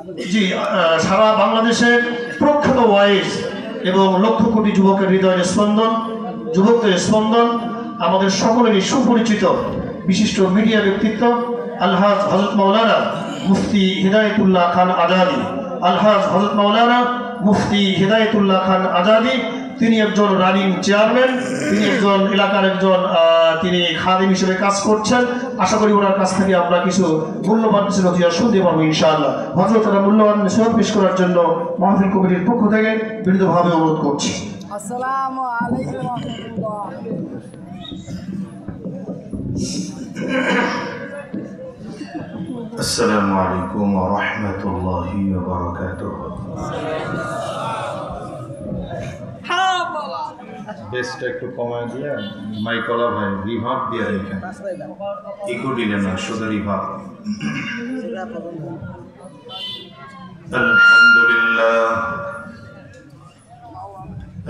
জি, সারা বাংলাদেশের প্রখ্যাত ওয়াইজ এবং লক্ষ কোটি যুবকের হৃদয়ের স্পন্দন, যুবকদের স্পন্দন, আমাদের সকলেরই সুপরিচিত বিশিষ্ট মিডিয়া ব্যক্তিত্ব আলহাজ হযরত মাওলানা মুফতি হিদায়াতুল্লাহ খান আজাদি। আলহাজ হযরত মাওলানা মুফতি হিদায়াতুল্লাহ খান আজাদি তিনি একজন রানিং চেয়ারম্যান, তিনি একজন এলাকার একজন তিনি খাদিম হিসেবে কাজ করছেন। আশা করি ওনার কাছ থেকে আমরা কিছু মূল্যবান কিছু নথিয়া শুনতে পারবো ইনশাআল্লাহ। হযরতরা মূল্যবান নসিহত পেশ করার জন্য মাহফিল কমিটির পক্ষ থেকে বিনীতভাবে অনুরোধ করছি। আসসালামু আলাইকুম ওয়া রাহমাতুল্লাহ। আসসালামু আলাইকুম ওয়া রাহমাতুল্লাহি ওয়া বারাকাতুহু। বেসটা একটু কমায় দিয়ে মাইকলা ভাই রিভাব দিয়ে রেখেন, ইকো দিলেন না, শুধু রিভাব। আলহামদুলিল্লাহ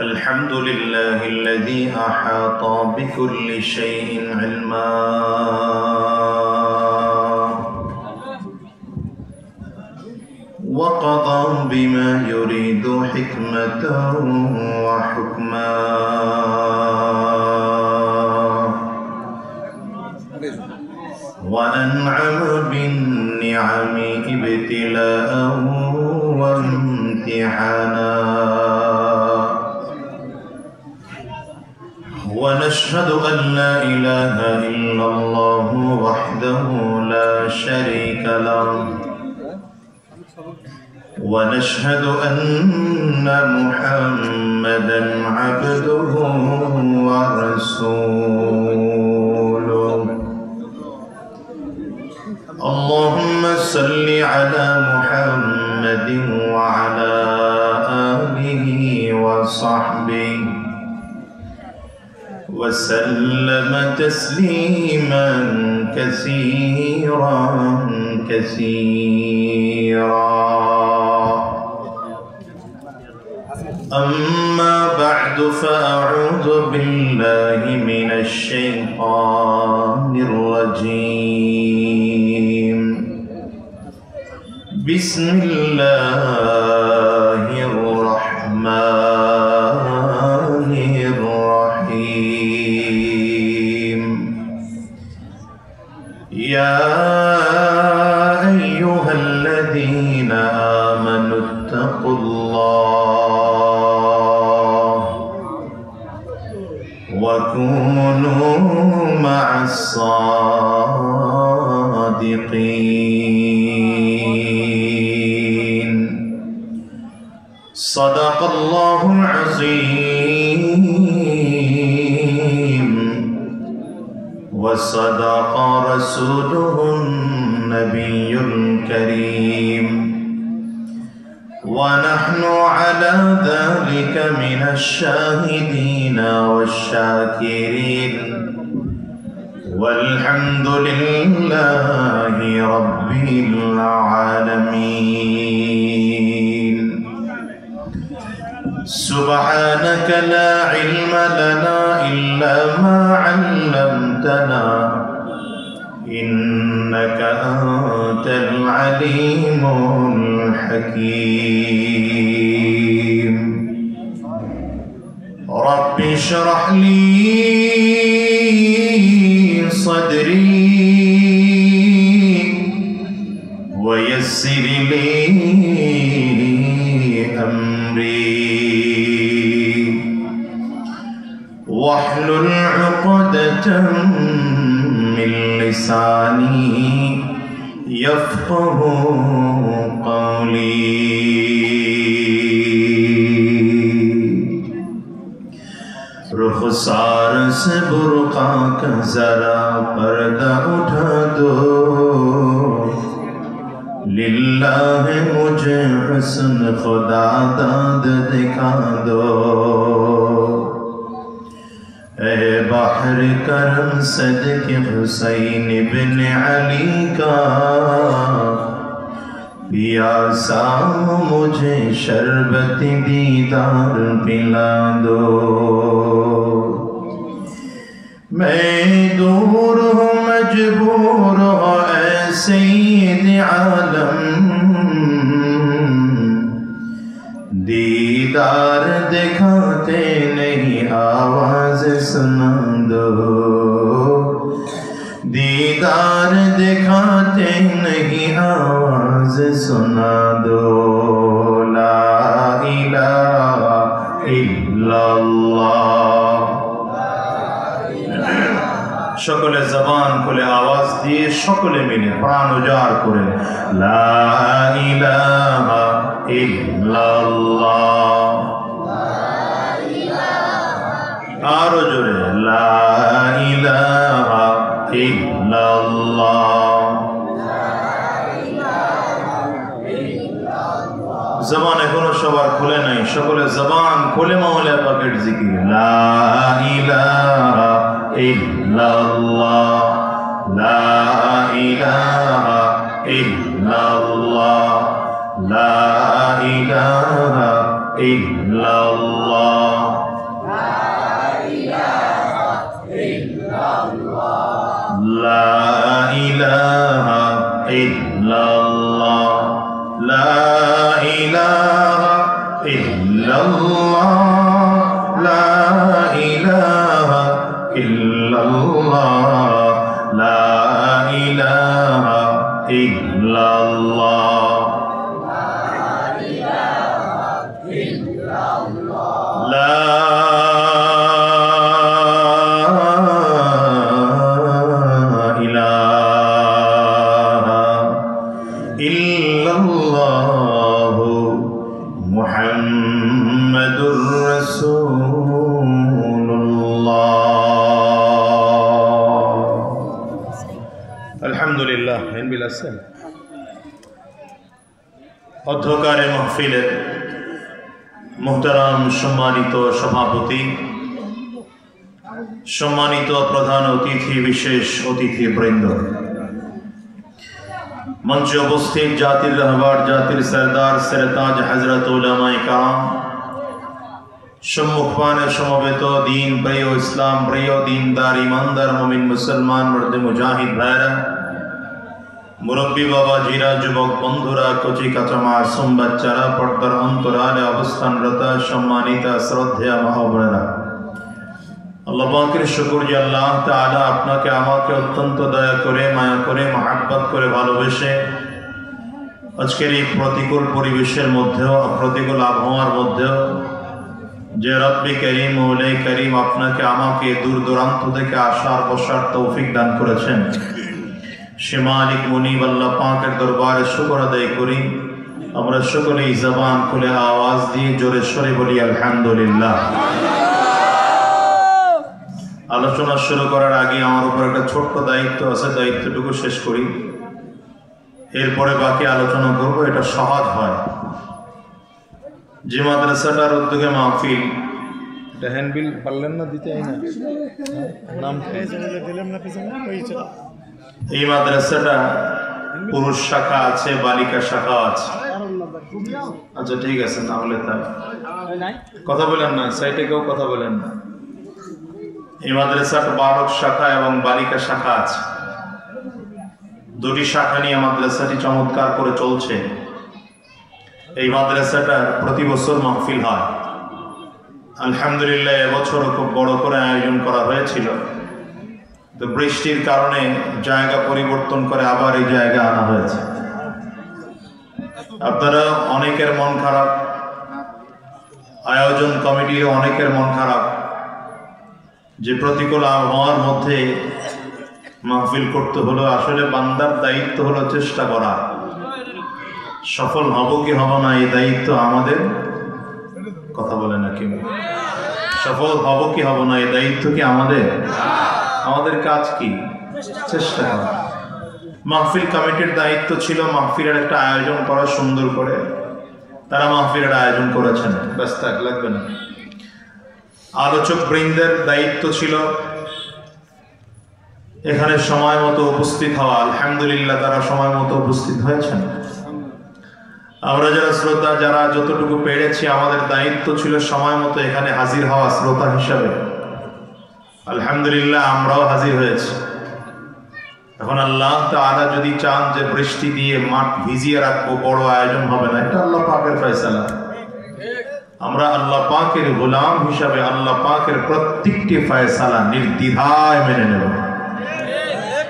আলহামদুলিল্লাহিল্লাযী আহাতা বিকুল্লি শাইইন ইলমা وقضى بما يريد حكمة وحكما وأنعم بالنعم ابتلاء وامتحانا ونشهد أن لا إله إلا الله وحده لا شريك له ونشهد أن محمدًا عبده ورسوله اللهم صل على محمد وعلى آله وصحبه وسلم تسليما كثيرا كثيرا أما بعد فأعوذ بالله من الشيطان الرجيم بسم الله الرحمن الرحيم يا أيها الذين آمنوا اتقوا الله وكونوا مع الصادقين صدق الله العظيم وصدق رسوله النبي الكريم ونحن على ذلك من الشاهدين والشاكرين والحمد لله رب العالمين سبحانك لا علم لنا إلا ما علمتنا إنك أنت العليم الحكيم رب اشرح لي صدري ويسر لي أمري واحلل عقدة من لساني يفقه قولي रुखसार से बुर्का का जरा पर्दा उठा दो लिल्लाह मुझे हुस्न खुदा दाद दिखा दो ए बाहर करम सदके हुसैन इब्न अली का पियासा मुझे शरबत दीदार पिला दो मैं दूर हूँ मजबूर हूँ ऐ सैयद आलम दीदार दिखाते नहीं आवाज सुना दो, दीदार दिखाते नहीं आवाज सुना दो। ला इलाहा इल्लल्लाह। সকলে জবান খুলে আওয়াজ দিয়ে সকলে মিলে প্রাণ উজাড় করে লা ইলাহা ইল্লাল্লাহ। আরো জোরে লা ইলাহা ইল্লাল্লাহ। জবান এখনো সবার খুলে নাই, সকলে জবান খুলে মাওলা পাকের জিকির লা ইলাহা ইল্লাল্লাহ, লা ইলাহা ইল্লাল্লাহ, লা ইলাহা ইল্লাল্লাহ, লা ইলাহা ইল্লাল্লাহ, লা ইলাহা ইল্লাল্লাহ, লা ইলাহা ইল্লাল্লাহ, লা ইলাহা ইল্লাল্লাহ, লা ইলাহা ইল্লাল্লাহ, লা ইলাহা ইল্লাল্লাহ মুহাম্মাদুর রাসূলুল্লাহ। আলহামদুলিল্লাহ। অধ্যকারে মাহফিলের মুহতারাম সম্মানিত সভাপতি, সম্মানিত প্রধান অতিথি, বিশেষ অতিথি বৃন্দ, মঞ্চে উপস্থিত জাতির রহবার, জাতির সরদার সরতাজ হযরত উলামায়ে কেরাম, সম্মুখপানে সমবেত দিন প্রিয়, ইসলাম প্রিয়, দিনদার, ইমানদার মুমিন মুসলমান মর্দে মুজাহিদ ভাইরা, মুরব্বী বাবা জিরা, যুবক বন্ধুরা, কচি কাঁচা মাসুম বাচ্চারা, পর্দার অন্তরালে অবস্থানরত সম্মানিত শ্রদ্ধেয় মা বোনেরা, আল্লাহ পাকের শুকর যে আল্লাহ তাআলা আপনাকে আমাকে অত্যন্ত দয়া করে, মায়া করে, মহাব্বত করে, ভালোবেসে আজকের এই প্রতিকূল পরিবেশের মধ্যেও, প্রতিকূল আবহাওয়ার মধ্যেও যে রব্বি করিম, মৌলাই করিম আপনাকে আমাকে দূর দূরান্ত থেকে আসার বসার তৌফিক দান করেছেন, সে মালিক মুনিব আল্লাহ পাকের দরবারে শুকর আদায় করি। আমরা সকলেই জবান খুলে আওয়াজ দিয়ে জোরে সরে বলি আলহামদুলিল্লাহ। আলোচনা শুরু করার আগে আমার উপর একটা ছোট্ট দায়িত্ব আছে, দায়িত্বটুকু শেষ করি, এরপরে বাকি আলোচনা করব। এটা সহজ হয়। যে মাদ্রাসাটার উদ্যোগে মাহফিল, এটা হ্যান্ডবিল পারলেন না দিতে, নাম এই মাদ্রাসাটা পুরুষ শাখা আছে, বালিকা শাখা আছে। আচ্ছা ঠিক আছে, তাহলে তাই কথা বলেন না, সাইটে কেউ কথা বলেন না। এই মাদ্রাসাটা বালক শাখা এবং বালিকা শাখা আছে, দুটি শাখা নিয়ে মাদ্রাসাটি চমৎকার করে চলছে। এই মাদ্রাসাটা প্রতি বছর মাহফিল হয়। আলহামদুলিল্লাহ এবছরও খুব বড় করে আয়োজন করা হয়েছিল, তো বৃষ্টির কারণে জায়গা পরিবর্তন করে আবার এই জায়গা আনা হয়েছে। আপনারা অনেকের মন খারাপ, আয়োজন কমিটির অনেকের মন খারাপ যে প্রতিকূল আবহাওয়ার মধ্যে মাহফিল করতে হলো। আসলে বান্দার দায়িত্ব হলো চেষ্টা করা, সফল হব কি হব না এই দায়িত্ব আমাদের। কথা বলে না কেউ? সফল হব কি হব না এই দায়িত্ব কি আমাদের? আমাদের কাজ কি? চেষ্টা করা। মাহফিল কমিটির দায়িত্ব ছিল মাহফিলের একটা আয়োজন করা সুন্দর করে, তারা মাহফিলের আয়োজন করেছেন, ব্যস্ত লাগবে না। আলোচক বৃন্দের দায়িত্ব ছিল এখানে সময় মতো উপস্থিত হওয়া। আলহামদুলিল্লাহ তারা সময় মতো উপস্থিত হয়েছেন। আমরা যারা শ্রোতা, যারা যতটুকু পেরেছি, আমাদের দায়িত্ব ছিল সময় মতো এখানে হাজির হওয়া শ্রোতা হিসাবে। আলহামদুলিল্লাহ আমরাও হাজির হয়েছি। এখন আল্লাহ তাআলা যদি চান যে বৃষ্টি দিয়ে মাঠ ভিজিয়ে রাখবো, বড় আয়োজন হবে না, এটা আল্লাহ পাকের ফয়সালা। আমরা আল্লাহ পাকের গোলাম হিসাবে আল্লাহ পাকের প্রত্যেকটি ফয়সালা নির্দ্বিধায় মেনে নেব।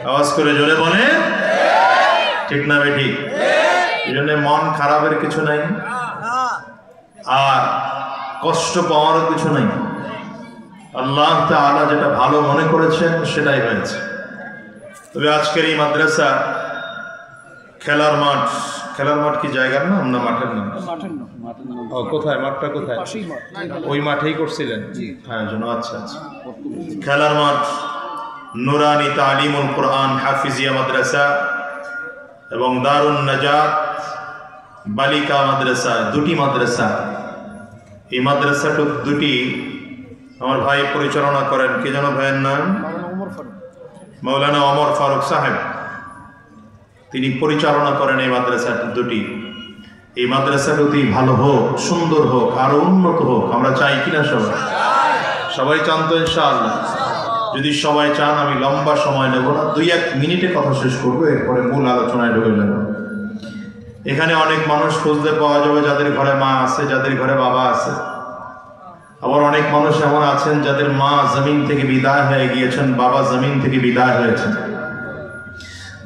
আওয়াজ করে জোরে বলে ঠিক না বেঠি? এই জন্য মন খারাপের কিছু নাই, আর কষ্ট পাওয়ারও কিছু নাই। আল্লাহ তাআলা যেটা ভালো মনে করেছেন সেটাই হয়েছে। তবে আজকের এই মাদ্রাসা খেলার মাঠ কি জায়গার নাম না মাঠের নাম? ও কোথায় মাঠটা কোথায়? ওই মাঠেই করছিলেন আয়োজন? আচ্ছা আচ্ছা। খেলার মাঠ নুরানি তালিমুল কোরআন হাফিজিয়া মাদ্রাসা এবং দারুন নাজাত বালিকা মাদ্রাসা, দুটি মাদ্রাসা। এই মাদ্রাসাটা দুটি আমার ভাই পরিচালনা করেন। কে যেন ভাইয়ের নাম? মৌলানা ওমর ফারুক সাহেব, তিনি পরিচালনা করেন এই মাদ্রাসাটা দুটি। এই মাদ্রাসাটি ভালো হোক, সুন্দর হোক, আরো উন্নত হোক, আমরা চাই কিনা? সবাই চান তো ইনশাআল্লাহ? যদি সবাই চান আমি লম্বা সময় নেব না, 2-1 মিনিটে কথা শেষ করবো, এরপরে মূল আলোচনায় ঢুকে যাব। এখানে অনেক মানুষ খুঁজলে পাওয়া যাবে যাদের ঘরে মা আছে, যাদের ঘরে বাবা আছে। আবার অনেক মানুষ এমন আছেন যাদের মা জমিন থেকে বিদায় হয়ে গিয়েছেন, বাবা জমিন থেকে বিদায় হয়েছেন।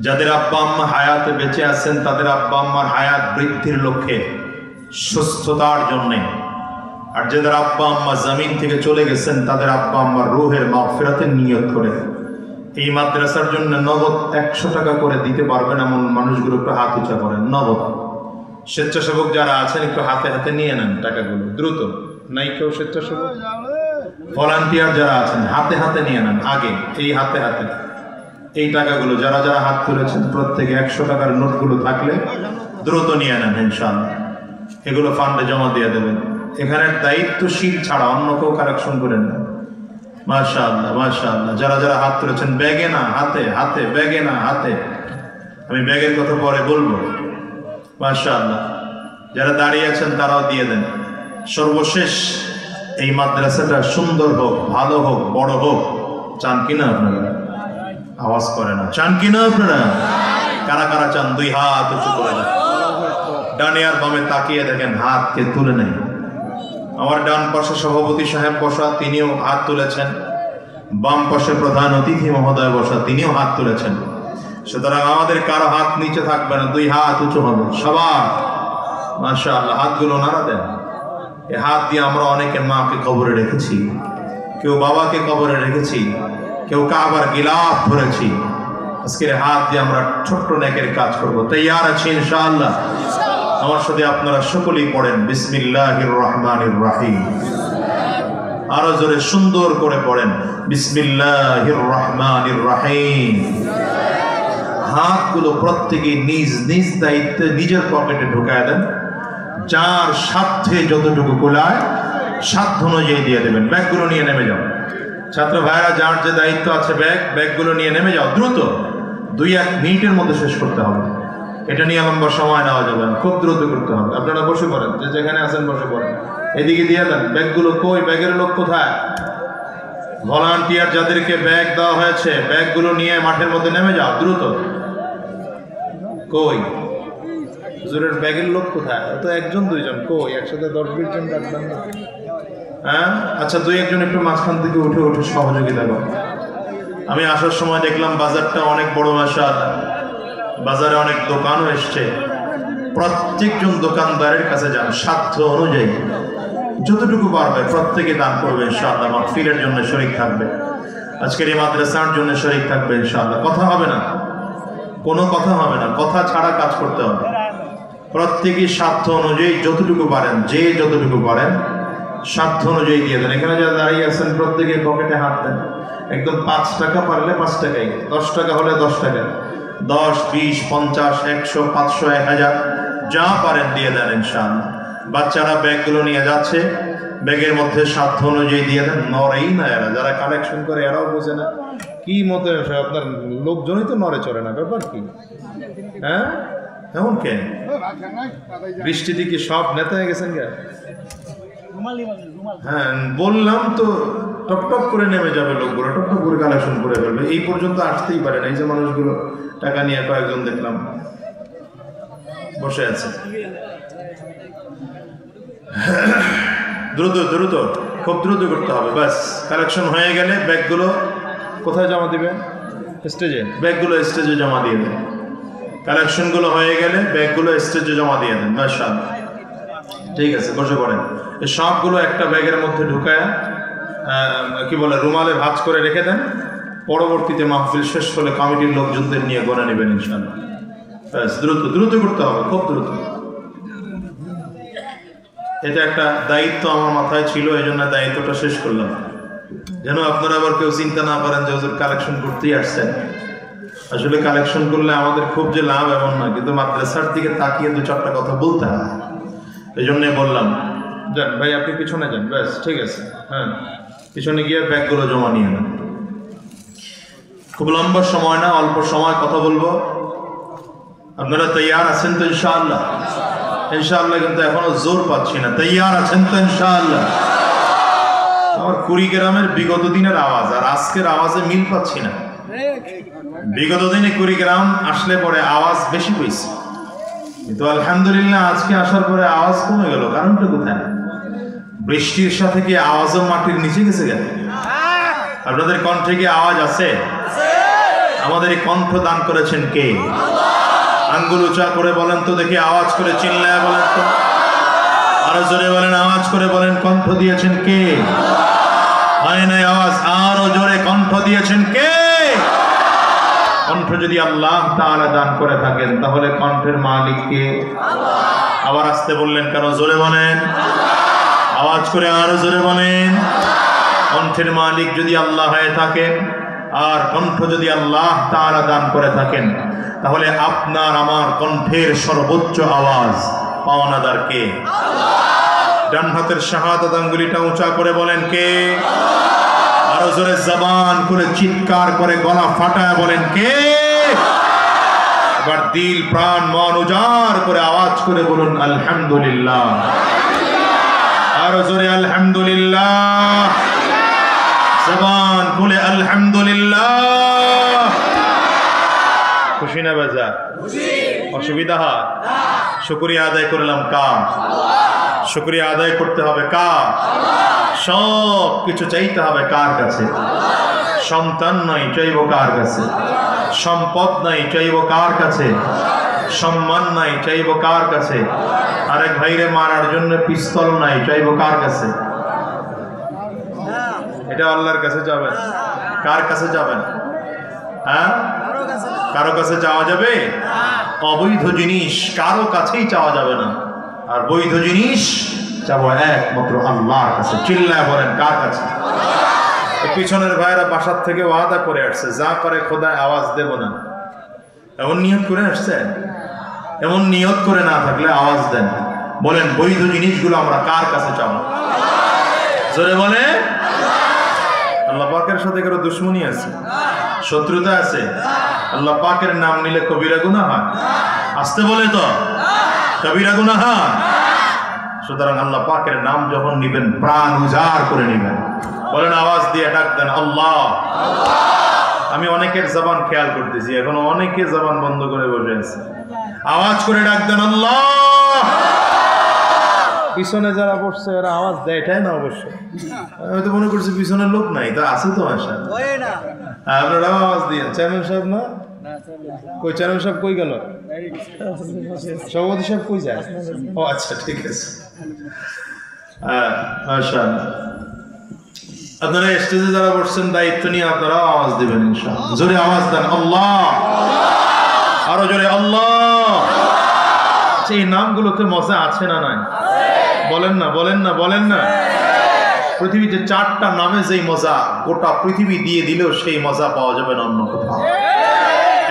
যাদের আব্বা আম্মা হায়াতে বেঁচে আছেন, তাদের আব্বা আম্মার হায়াত বৃদ্ধির লক্ষ্যে, সুস্থতার জন্যে। আর যাদের আব্বা আম্মা জমিন থেকে চলে গেছেন, তাদের আব্বা আম্মার রূহের মাগফিরাতের নিয়ত করে এই মাদ্রাসার জন্য নগদ 100 টাকা করে দিতে পারবেন এমন মানুষগুলো একটু হাত উঁচা করেন। নগদ স্বেচ্ছাসেবক যারা আছেন একটু হাতে হাতে নিয়ে নেন টাকাগুলো দ্রুত। নাই কেউ স্বেচ্ছাসেবক ভলান্টিয়ার যারা আছেন হাতে হাতে নিয়ে নেন আগে, এই হাতে হাতে এই টাকাগুলো যারা যারা হাত তুলেছেন প্রত্যেকে 100 টাকার নোটগুলো থাকলে দ্রুত নিয়ে নেন ইনশাআল্লাহ। এগুলো ফান্ডে জমা দিয়ে দেবেন। এখানের দায়িত্বশীল ছাড়া অন্য কেউ কালেকশন করেন না। মাশাআল্লাহ মাশাআল্লাহ। যারা যারা হাত তুলেছেন, ব্যাগে না হাতে, হাতে ব্যাগে না হাতে, আমি ব্যাগের কথা পরে বলবো। মাশাআল্লাহ। যারা দাঁড়িয়ে আছেন তারাও দিয়ে দেন। সর্বশেষ এই মাদ্রাসাটা সুন্দর হোক, ভালো হোক, বড় হোক, চান কিনা আপনারা? আওয়াজ করে না, চান কিনা আপনারা? কারা কারা চান? 2 হাত উঁচু করে দেন। ডানে আর বামে তাকিয়ে দেখেন, হাতকে তুলে নেই। আমার ডান পাশে সভাপতি সাহেব বসা, তিনিও হাত তুলেছেন। বাম পাশে প্রধান অতিথি মহোদয় বসা, তিনিও হাত তুলেছেন। সুতরাং আমাদের কারো হাত নিচে থাকবে না, 2 হাত উঁচু হবে সবার। মাশাআল্লাহ। হাতগুলো নাড়া দেন। এই হাত দিয়ে আমরা অনেকের মাকে কবরে রেখেছি, কেউ বাবাকে কবরে রেখেছি, কেউ কাবার গিলাফ ধরেছি। আজকের হাত দিয়ে আমরা ছোট্ট নেকের কাজ করবো। তৈয়ার আছি ইনশাআল্লাহ? আমার সাথে আপনারা সকলেই পড়েন বিসমিল্লাহির রহমানির রহিম। আরো জোরে সুন্দর করে পড়েন বিসমিল্লাহির রহমানির রহিম। হাতগুলো প্রত্যেকে নিজ নিজ দায়িত্বে নিজের পকেটে ঢুকায় দেন। যার সাধ্যে যতটুকু কোলায় সাধ্য অনুযায়ী দিয়ে দেবেন। ব্যাগগুলো নিয়ে নেমে যাও। ছাত্র ভাইরা যার যে দায়িত্ব আছে ব্যাগগুলো নিয়ে নেমে যাও দ্রুত। 2-1 মিনিটের মধ্যে শেষ করতে হবে। এটা নিয়ে লম্বা সময় নেওয়া যাবে না, খুব দ্রুত করতে হবে। আপনারা বসে পড়েন, যে যেখানে আছেন বসে পড়েন। এদিকে দিয়ে দেন ব্যাগগুলো। কই ব্যাগের লোক কোথায়? ভলান্টিয়ার যাদেরকে ব্যাগ দেওয়া হয়েছে, ব্যাগগুলো নিয়ে মাঠের মধ্যে নেমে যাও দ্রুত। কই হুজুরের ব্যাগের লোক কোথায়? তো 1-2 জন। কই একসাথে 10-20 জন রাখবেন না? হ্যাঁ আচ্ছা, 2-1 জন একটু মাঝখান থেকে উঠে উঠে সহযোগিতা করো। আমি আসার সময় দেখলাম বাজারটা অনেক বড়। মাশাআল্লাহ। বাজারে অনেক দোকানও এসছে। প্রত্যেকজন দোকানদারের কাছে যান, সাধ্য অনুযায়ী যতটুকু পারবে প্রত্যেকে দান করবে ইনশাআল্লাহ। মাহফিলের জন্য শরীক থাকবে, আজকের এই মাদ্রাসার জন্য শরীক থাকবে ইনশাআল্লাহ। কথা হবে না, কোনো কথা হবে না, কথা ছাড়া কাজ করতে হবে। প্রত্যেকেই সাধ্য অনুযায়ী যতটুকু পারেন, যে যতটুকু পারেন সাধ্য অনুযায়ী দিয়ে দেন। এখানে যারা দাঁড়িয়ে আছেন প্রত্যেকে পকেটে হাত দেন। একদম 5 টাকা পারলে 5 টাকাই, 10 টাকা হলে 10 টাকা, 10, 20, 50, 100, 500, 1000 যা পারেন দিয়ে দেন ইনশাআল্লাহ। বাচ্চারা ব্যাগগুলো নিয়ে যাচ্ছে, ব্যাগের মধ্যে সাধ্য অনুযায়ী দিয়ে দেন। নড়েই না এরা, যারা কালেকশন করে এরাও বোঝে না কি মতে। আপনার লোকজনই তো নড়ে চড়ে না, ব্যাপার কি? হ্যাঁ এমন কেন? বৃষ্টি দিকে সব নেতা হয়ে গেছেন গে? হ্যাঁ বললাম তো, টপ টপ করে নেমে যাবে লোকগুলো, টপ টপ করে কালেকশন করে ফেলবে। এই পর্যন্ত আসতেই পারে না। এই যে মানুষগুলো টাকা নিয়ে কয়েকজন দেখলাম বসে আছে। দ্রুত দ্রুত, খুব দ্রুত করতে হবে। ব্যাস কালেকশন হয়ে গেলে ব্যাগগুলো কোথায় জমা দিবেন? স্টেজে। ব্যাগগুলো স্টেজে জমা দিয়ে দেন। কালেকশনগুলো হয়ে গেলে ব্যাগগুলো স্টেজে জমা দিয়ে দেন। মাশাআল্লাহ, ঠিক আছে, বসে পড়েন। এই সবগুলো একটা ব্যাগের মধ্যে ঢুকায় কি বলে রুমালে ভাঁজ করে রেখে দেন। পরবর্তীতে মাহফিল শেষ হলে কমিটির লোকজনদের নিয়ে গণে নেবেন ইনশাআল্লাহ। ব্যাস দ্রুত দ্রুত করতে হবে, খুব দ্রুত। এটা একটা দায়িত্ব আমার মাথায় ছিল, এই জন্য দায়িত্বটা শেষ করলাম, যেন আপনারা আবার কেউ চিন্তা না করেন যে হুজুর কালেকশন করতেই আসছেন। আসলে কালেকশন করলে আমাদের খুব যে লাভ এমন না, কিন্তু মাদ্রাসার দিকে তাকিয়ে দু চারটা কথা বলতে হয়, এই জন্যই বললাম। যান ভাই, আপনি পিছনে যান। ব্যাস ঠিক আছে, হ্যাঁ, পিছনে গিয়ে ব্যাগগুলো জমা নিয়ে নেন। খুব লম্বা সময় না, অল্প সময় কথা বলবো। আপনারা তৈয়ার আছেন তো ইনশাআল্লাহ? ইনশাআল্লাহ কিন্তু এখনো জোর পাচ্ছি না। তৈয়ার আছেন তো ইনশাআল্লাহ? আমার কুড়িগ্রামের বিগত দিনের আওয়াজ আর আজকের আওয়াজে মিল পাচ্ছি না। বিগত দিনে কুড়িগ্রাম আসলে পরে আওয়াজ বেশি হয়েছে, কিন্তু আলহামদুলিল্লাহ আজকে আসার পরে আওয়াজ কমে গেল। কারণটা কোথায়? বৃষ্টির সাথে কি আওয়াজও মাটির নিচে গেছে গেল? আপনাদের কণ্ঠে কি আওয়াজ আছে? আমাদের এই কণ্ঠ দান করেছেন কে? আঙ্গুল উঁচা করে বলেন তো দেখি, আওয়াজ করে চিল্লায় বলেন তো, আরো জোরে বলেন, আওয়াজ করে বলেন, কণ্ঠ দিয়েছেন কে? হয় নাই আওয়াজ, আরো জোরে, কণ্ঠ দিয়েছেন কে? কণ্ঠ যদি আল্লাহ তাআলা দান করে থাকেন তাহলে কণ্ঠের মালিক কে? আবার আসতে বললেন কেন? জোরে বলেন, আওয়াজ করে আরো জোরে বলেন। কণ্ঠের মালিক যদি আল্লাহ হয়ে থাকেন আর কণ্ঠ যদি আল্লাহ তাআলা দান করে থাকেন, তাহলে আপনার আমার কণ্ঠের সর্বোচ্চ আওয়াজ পাওনাদার কে? ডান হাতের শাহাদাত আঙ্গুলিটা উঁচা করে বলেন কে? আরো জোরে জবান করে চিৎকার করে গলা ফাটায় বলেন কে? এবার দিল প্রাণ মন উজাড় করে আওয়াজ করে বলুন আলহামদুলিল্লাহ। আরো জোরে আলহামদুলিল্লাহ, জবান খুলে আলহামদুলিল্লাহ। খুশি না বেজা? অসুবিধা হয়? শুকরিয়া আদায় করলাম কার? শুকরিয়া আদায় করতে হবে কার? সব কিছু চাইতে হবে কার কাছে? সন্তান নাই, চাইব কার কাছে? সম্পদ নাই, চাইব কার কাছে? সম্মান নাই, চাইব কার কাছে? আরেক ভাইরে মারার জন্য পিস্তল নাই, চাইব কার কাছে? এটা আল্লাহর কাছে যাবেন। কার কাছে যাবেন? হ্যাঁ, কারো কাছে চাওয়া যাবে? অবৈধ জিনিস কারো কাছেই চাওয়া যাবে না, আর বৈধ জিনিস চাবো একমাত্র আল্লাহর কাছে। চিল্লায় বলেন কার কাছে? পিছনের ভাইরা বাসার থেকে ওয়াদা করে আসছে, যা করে খোদায় আওয়াজ দেব না। এমন নিয়ত করে আসছে? এমন নিয়ত করে না থাকলে আওয়াজ দেন। বলেন বৈধ জিনিসগুলো আমরা কার কাছে চাবো? জোরে বলে। আল্লাহ পাকের সাথে কারো দুশ্মনী আছে, শত্রুতা আছে? আল্লাহ পাকের নাম নিলে কবিরা গুনাহ হয়? আসতে বলে তো, কবিরা গুনাহ হয়। সুতরাং আল্লাহ পাকের নাম যখন নিবেন প্রাণ উজাড় করে নিবেন। বলেন আওয়াজ দিয়ে ডাক দেন আল্লাহ। আমি অনেকের জবান খেয়াল করতেছি, এখনো অনেকে জবান বন্ধ করে বসে আছে। আওয়াজ করে ডাক দেন আল্লাহ। পিছনে যারা বসছে এরা আওয়াজ দেয়, এটাই না? অবশ্যই আমি তো মনে করছি পিছনের লোক নাই, তা আছে তো আশা। আপনারা আওয়াজ দিয়ে চেয়ারম্যান সাহেব না? কই চেয়ারম্যান সাহেব কই গেল? সভাপতি সাহেব কই যায়? ও আচ্ছা, ঠিক আছে। আপনারা স্টেজে যারা বসছেন দায়িত্ব নিয়ে আপনারাও আওয়াজ দিবেন ইনশাআল্লাহ। জোরে আওয়াজ দেন আল্লাহ, আরো জোরে আল্লাহ। এই নামগুলোতে মজা আছে না নাই? বলেন না, বলেন না, বলেন না। পৃথিবীতে 4টা নামে যেই মজা গোটা পৃথিবী দিয়ে দিলেও সেই মজা পাওয়া যাবে না অন্য কোথাও।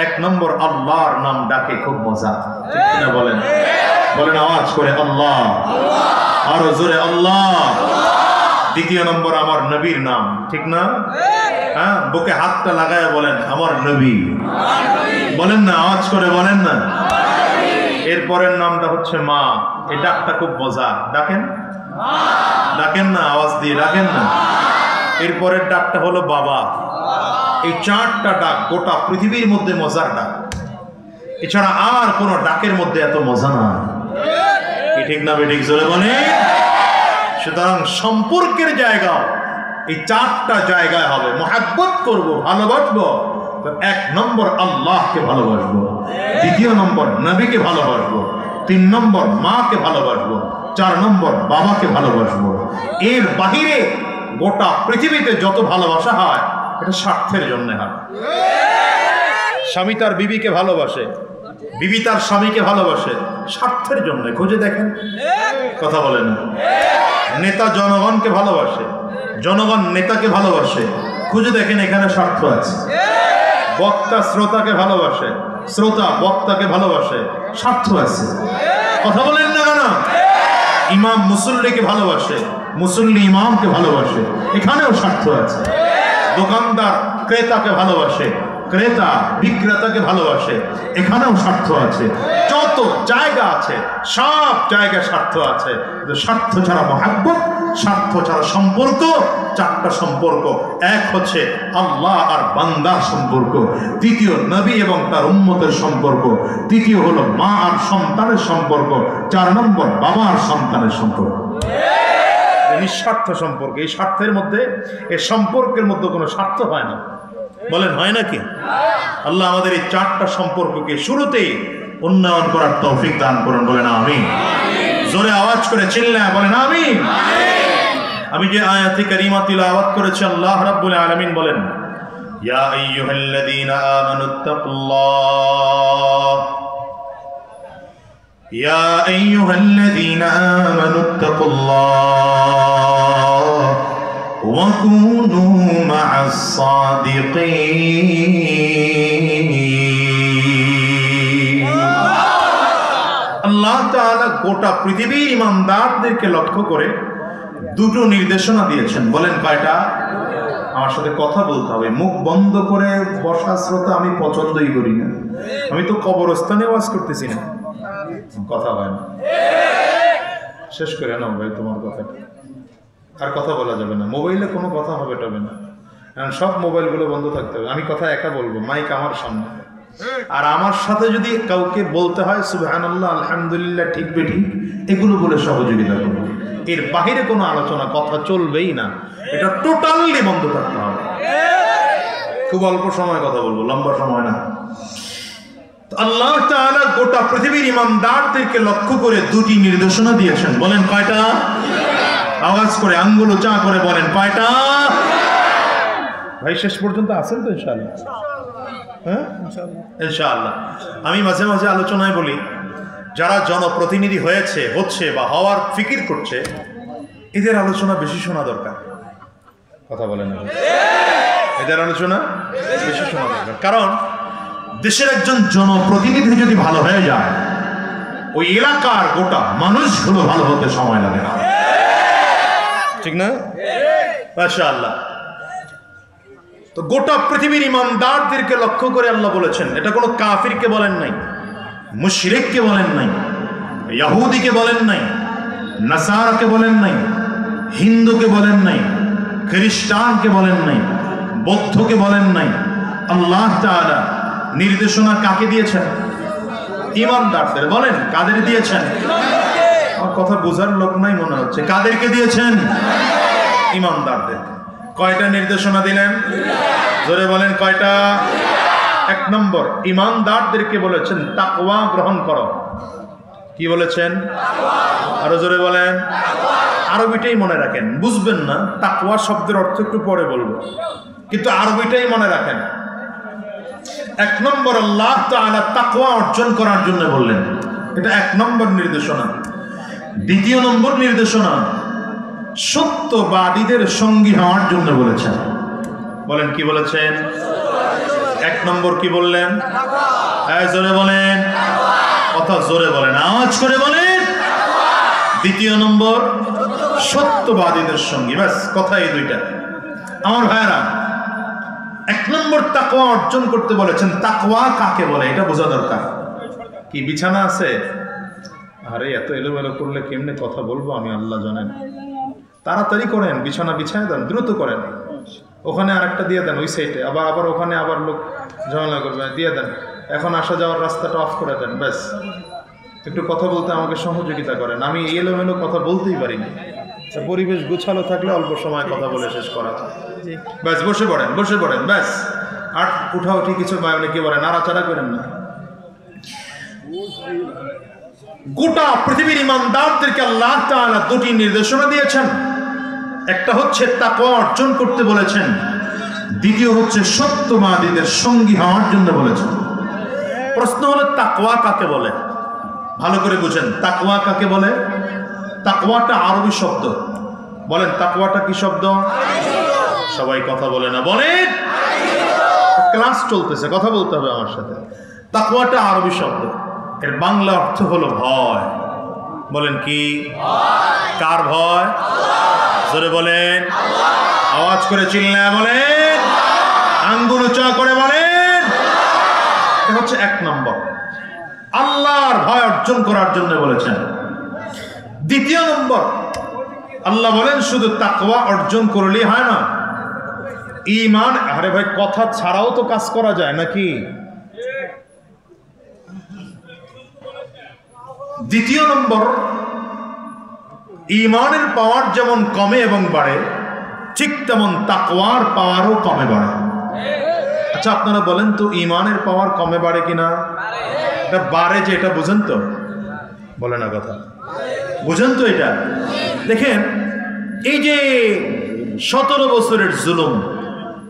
1 নম্বর আল্লাহর নাম ডাকে খুব মজা, ঠিক কিনা বলেন? বলেন আওয়াজ করে আল্লাহ, আরো জোরে আল্লাহ। 2 নম্বর আমার নবীর নাম, ঠিক না? হ্যাঁ, বুকে হাতটা লাগায় বলেন আমার নবী। বলেন না, আওয়াজ করে বলেন না। এরপরের নামটা হচ্ছে মা। এই ডাকটা খুব মজা, ডাকেন, ডাকেন না, আওয়াজ দিয়ে ডাকেন না। এরপরের ডাকটা হলো বাবা। এই 4টা ডাক গোটা পৃথিবীর মধ্যে মজার ডাক, এছাড়া আর কোন ডাকের মধ্যে এত মজা না। কি ঠিক না বেঠিক? জোরে বলে। সুতরাং সম্পর্কের জায়গা এই চারটা জায়গায় হবে। মহাব্বত করব, ভালোবাসবো, তো 1 নম্বর আল্লাহকে ভালোবাসবো, 2 নম্বর নবীকে ভালোবাসবো, 3 নম্বর মাকে ভালোবাসবো, 4 নম্বর বাবাকে ভালোবাসবো। এর বাহিরে গোটা পৃথিবীতে যত ভালোবাসা হয় এটা স্বার্থের জন্য হয়। স্বামী তার বিবিকে ভালোবাসে, বিবি তার স্বামীকে ভালোবাসে স্বার্থের জন্য। খুঁজে দেখেন, কথা বলেন না। নেতা জনগণকে ভালোবাসে, জনগণ নেতাকে ভালোবাসে, খুঁজে দেখেন এখানে স্বার্থ আছে। বক্তা শ্রোতাকে ভালোবাসে, শ্রোতা বক্তাকে ভালোবাসে, স্বার্থ আছে। কথা বলেন না কেন? ইমাম মুসল্লিকে ভালোবাসে, মুসল্লি ইমামকে ভালোবাসে, এখানেও স্বার্থ আছে। দোকানদার ক্রেতাকে ভালোবাসে, ক্রেতা বিক্রেতাকে ভালোবাসে, এখানেও স্বার্থ আছে। যত জায়গা আছে সব জায়গায় স্বার্থ আছে। স্বার্থ ছাড়া মহাব্বত, স্বার্থ ছাড়া সম্পর্ক, 4টা সম্পর্ক। এক হচ্ছে আল্লাহ আর বান্দার সম্পর্ক, দ্বিতীয় নবী এবং তার উম্মতের সম্পর্ক, তৃতীয় হলো মা আর সন্তানের সম্পর্ক, 4 নম্বর বাবা আর সন্তানের সম্পর্ক। নিঃস্বার্থ সম্পর্ক। এই স্বার্থের মধ্যে, এই সম্পর্কের মধ্যে কোনো স্বার্থ হয় না। বলেন হয় নাকি? আল্লাহ আমাদের এই 4টা সম্পর্ককে শুরুতেই উন্নয়ন করার তৌফিক দান করুন। বলেন আমিন। জোরে আওয়াজ করে চিল্লায় বলেন আমিন। আমি যে আয়াতে কারিমা তিলাওয়াত করেছি, আল্লাহ রাব্বুল আলামিন বলেন, ইয়া আইয়ুহাল্লাযীনা আমানুত্তাকুল্লাহ, ইয়া আইয়ুহাল্লাযীনা আমানুত্তাকুল্লাহ ওয়া কুনু মা'আস সাদিকিন। আল্লাহ তাআলা গোটা পৃথিবীর ইমানদারদেরকে লক্ষ্য করে 2টো নির্দেশনা দিয়েছেন। বলেন কয়টা? আমার সাথে কথা বলতে হবে। মুখ বন্ধ করে বসা শ্রোতা আমি পছন্দই করি না। আমি তো কবরস্থানে ওয়াজ করতেছি না, কথা হয় না। শেষ করে নাও ভাই তোমার কথা, আর কথা বলা যাবে না। মোবাইলে কোনো কথা হবে টবে না, কারণ সব মোবাইলগুলো বন্ধ থাকতে হবে। আমি কথা একা বলবো, মাইক আমার সামনে, আর আমার সাথে যদি কাউকে বলতে হয় সুবহানাল্লাহ, আলহামদুলিল্লাহ, ঠিক বেঠিক, এগুলো বলে সহযোগিতা করবো। এর বাহিরে কোনো আলোচনা কথা চলবেই না, এটা টোটালি বন্ধ থাকতে হবে। খুব অল্প সময় কথা বলবো, লম্বা সময় না। আল্লাহ তাআলা গোটা পৃথিবীর ইমানদারদেরকে লক্ষ্য করে 2টি নির্দেশনা দিয়েছেন। বলেন কয়টা? আওয়াজ করে আঙ্গুল উঁচা করে বলেন কয়টা? ভাই শেষ পর্যন্ত আছেন তো ইনশাআল্লাহ? হ্যাঁ ইনশাআল্লাহ। আমি মাঝে মাঝে আলোচনায় বলি, যারা জনপ্রতিনিধি হয়েছে, হচ্ছে বা হওয়ার ফিকির করছে, এদের আলোচনা বেশি শোনা দরকার। কথা বলেন না? এদের আলোচনা বেশি শোনা দরকার। কারণ দেশের একজন জনপ্রতিনিধি যদি ভালো হয়ে যায়, ওই এলাকার গোটা মানুষগুলো ভালো হতে সময় লাগে না, ঠিক না? মাশাআল্লাহ। তো গোটা পৃথিবীর ইমানদারদেরকে লক্ষ্য করে আল্লাহ বলেছেন, এটা কোনো কাফিরকে বলেন নাই, মুশরিককে বলেন নাই, ইহুদিকে বলেন নাই, নাসারাকে বলেন নাই, হিন্দুকে বলেন নাই, খ্রিস্টানকে বলেন নাই, বৌদ্ধকে বলেন নাই। আল্লাহ তাআলা নির্দেশনা কাকে দিয়েছেন? ইমানদারদের। বলেন কাদের দিয়েছেন? আমার কথা বোঝার লোক নাই মনে হচ্ছে। কাদেরকে দিয়েছেন? ইমানদারদের। কয়টা নির্দেশনা দিলেন? জোরে বলেন কয়টা? 1 নম্বর, ইমানদারদেরকে বলেছেন তাকওয়া গ্রহণ করো। কি বলেছেন? আরো জোরে বলেন। আরবিটাই মনে রাখেন, বুঝবেন না, তাকওয়া শব্দের অর্থ একটু পরে বলবো, কিন্তু আরবিটাই মনে রাখেন। 1 নম্বর, আল্লাহ তাআলা তাকওয়া অর্জন করার জন্য বললেন, এটা 1 নম্বর নির্দেশনা। 2 নম্বর নির্দেশনা, সত্যবাদীদের সঙ্গী হওয়ার জন্য বলেছেন। বলেন কি বলেছেন? 1 নম্বর কি বললেন? জোরে বলেন, কথা জোরে বলেন, আওয়াজ করে বলেন। 2 নম্বর, সত্যবাদীদের সঙ্গী। ব্যাস কথা এই 2টা। আমার ভাইরা, 1 নম্বর তাকওয়া অর্জন করতে বলেছেন। তাকওয়া কাকে বলে এটা বোঝা দরকার। কি বিছানা আছে? আরে এত এলোমেলো করলে কেমনে কথা বলবো আমি, আল্লাহ জানেন। তাড়াতাড়ি করেন, বিছানা বিছায় দেন, দ্রুত করেন। ওখানে আরেকটা দিয়ে দেন, ওই সাইডে আবার ওখানে আবার লোক ঝামেলা করবে, দিয়ে দেন। এখন আসা যাওয়ার রাস্তাটা অফ করে দেন। ব্যাস একটু কথা বলতে আমাকে সহযোগিতা করেন, আমি এলোমেলো কথা বলতেই পারি না। পরিবেশ গোছানো থাকলে অল্প সময় কথা বলে শেষ করা যায়। ব্যাস বসে পড়েন ব্যাস। আর উঠাউঠি কিছু মানে কি বলে নাড়াচাড়া করেন না। গোটা পৃথিবীর ইমানদারদেরকে আল্লাহ তাআলা দুটি নির্দেশনা দিয়েছেন। একটা হচ্ছে তাকওয়া অর্জন করতে বলেছেন, দ্বিতীয় হচ্ছে সত্যবাদীদের সঙ্গী হওয়ার জন্য বলেছেন। প্রশ্ন হলো তাকওয়া কাকে বলে? ভালো করে বুঝেন, তাকওয়া কাকে বলে? তাকওয়াটা আরবি শব্দ। বলেন তাকওয়াটা কি শব্দ? সবাই কথা বলে না, বলেন। ক্লাস চলতেছে, কথা বলতে হবে আমার সাথে। তাকওয়াটা আরবি শব্দ, এর বাংলা অর্থ হলো ভয়। বলেন কি? কার ভয়? জোরে বলেন, আওয়াজ করে চিল্লায় বলেন, আঙ্গুল উঁচা করে বলেন। এটা হচ্ছে এক নম্বর, আল্লাহর ভয় অর্জন করার জন্য বলেছেন। দ্বিতীয় নম্বর, আল্লাহ বলেন শুধু তাকওয়া অর্জন করলেই হয় না, ঈমান। আরে ভাই, কথা ছাড়াও তো কাজ করা যায় নাকি? দ্বিতীয় নম্বর, ঈমানের পাওয়ার যেমন কমে এবং বাড়ে, ঠিক তেমন তাকওয়ার পাওয়ারও কমে বাড়ে। আচ্ছা আপনারা বলেন তো, ঈমানের পাওয়ার কমে বাড়ে কিনা? এটা বাড়ে যে, এটা বুঝেন তো? বলে না কথা, বুঝেন তো? এটা দেখেন, এই যে 17 বছরের জুলুম,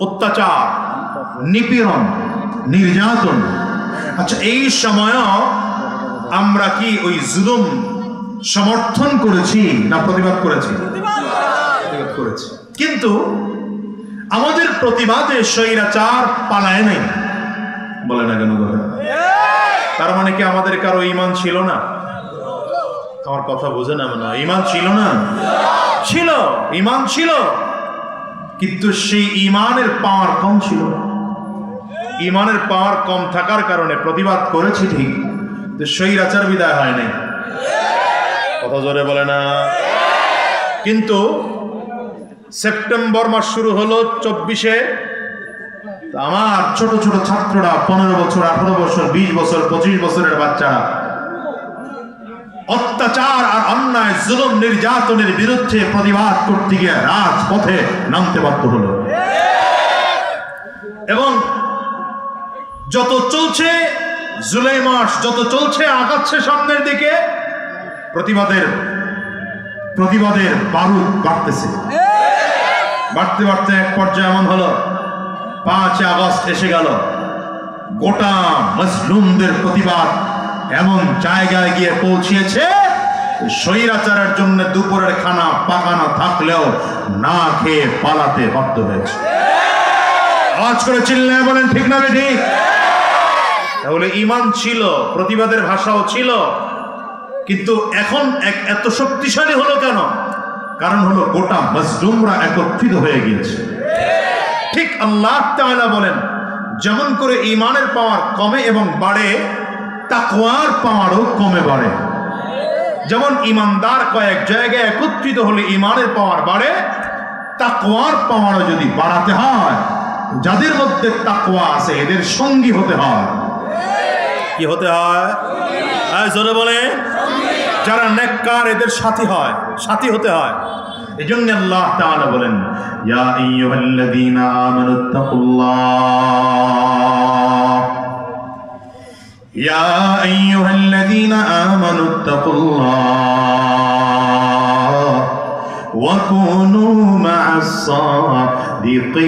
অত্যাচার, নিপীড়ন, নির্যাতন, আচ্ছা এই সময়ও আমরা কি ওই জুলুম সমর্থন করেছি না প্রতিবাদ করেছি? প্রতিবাদ করেছি। কিন্তু আমাদের প্রতিবাদে স্বৈরাচার পালায় নাই। বলে না কেন কথা? তার মানে কি আমাদের কারো ঈমান ছিল না? আমার কথা বুঝে না মনে হয়। ঈমান ছিল না? ছিল, ঈমান ছিল, কিন্তু সেই ঈমানের পাওয়ার কম ছিল। ঈমানের পাওয়ার কম থাকার কারণে প্রতিবাদ করেছি ঠিক, তো স্বৈরাচার বিদায় হয় নাই। কথা জোরে বলে না। কিন্তু সেপ্টেম্বর মাস শুরু হলো 24-এ, আমার ছোট ছোট ছাত্ররা 15 বছর, 18 বছর, 20 বছর, 25 বছরের বাচ্চারা অত্যাচার আর অন্যায়, জুলুম, নির্যাতনের বিরুদ্ধে প্রতিবাদ করতে গিয়ে রাজপথে নামতে বাধ্য হলো। এবং যত চলছে জুলাই মাস, যত চলছে আগাচ্ছে সামনের দিকে, প্রতিবাদের বারুদ বাড়তেছে। বাড়তে বাড়তে এক পর্যায়ে এমন হলো, 5 আগস্ট এসে গেল, গোটা মুসলিমদের প্রতিবাদ এমন জায়গায় গিয়ে পৌঁছিয়েছে, স্বৈরাচারের জন্য দুপুরের খানা পাকানো থাকলেও না খেয়ে পালাতে বাধ্য হয়েছে। আওয়াজ করে চিল্লায় বলেন ঠিক না ঠিক? তাহলে ঈমান ছিল, প্রতিবাদের ভাষাও ছিল, কিন্তু এখন এত শক্তিশালী হলো কেন? কারণ হলো গোটা মুসলিমরা একত্রিত হয়ে গিয়েছে। ঠিক আল্লাহ তাআলা বলেন, যেমন করে ঈমানের পাওয়ার কমে এবং বাড়ে, তাকওয়ার পাওয়ারও কমে বাড়ে। যেমন ঈমানদার কয়েক জায়গায় একত্রিত হলে ঈমানের পাওয়ার বাড়ে, তাকওয়ার পাওয়ারও যদি বাড়াতে হয়, যাদের মধ্যে তাকওয়া আছে এদের সঙ্গী হতে হয়। কি হতে হয়? জোরে বলে, যারা নেককার এদের সাথী হতে হয়। এজন্য আল্লাহ তাআলা বলেন, ইয়া আইয়ুহাল্লাযীনা আমানুত্তাকুল্লাহ, ইয়া আইয়ুহাল্লাযীনা আমানুত্তাকুল্লাহ ওয়া কুনু মা'আস সাদিকিন।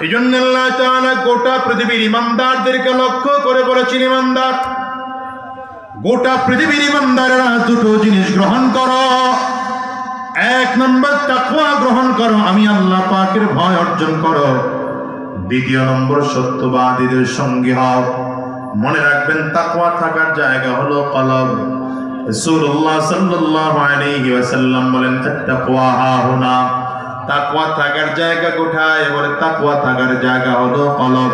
এই জন্য আল্লাহ তাআলা গোটা পৃথিবীর ইমানদারদেরকে লক্ষ্য করে বলেছেন, ইমানদার, গোটা পৃথিবীর ইমানদারেরা দুটো জিনিস গ্রহণ করো। 1 নম্বর তাকওয়া গ্রহণ করো, আমি আল্লাহ পাকের ভয় অর্জন করো। 2 নম্বর সত্যবাদীদের সঙ্গী হও। মনে রাখবেন, তাকওয়া থাকার জায়গা হলো কলব। রাসূলুল্লাহ সাল্লাল্লাহু আলাইহি ওয়াসাল্লাম বলেন, তাকওয়া হাহুনা, তাকওয়া থাকার জায়গা কোথায়? বলে তাকওয়া থাকার জায়গা হলো কলব।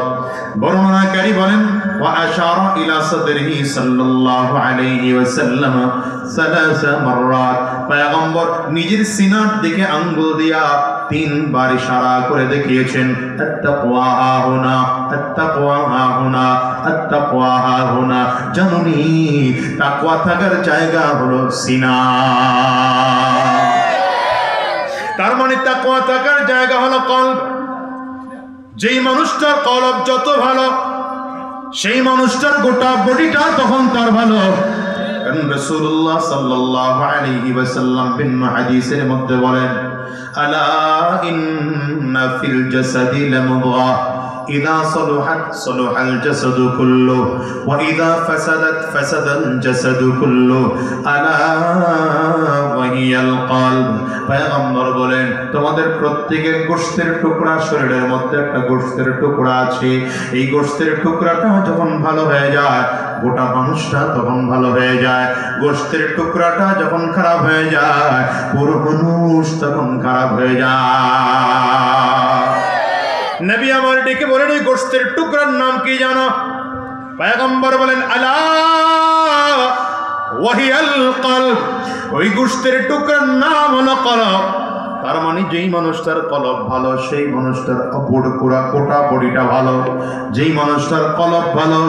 বর্ণনাকারী বলেন, ওয়া আশারা ইলা সাদরিহি সাল্লাল্লাহু আলাইহি ওয়াসাল্লাম 3 মাররাত, পয়গম্বর নিজের সিনার দিকে আঙ্গুল দিয়া তিনবার ইশারা করে দেখিয়েছেন, আত্তাকওয়া হাহুনা, আত্তাকওয়া হাহুনা, আত্তাকওয়া হাহুনা। জানুনি তাকওয়া থাকার জায়গা হলো সিনা। তার মানে তাকওয়া থাকার জায়গা হলো কলব। যেই মানুষটার কলব যত ভালো, সেই মানুষটার গোটা বডিটা তখন তার ভালো। কারণ রাসূলুল্লাহ সাল্লাল্লাহু আলাইহি ওয়াসাল্লাম ভিন্ন হাদিসের মধ্যে বলেন, আলা ইন্না ফিল জাসাদি লামুদগা ইযা সালুহাত সালুহাল জাসাদু কুল্লু ওয়া ইযা ফাসাদাত ফাসাদাল জাসাদু কুল্লু আলা ওয়া হিয়াল কলব। পয়গম্বর বলেন, তোমাদের প্রত্যেকের গোশতের টুকরা, শরীরের মধ্যে একটা গোশতের টুকরা আছে। এই গোশতের টুকরাটা যখন ভালো হয়ে যায়, গোটা মানুষটা তখন ভালো হয়ে যায়। গোশতের টুকরাটা যখন খারাপ হয়ে যায়, পুরো মানুষ তখন খারাপ হয়ে যায়। নবী আমার ডেকে বলেন, এই গোশতের টুকরার নাম কি জানো? পয়গম্বর বলেন, আলা ওয়াহিয়াল কলব। ওই গোশতের টুকরার নাম হলো কলব। তার মানে যেই মানুষটার কলব ভালো, সেই মানুষটার গোটা বডিটা ভালো। যেই মানুষটার কলব ভালো,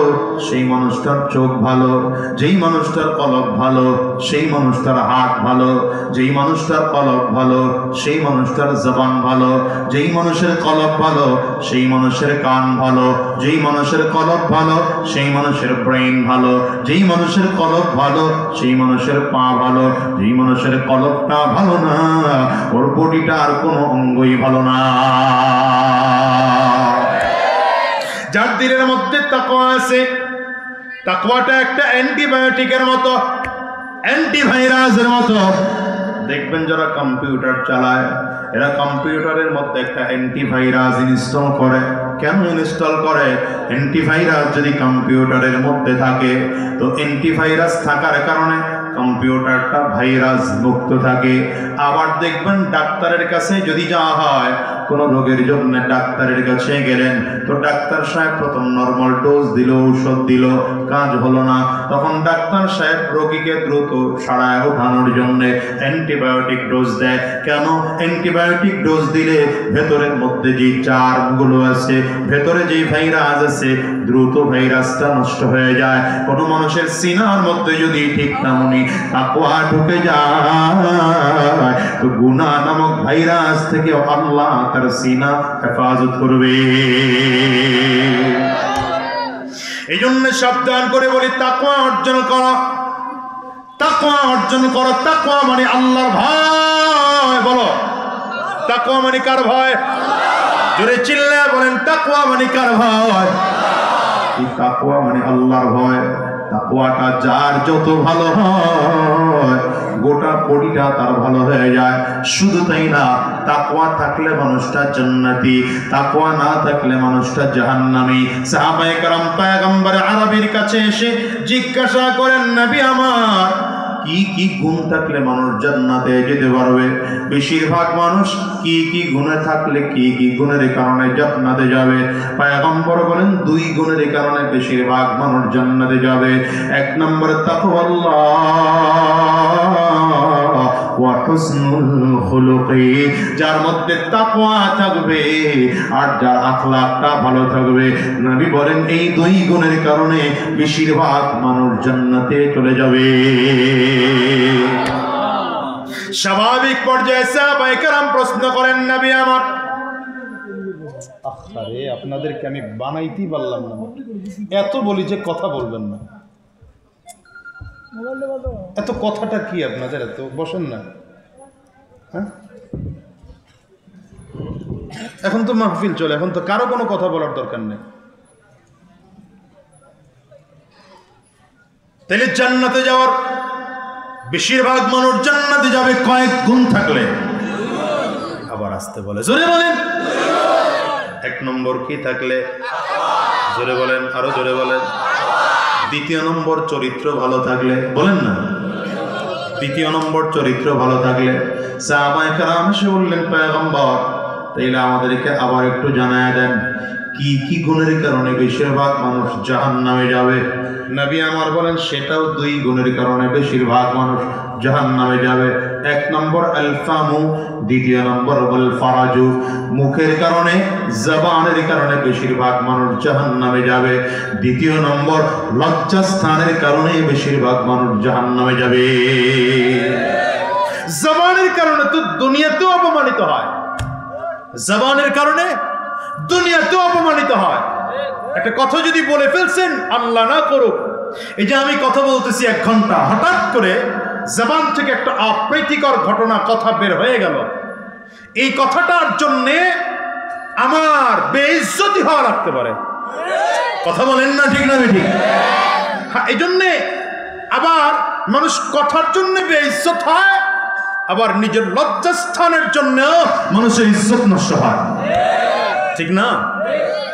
সেই মানুষটার চোখ ভালো। যেই মানুষটার কলব ভালো, সেই মানুষটার হাত ভালো। যেই মানুষটার কলব ভালো, সেই মানুষটার জবান ভালো। যেই মানুষের কলব ভালো, সেই মানুষের কান ভালো। যেই মানুষের কলব ভালো, সেই মানুষের ব্রেন ভালো। যেই মানুষের কলব ভালো, সেই মানুষের পা ভালো। যেই মানুষের কলবটা ভালো না, ওর বডিটা আর কোনো অঙ্গই ভালো না। যার দিলের মধ্যে তাকওয়া আছে, তাকওয়াটা একটা অ্যান্টিবায়োটিকের মতো, অ্যান্টিভাইরাসের মতো। দেখবেন যারা কম্পিউটার চালায়, এরা কম্পিউটারের মধ্যে একটা অ্যান্টিভাইরাস ইনস্টল করে। কেন ইনস্টল করে? অ্যান্টিভাইরাস যদি কম্পিউটারের মধ্যে থাকে, তো অ্যান্টিভাইরাস থাকার কারণে কম্পিউটারটা ভাইরাস মুক্ত থাকে। আবার দেখবেন ডাক্তারের কাছে যদি যাওয়া হয়, কোনো রোগের জন্য ডাক্তারের কাছে গেলেন, তো ডাক্তার সাহেব প্রথম নরমাল ডোজ দিল, ঔষধ দিল, কাজ হলো না। তখন ডাক্তার সাহেব রোগীকে দ্রুত সারায় ওঠানোর জন্য অ্যান্টিবায়োটিক ডোজ দেয়। কেন? অ্যান্টিবায়োটিক ডোজ দিলে ভেতরের মধ্যে যে চার্মগুলো আছে, ভেতরে যে ভাইরাস আছে, দ্রুত ভাইরাসটা নষ্ট হয়ে যায়। কোনো মানুষের সিনার মধ্যে যদি ঠিক তেমনি তাকওয়া ঢুকে যায়, তো গুনাহ নামক ভাইরাস থেকে আল্লাহ তার সিনা হেফাজত করবে। এই জন্য সাবধান করে বলি, তাকওয়া অর্জন করো, তাকওয়া অর্জন করো। তাকওয়া মানে আল্লাহর ভয়। বলো, তাকওয়া মানে কার ভয়? জোরে চিল্লায় বলেন, তাকওয়া মানে কার ভয়? তাকওয়া মানে আল্লাহর ভয়। তাকওয়াটা যার যত ভালো হয়, গোটা বডিটা তার ভালো হয়ে যায়। শুধু তাই না, তাকওয়া থাকলে মানুষটা জান্নাতি, তাকওয়া না থাকলে মানুষটা জাহান্নামী। সাহাবায়ে কেরাম পয়গম্বর আরবীর কাছে এসে জিজ্ঞাসা করেন, নবী আমার, কি কি গুণ থাকলে মানুষ জান্নাতে যেতে পারবে? বেশিরভাগ মানুষ কি কি গুণে থাকলে, কি কি গুণের কারণে জান্নাতে যাবে? পয়গম্বর বলেন, দুই গুণের কারণে বেশিরভাগ মানুষ জান্নাতে যাবে। এক নম্বর তাকওয়াল্লাহ ওয়া হুসনুল খুলুকি। যার মধ্যে তাকওয়া থাকবে আর যার আখলাকটা ভালো থাকবে, নবী বলেন এই দুই গুণের কারণে বেশিরভাগ মানুষ জান্নাতে চলে যাবে। স্বাভাবিক পর্যায়ে সাহাবায়ে কেরাম প্রশ্ন করেন, নবী আমার, আরে আপনাদেরকে আমি বানাইতেই পারলাম না, এত বলি যে কথা বলবেন না, এত কথাটা কি আপনাদের? এত বসেন না। হ্যাঁ, এখন তো মাহফিল চলে, এখন তো কারো কোনো কথা বলার দরকার নেই। তাহলে জান্নাতে যাওয়ার, বেশিরভাগ মানুষ জান্নাতে যাবে কয়েক গুণ থাকলে। আবার আসতে বলে, জোরে বলেন। এক নম্বর কি থাকলে? জোরে বলেন, আরো জোরে বলেন। দ্বিতীয় নম্বর চরিত্র ভালো থাকলে। বলেন না, দ্বিতীয় নম্বর চরিত্র ভালো থাকলে। সাহাবায়ে কেরাম এসে বললেন, পয়গম্বর তাইলে আমাদেরকে আবার একটু জানায় দেন, কি কি গুণের কারণে বেশিরভাগ মানুষ জাহান্নামে যাবে? নবী আমার বলেন, সেটাও দুই গুণের কারণে বেশিরভাগ মানুষ জাহান্নামে যাবে। এক নম্বর আল ফামু, দ্বিতীয় নম্বর ওয়াল ফারাজু। মুখের কারণে, জবানের কারণে বেশিরভাগ মানুষ জাহান্নামে যাবে। দ্বিতীয় নম্বর লজ্জাস্থানের কারণে বেশিরভাগ মানুষ জাহান্নামে যাবে। জবানের কারণে তো দুনিয়াতেও অপমানিত হয়, জবানের কারণে দুনিয়াতেও অপমানিত হয়। একটা কথা যদি বলে ফেলছেন, আল্লাহ না করুক, এই যে আমি কথা বলতেছি 1 ঘন্টা, হঠাৎ করে জবান থেকে একটা অপ্রীতিকর ঘটনা কথা বের হয়ে গেল, এই কথাটার জন্যে আমার বেইজ্জতি হওয়া লাগতে পারে। কথা বলেন না, ঠিক না ঠিক? হ্যাঁ, এই জন্যে আবার মানুষ কথার জন্য বেইজ্জত হয়, আবার নিজের লজ্জাস্থানের জন্যও মানুষের ইজ্জত নষ্ট হয়, ঠিক না?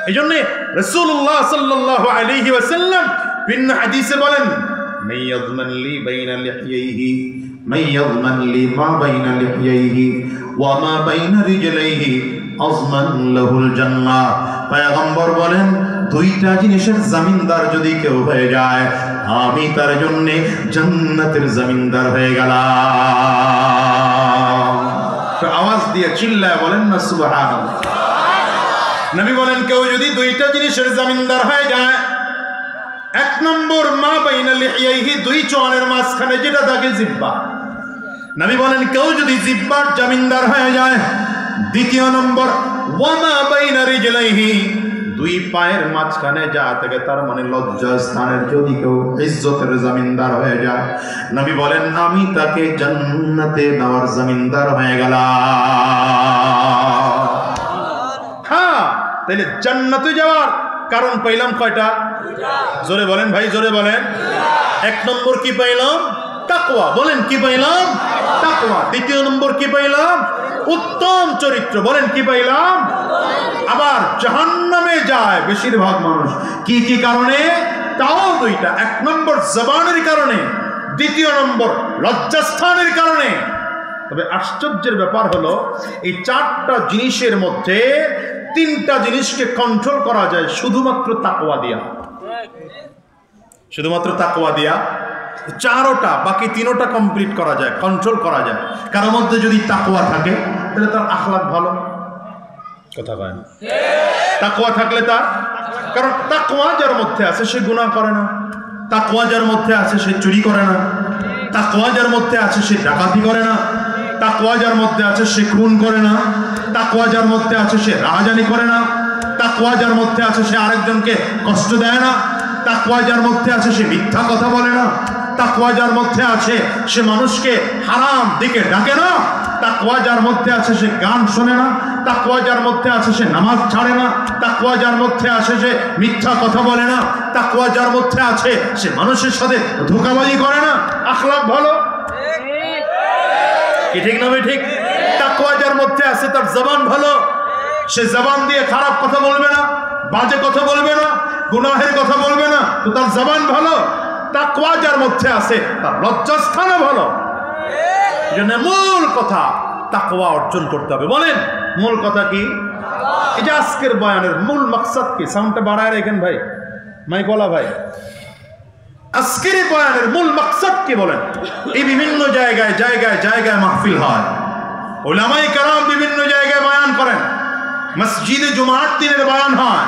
এই জন্যে রাসূলুল্লাহ সাল্লাল্লাহু আলাইহি ওয়াসাল্লাম ভিন্ন হাদিসে বলেন, মান ইয়াযমান লি বাইনা লিহইহি, মান ইয়াযমান লি মা বাইনা লিহইহি ওয়া মা বাইনা রিজলাইহি আযমান লাহুল জান্নাহ। পয়গম্বর বলেন, দুইটা জিনিসের জমিনদার যদি কেউ হয়ে যায়, আমি তার জন্য জান্নাতের জমিনদার হয়ে গেলাম। আওয়াজ দিয়ে চিল্লায় বলেন না সুবহানাল্লাহ। নবী বলেন, কেউ যদি দুইটা জিনিসের জমিনদার হয়ে যায়, 1 নম্বর মা বাইনা লিহইহি, 2 চোয়ালের মাঝখানে যেটা থাকে জিহ্বা। নবী বলেন, কেউ যদি জিহ্বার জমিনদার হয়ে যায়। দ্বিতীয় নম্বর ওয়া মা বাইনা রিজলাইহি, 2 পায়ের মাঝখানে যা থাকে, তার মানে লজ্জা স্থানের যদি কেউ ইজ্জতের জমিনদার হয়ে যায়, নবী বলেন, আমি তাকে জান্নাতে নেওয়ার জমিনদার হয়ে গেলাম। হ্যাঁ, তাহলে জান্নাতে যাওয়ার কারণ পাইলাম কয়টা? জোরে বলেন ভাই, জোরে বলেন। 1 নম্বর কি পাইলাম? তাকওয়া। বলেন কি পাইলাম? তাকওয়া। দ্বিতীয় নম্বর কি পাইলাম? উত্তম চরিত্র। বলেন কি পাইলাম? আবার জাহান্নামে যায় বেশিরভাগ মানুষ কি কি কারণে? তাও 2টা। 1 নম্বর জবানের কারণে, দ্বিতীয় নম্বর লজ্জাস্থানের কারণে। তবে আশ্চর্যের ব্যাপার হলো, এই 4টা জিনিসের মধ্যে 3টা জিনিসকে কন্ট্রোল করা যায় শুধুমাত্র তাকওয়া দিয়া। শুধুমাত্র তাকওয়া দিয়া 4টা, বাকি 3টা কমপ্লিট করা যায়, কন্ট্রোল করা যায়। কারোর মধ্যে যদি তাকওয়া থাকে, তাহলে তার আখলাক ভালো। কথা কয় না? তাকওয়া থাকলে তার, কারণ তাকওয়া যার মধ্যে আছে সে গুনাহ করে না, তাকওয়া যার মধ্যে আছে সে চুরি করে না, তাকওয়া যার মধ্যে আছে সে ডাকাতি করে না, তাকওয়া যার মধ্যে আছে সে খুন করে না, তাকওয়া যার মধ্যে আছে সে রাহাজানি করে না, তাকওয়া যার মধ্যে আছে সে আরেকজনকে কষ্ট দেয় না, তাকওয়া যার মধ্যে আছে সে মিথ্যা কথা বলে না, তাকওয়া যার মধ্যে আছে সে মানুষকে হারাম দিকে ডাকে না, তাকওয়া যার মধ্যে আছে সে গান শোনে না, তাকওয়া যার মধ্যে আছে সে নামাজ ছাড়ে না, তাকওয়া যার মধ্যে আছে সে মিথ্যা কথা বলে না, তাকওয়া যার মধ্যে আছে সে মানুষের সাথে ধোঁকাবাজি করে না। আখলাক ভালো, কি ঠিক না ভাই? ঠিক। তাকওয়া যার মধ্যে আছে তার জবান ভালো, সে জবান দিয়ে খারাপ কথা বলবে না, বাজে কথা বলবে না, গুনাহের কথা বলবে না, তো তার জবান ভালো। তাকওয়া যার মধ্যে আছে তার লজ্জাস্থানও ভালো। এজন্য মূল কথা তাকওয়া অর্জন করতে হবে। বলেন মূল কথা কি? এই যে আজকের বয়ানের মূল মাকসাদ কি? সাউন্ডটা বাড়ায় রাখেন ভাই, মাইকওয়ালা ভাই। আজকের এই বয়ানের মূল মাকসাদ কি বলেন? এই বিভিন্ন জায়গায় জায়গায় জায়গায় মাহফিল হয়, উলামায়ে কেরাম বিভিন্ন জায়গায় বয়ান করেন, মসজিদে জুমার দিনের বয়ান হয়,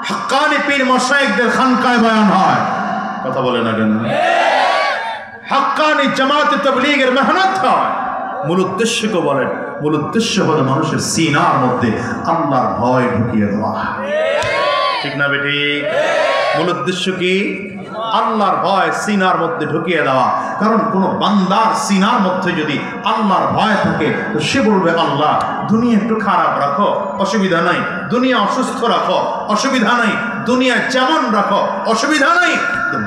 হাক্কানি পীর মাশায়েখদের খানকায় বয়ান হয়। কথা বলে না কেন? হাক্কানি জামাতে তাবলীগের মেহনত হয়। মূল উদ্দেশ্য কে বলেন? মূল উদ্দেশ্য হলো মানুষের সিনার মধ্যে আল্লাহর ভয় ঢুকিয়ে দেওয়া। ঠিক না বেটি? মূল উদ্দেশ্য কি? আল্লাহর ভয় সিনার মধ্যে ঢুকিয়ে দেওয়া। কারণ কোন বান্দার সিনার মধ্যে যদি আল্লাহর ভয় থাকে, তো সে বলবে, আল্লাহ দুনিয়া একটু খারাপ রাখো, অসুবিধা নাই, দুনিয়া অসুস্থ রাখো, অসুবিধা নাই, দুনিয়া যেমন রাখো, অসুবিধা নাই,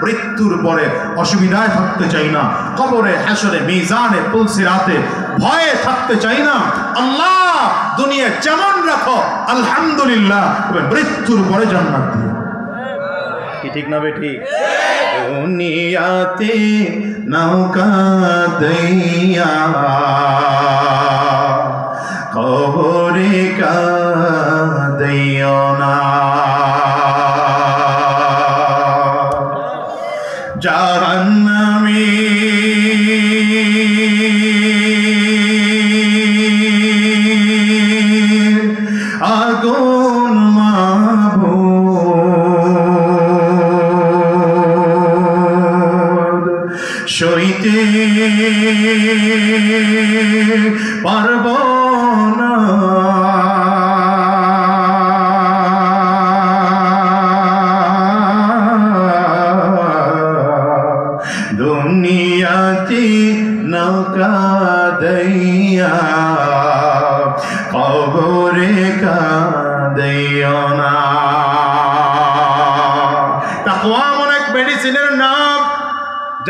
মৃত্যুর পরে অসুবিধায় থাকতে চাই না, কবরে, হাসরে, মিজানে, পুলসিরাতে ভয়ে থাকতে চাই না। আল্লাহ দুনিয়া যেমন রাখো, আলহামদুলিল্লাহ, তবে মৃত্যুর পরে জান্নাত দিও। কি ঠিক না বেটি? দুনিয়াতে নৌকা দইয়া কবরে কাঁদিও না, জাহান্নামী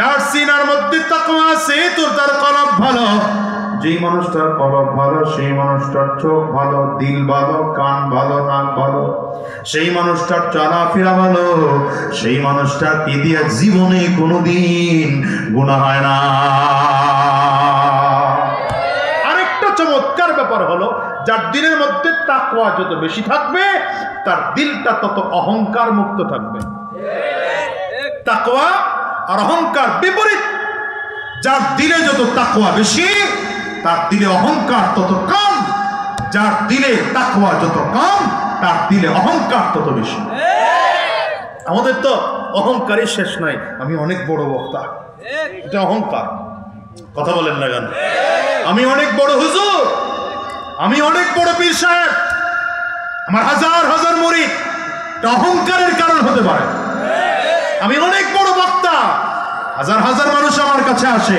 যার সিনার মধ্যে তাকওয়া আছে তোর তার কলব ভালো। যেই মানুষটার কলব ভালো সেই মানুষটার চোখ ভালো, দিল ভালো, কান ভালো, নাক ভালো, সেই মানুষটার চলাফেরা ভালো, সেই মানুষটার কি দিয়ে জীবনে কোনোদিন গুনাহ হয় না। আরেকটা চমৎকার ব্যাপার হলো, যার দিলের মধ্যে তাকওয়া যত বেশি থাকবে তার দিলটা তত অহংকার মুক্ত থাকবে। তাকওয়া আর অহংকার বিপরীত। যার দিলে যত তাকওয়া বেশি তার দিলে অহংকার তত কম, যার দিলে তাকওয়া যত কম তার দিলে অহংকার তত বেশি। আমাদের তো অহংকারের শেষ নাই, আমি অনেক বড় বক্তা, এটা অহংকার। কথা বলেন না কেন? আমি অনেক বড় হুজুর, আমি অনেক বড় পীর সাহেব, আমার হাজার হাজার মুরিদ, এটা অহংকারের কারণ হতে পারে। আমি অনেক বড় বক্তা, হাজার হাজার মানুষ আমার কাছে আসে,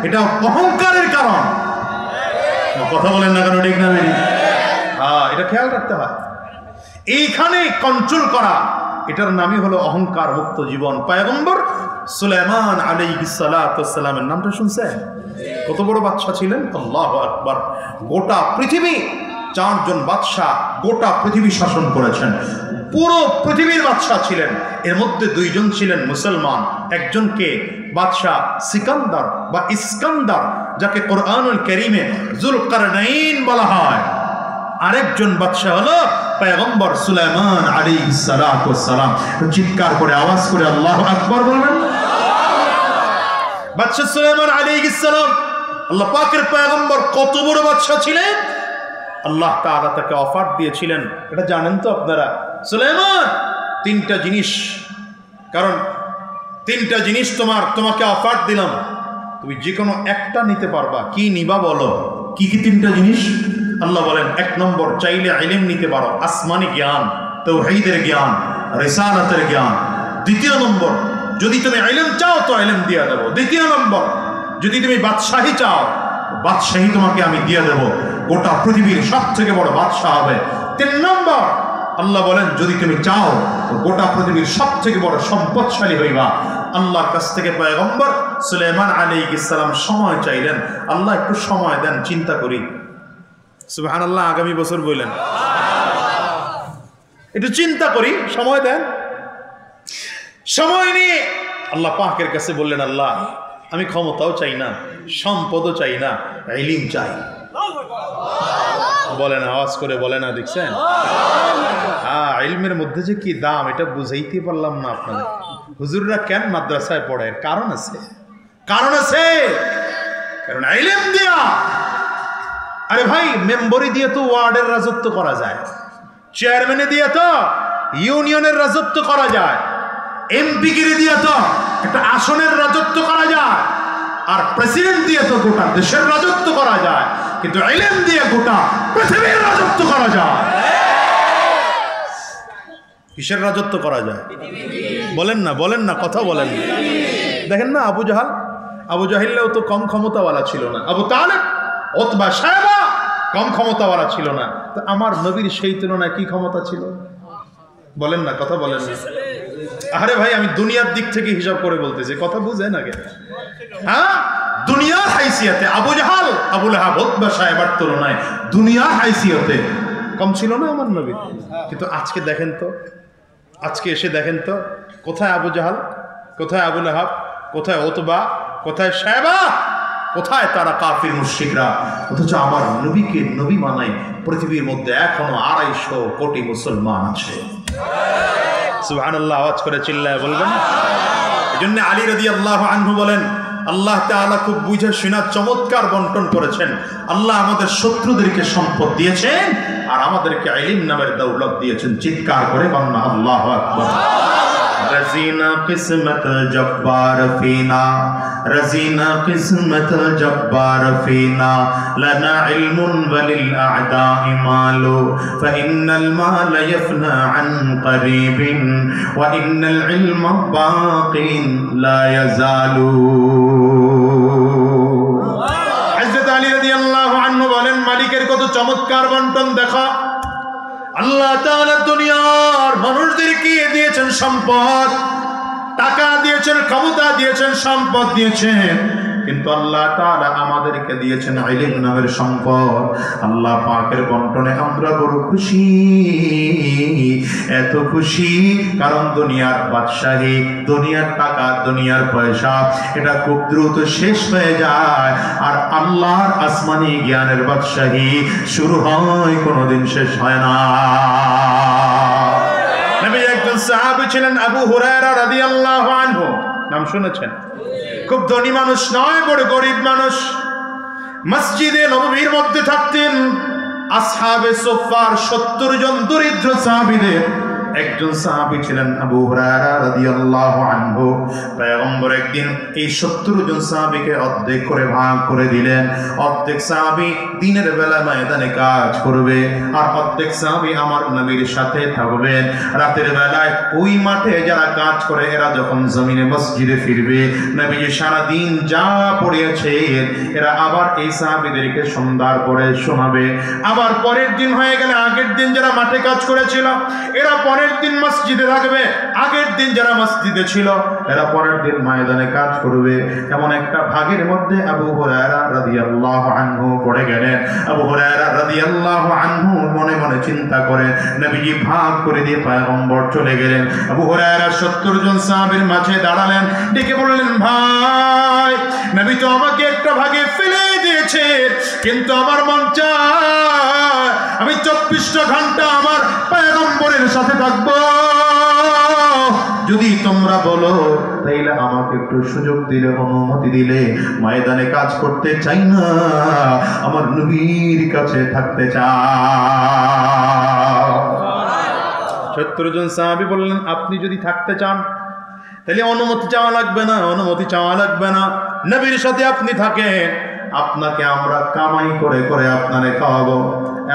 এটা অহংকারের কারণ। কথা বলেন না কেন? ঠিক না? হ্যাঁ, এটা খেয়াল রাখতে হয়। এইখানে কন্ট্রোল করা, এটার নামই হলো অহংকার মুক্ত জীবন। পয়গম্বর সুলাইমান আলাইহিস সালাতু ওয়াস সালামের নামটা শুনছেন? কত বড় বাদশা ছিলেন! আল্লাহু আকবার। গোটা পৃথিবী, 4 জন বাদশা গোটা পৃথিবী শাসন করেছেন, পুরো পৃথিবীর বাদশা ছিলেন। এর মধ্যে 2 জন ছিলেন মুসলমান, একজনকে বাদশা সিকান্দার বা ইস্কান্দার, যাকে কোরআনুল কারীমে যুলকারনাইন বলা হয়। আরেকজন বাদশা হলো পয়গম্বর সুলাইমান আলাইহিস সালাতু ওয়াস সালাম। চিৎকার করে আওয়াজ করে আল্লাহু আকবার বলবেন। বাদশা সুলাইমান আলাইহিস সালাম, আল্লাহ পাকের পয়গম্বর, কত বড় বাদশা ছিলেন! আল্লাহ তাআলা তাকে অফার দিয়েছিলেন, এটা জানেন তো আপনারা? সুলাইমান, 3টা জিনিস, কারণ 3টা জিনিস তোমাকে অফার দিলাম, তুমি যে কোনো একটা নিতে পারবা। কি নিবা বলো? কি কি 3টা জিনিস? আল্লাহ বলেন, 1 নম্বর, চাইলে ইলম নিতে পারো, আসমানি জ্ঞান, তাওহীদের জ্ঞান, রিসালাতের জ্ঞান। 2য় নম্বর, যদি তুমি ইলম চাও তো ইলম দিয়ে দেব। 2য় নম্বর, যদি তুমি বাদশাহী চাও, বাদশাহী তোমাকে আমি দিয়ে দেব, গোটা পৃথিবীর সবথেকে বড় বাদশাহ হবে। 3 নম্বর, আল্লাহ বলেন, যদি তুমি চাও তো গোটা পৃথিবীর সবথেকে বড় সম্পদশালী হইবা। আল্লাহর কাছ থেকে পয়গম্বর সুলাইমান আলাইহিস সালাম সময় চাইলেন, আল্লাহ একটু সময় দেন, চিন্তা করি। সুবহানাল্লাহ, আগামী বছর বললেন একটু চিন্তা করি, সময় দেন। সময় নিয়ে আল্লাহ পাকের কাছে বললেন, আল্লাহ আমি ক্ষমতাও চাই না, সম্পদও চাই না, ইলম চাই। বলেন, আওয়াজ করে বলে না, দেখছেন? হ্যাঁ, ইলমের মধ্যে যে কি দাম এটা বুঝাইতে পারলাম না আপনাদের। হুজুররা কেন মাদ্রাসায় পড়ে? কারণ আছে, কারণ আছে। কারণ ইলম দিয়া, আরে ভাই, মেম্বরি দিয়ে তো ওয়ার্ডের রাজত্ব করা যায়, চেয়ারম্যানে দিয়ে তো ইউনিয়নের রাজত্ব করা যায়, এমপি গিরি দিয়ে তো একটা আসনের রাজত্ব করা যায়, আর প্রেসিডেন্ট দিয়ে তো গোটা দেশের রাজত্ব করা যায়, কিন্তু ইলম দিয়ে গোটা পৃথিবীর রাজত্ব করা যায়। কিসের রাজত্ব করা যায়? বলেন না, বলেন না, কথা বলেন না। দেখেন না, আবু জাহিলও তো কম ক্ষমতাওয়ালা ছিল না, আবু তালেব, উতবা, সায়বা কম ক্ষমতাওয়ালা ছিল না। তো আমার নবীর সেই তুলনায় কি ক্ষমতা ছিল? বলেন না, কথা বলেন না। আরে ভাই, আমি দুনিয়ার দিক থেকে হিসাব করে বলতেছি, কথা বুঝেন আগে। হ্যাঁ, দুনিয়ার হাইসিয়াতে আবু জাহাল, আবু লাহাব, উতবা, সায়বার তুলনায় দুনিয়ার হাইসিয়াতে কম ছিল না আমার নবী। কিন্তু আজকে দেখেন তো, আজকে এসে দেখেন তো, কোথায় আবু জাহাল, কোথায় আবু লাহাব, কোথায় উতবা, কোথায় সায়বা, কোথায় তারা কাফির মুশরিকরা? অথচ আমার নবীকে নবী মানাই পৃথিবীর মধ্যে এখনো 250 কোটি মুসলমান আছে। সুবহানাল্লাহ, আওয়াজ করে চিল্লায় বলবেন। এজন্য আলী রাদিয়াল্লাহু আনহু বলেন, আল্লাহ তাআলা খুব বুঝে শোনা চমৎকার বন্টন করেছেন। আল্লাহ আমাদের শত্রুদেরকে সম্পদ দিয়েছেন আর আমাদেরকে ইলম নামের দৌলত দিয়েছেন। চিৎকার করে বলুন আল্লাহু আকবার। रज़ीना किस्मत जब्बार फीना, रज़ीना किस्मत जब्बार फीना, लना इल्मुन वलिल अअदाइ मालु, फ़इन्नल माल यफ़ना अन क़रीबिन, व इन्नल इल्म बाक़िन ला यज़ालु। हज़रत अली রাদিয়াল্লাহু আনহু বলেন, মালিকের কত চমৎকার বন্টন দেখা। আল্লাহ তাআলা দুনিয়ার মানুষদেরকে দিয়েছেন সম্পদ, টাকা দিয়েছেন, ক্ষমতা দিয়েছেন, সম্পদ দিয়েছেন, কিন্তু আল্লাহ তাআলা আমাদেরকে দিয়েছেন ইলম নামের সম্পদ। আল্লাহ পাকের বন্টনে আমরা বড় খুশি, এত খুশি কারণ দুনিয়ার বাদশাহী, দুনিয়ার টাকা, দুনিয়ার পয়সা এটা খুব দ্রুত শেষ হয়ে যায়, আর আল্লাহর আসমানি জ্ঞানের বাদশাহী শুরু হয়, কোনোদিন শেষ হয় না। নবী একজন সাহাবী ছিলেন আবু হুরায়রা রাদিয়াল্লাহু আনহু, নাম শুনেছেন? খুব ধনী মানুষ নয়, বড় গরিব মানুষ। মসজিদে নববীর মধ্যে থাকতেন আসহাবে সুফফার 70 জন দরিদ্র সাহাবীদের একজন সাহাবী ছিলেন আবু হুরায়রা রাদিয়াল্লাহু আনহু। পয়গম্বর একদিন এই 70 জন সাহাবীকে অর্ধেক করে ভাগ করে দিলেন। অর্ধেক সাহাবী দিনের বেলা ময়দানে কাজ করবে, আর অর্ধেক সাহাবী আমার নবীর সাথে থাকবেন। রাতের বেলায় ওই মাঠে যারা কাজ করে এরা যখন জমিনে মসজিদে ফিরবে, নবীজি সারা দিন যা পড়িয়েছে এরা আবার এই সাহাবীদেরকে সন্ধ্যার পরে শোনাবে। আবার পরের দিন হয়ে গেলে আগের দিন যারা মাঠে কাজ করেছিল এরা পরের দিন মসজিদে থাকবে, আগের দিন যারা মসজিদে ছিল এরা পরের দিন ময়দানে কাজ করবে। এমন একটা ভাগের মধ্যে আবু হুরায়রা রাদিয়াল্লাহু আনহু পড়ে গেলেন। আবু হুরায়রা রাদিয়াল্লাহু আনহু মনে মনে চিন্তা করেন, নবীজি ভাগ করে দিয়ে পয়গম্বর চলে গেলেন। আবু হুরায়রা 70 জন সাহাবীর মাঝে দাঁড়ালেন, ডেকে বললেন, ভাই নবী তো আমাকে একটা ভাগে ফেলে দিয়েছে, কিন্তু আমার মন চায় আমি 24টা ঘন্টা আমার পয়গম্বরের সাথে থাকবো। যদি তোমরা বলো তাইলে আমাকে একটু সুযোগ দিলে, অনুমতি দিলে, ময়দানে কাজ করতে চাই না, আমার নবীর কাছে থাকতে চাই। 70 জন সাহাবী বললেন, আপনি যদি থাকতে চান তাহলে অনুমতি চাওয়া লাগবে না, অনুমতি চাওয়া লাগবে না, নবীর সাথে আপনি থাকেন, আপনাকে আমরা কামাই করে করে আপনারে খাওয়াবো।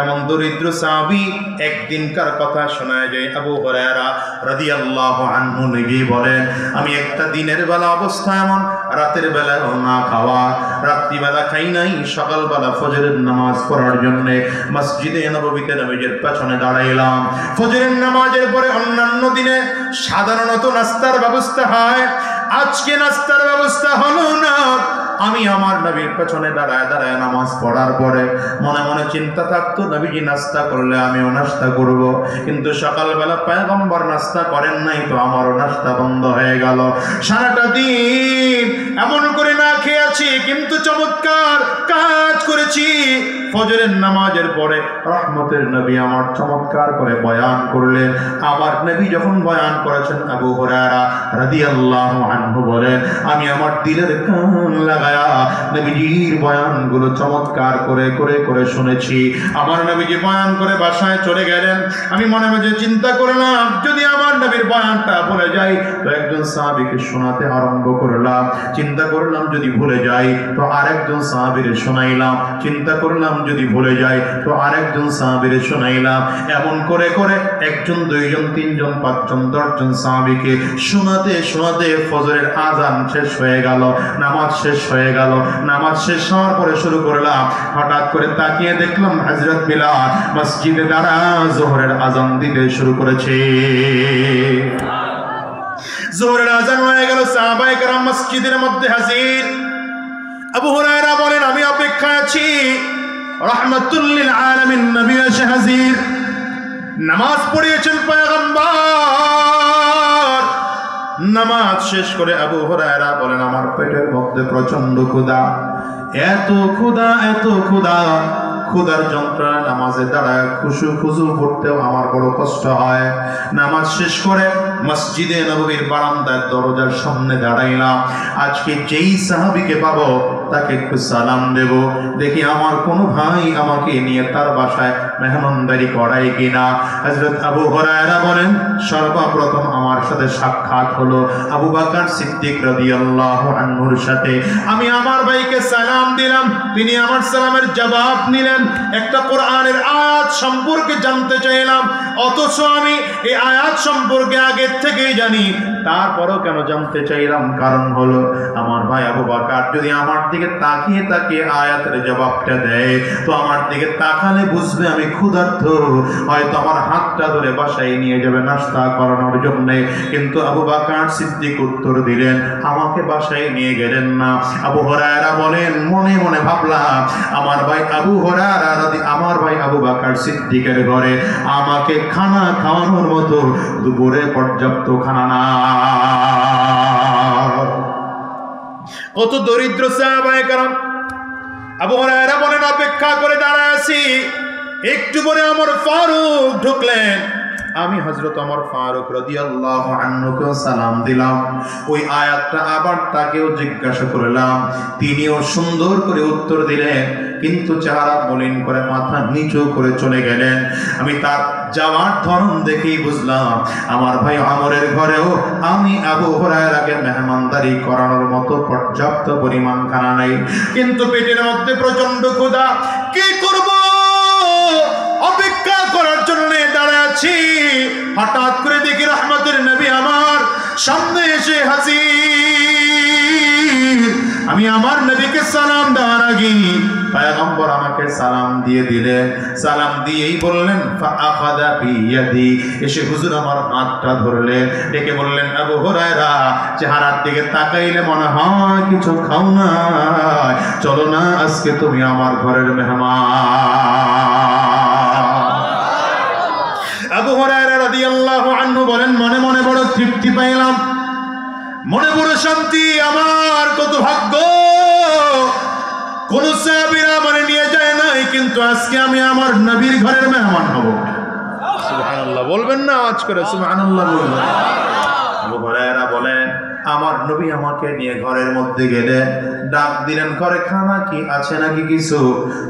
এমন দরিদ্র সাহাবী একদিনকার কথা শোনা যায়। আবু হুরায়রা রাদিয়াল্লাহু আনহু নিজে বলেন, আমি একটা দিনের বেলা অবস্থা এমন, রাতের বেলাও না খাওয়া, রাত্রিবেলা খাই নাই, সকালবেলা ফজরের নামাজ পড়ার জন্য মসজিদে নববীতে নবীর পেছনে দাঁড়াইলাম। ফজরের নামাজের পরে অন্যান্য দিনে সাধারণত নাস্তার ব্যবস্থা হয়, আজকে নাস্তার ব্যবস্থা হলো না। আমি আমার নবীর পেছনে দাঁড়ায় দাঁড়ায় নামাজ পড়ার পরে মনে মনে চিন্তা থাকতো, নবীজি নাস্তা করলে আমিও নাস্তা করব, কিন্তু সকালবেলা পয়গম্বর নাস্তা করেন নাই, তো আমারও নাস্তা বন্ধ হয়ে গেল। সারাটা দিন এমন করে না খেয়ে আছি, কিন্তু চমৎকার কাজ করেছি। ফজরের নামাজের পরে রহমতের নবী আমার চমৎকার করে বয়ান করলেন। আমার নবী যখন বয়ান করেছেন, আবু হুরায়রা রাদিয়াল্লাহু আনহু বলেন, আমি আমার দিলের কান লাগায়া নবীজির বয়ানগুলো চমৎকার করে করে করে শুনেছি। আমার নবীজি বয়ান করে বাসায় চলে গেলেন। আমি মনে মনে চিন্তা করলাম, যদি আমার নবীর বয়ানটা ভুলে যাই তো একজন সাহাবীকে শোনাতে আরম্ভ করলাম। চিন্তা করলাম যদি ভুলে যাই তো আরেকজন সাহাবীরে শোনাইলাম। চিন্তা করলাম যদি ভুলে যাই তো আরেকজন সাহাবীরে শোনাইলাম। এমন করে করে একজন, দুইজন, তিনজন, পাঁচজন, 10 জন সাহাবীকে শোনাতে শোনাতে ফজরের আজান শেষ হয়ে গেল, নামাজ শেষ হয়ে গেল। নামাজ শেষ হওয়ার পরে শুরু করলাম, হঠাৎ করে তাকিয়ে দেখলাম হযরত বিলাল মসজিদে দাঁড়া যোহরের আজান দিতে শুরু করেছে। যোহরের আজান হয়ে গেল, সাহাবায়ে কেরাম মসজিদের মধ্যে হাজির। আবু হুরায়রা বলেন, আমি অপেক্ষায় আছি, রাহমাতুল লিল আলামিন নবী এসে হাজির। নামাজ পড়িয়েছেন পয়গম্বর। নামাজ শেষ করে আবু হুরায়রা বলেন, আমার পেটের মধ্যে প্রচন্ড ক্ষুধা, এত ক্ষুধা, এত ক্ষুধা, ক্ষুধার যন্ত্রণা নামাজে দাঁড়ায় খুশু পড়তেও আমার বড় কষ্ট হয়। নামাজ শেষ করে মসজিদে নববীর বারান্দার দরজার সামনে দাঁড়াইলাম। আজকে যেই সাহাবীকে পাবো তাকে একটু সালাম দেব, দেখি আমার কোনো ভাই আমাকে নিয়ে তার বাসায় মেহমানদারি করায় কিনা। হযরত আবু হুরায়রা বলেন, সর্বপ্রথম আমার সাথে সাক্ষাৎ হলো আবু বকর সিদ্দিক রাদিয়াল্লাহু আনহুর সাথে। আমি আমার ভাইকে সালাম দিলাম, তিনি আমার সালামের জবাব নিলেন। একটা কোরআনের আয়াত সম্পর্কে জানতে চাইলাম, অথচ আমি এই আয়াত সম্পর্কে আগে থেকেই জানি, তারপরও কেন জানতে চাইলাম? কারণ হলো আমার ভাই আবু বকর যদি আমার দিকে তাকিয়ে তাকিয়ে আয়াতের জবাবটা দেয় তো আমার দিকে তাকালে বুঝবে আমি আমি ক্ষুধার্ত, হয়তো আমার হাতটা ধরে বাসায় নিয়ে যাবে নাস্তা করানোর জন্য। কিন্তু আবু বকর সিদ্দিক উত্তর দিলেন, আমাকে বাসায় নিয়ে গেলেন না। আবু হুরায়রা বলেন, মনে মনে ভাবলাম আমার ভাই আবু বকর সিদ্দিকের ঘরে আমাকে খানা খাওয়ানোর মতো দুপুরে পর্যাপ্ত খানা না। কত দরিদ্র সাহাবায়ে কেরাম। আবু হুরায়রা বলেন, অপেক্ষা করে দাঁড়ায় আছি, একটু পরে ওমর ফারুক ঢুকলেন। আমি হযরত ওমর ফারুক রাদিয়াল্লাহু আনহুকে সালাম দিলাম। ওই আয়াতটা আবার তাকেও জিজ্ঞাসা করলাম, তিনিও সুন্দর করে উত্তর দিলেন, কিন্তু চেহারা মলিন করে মাথা নিচু করে চলে গেলেন। আমি তার যাওয়ার ধরন দেখেই বুঝলাম আমার ভাই ওমরের ঘরেও আমি আবু হুরায়রাকে মেহমানদারি করানোর মতো পর্যাপ্ত পরিমাণ খানা নেই। কিন্তু পেটের মধ্যে প্রচন্ড ক্ষুধা, কি করব? অপেক্ষা করার জন্য দাঁড়ায় আছি। হঠাৎ করে দেখি রহমতের নবী আমার সামনে এসে হাজির। আমি আমার নবীকে সালাম দেওয়ার আগে পয়গম্বর আমাকে সালাম দিয়ে দিলেন। সালাম দিয়েই বললেন, ফাআখাযা বিয়াদি, এসে হুজুর আমার হাতটা ধরলেন, ডেকে বললেন, আবু হুরায়রা, চেহারার দিকে তাকাইলে মনে হয় কিছু খাও না, চলো না, আজকে তুমি আমার ঘরের মেহমান। আবু হুরায়রা রাদিয়াল্লাহু আনহু বলেন, মনে মনে বড় তৃপ্তি পাইলাম, মনে বড় শান্তি, আমার কত ভাগ্য। কোন সাহাবীরা মানে নিয়ে যায় নাই, কিন্তু আজকে আমি আমার নবীর ঘরের মেহমান হব। সুবহানাল্লাহ বলবেন না আওয়াজ করে, সুবহানাল্লাহ বলবেন। আবু হুরায়রা বলেন, আমার নবী আমাকে নিয়ে ঘরের মধ্যে গেলেন, ডাক দিলেন, ঘরে খানা কি আছে নাকি কিছু?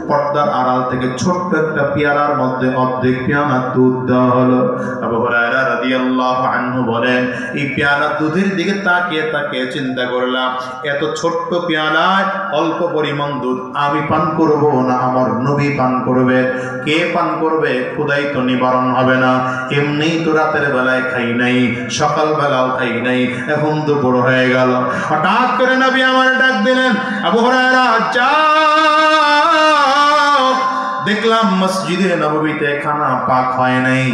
পর্দার আড়াল থেকে ছোট্ট একটা পেয়ালার মধ্যে অর্ধেক পেয়ালা দুধ দেওয়া হলো। আবু হুরায়রা রাদিয়াল্লাহু আনহু বলেন, এই পেয়ালা দুধের দিকে তাকিয়ে তাকিয়ে চিন্তা করলাম, এত ছোট্ট পেয়ালায় অল্প পরিমাণ দুধ আমি পান করব না আমার নবী পান করবে? কে পান করবে? ক্ষুধাই তো নিবারণ হবে না। এমনিই তো রাতের বেলায় খাই নাই, সকাল বেলাও খাই নাই, এখন তো বড় হয়ে গেল। হঠাৎ করে নবী আমার ডাক দিলেন, আবু হুরায়রা যাও, দেখলাম মসজিদে নববীতে খানা পাক হয় নাই,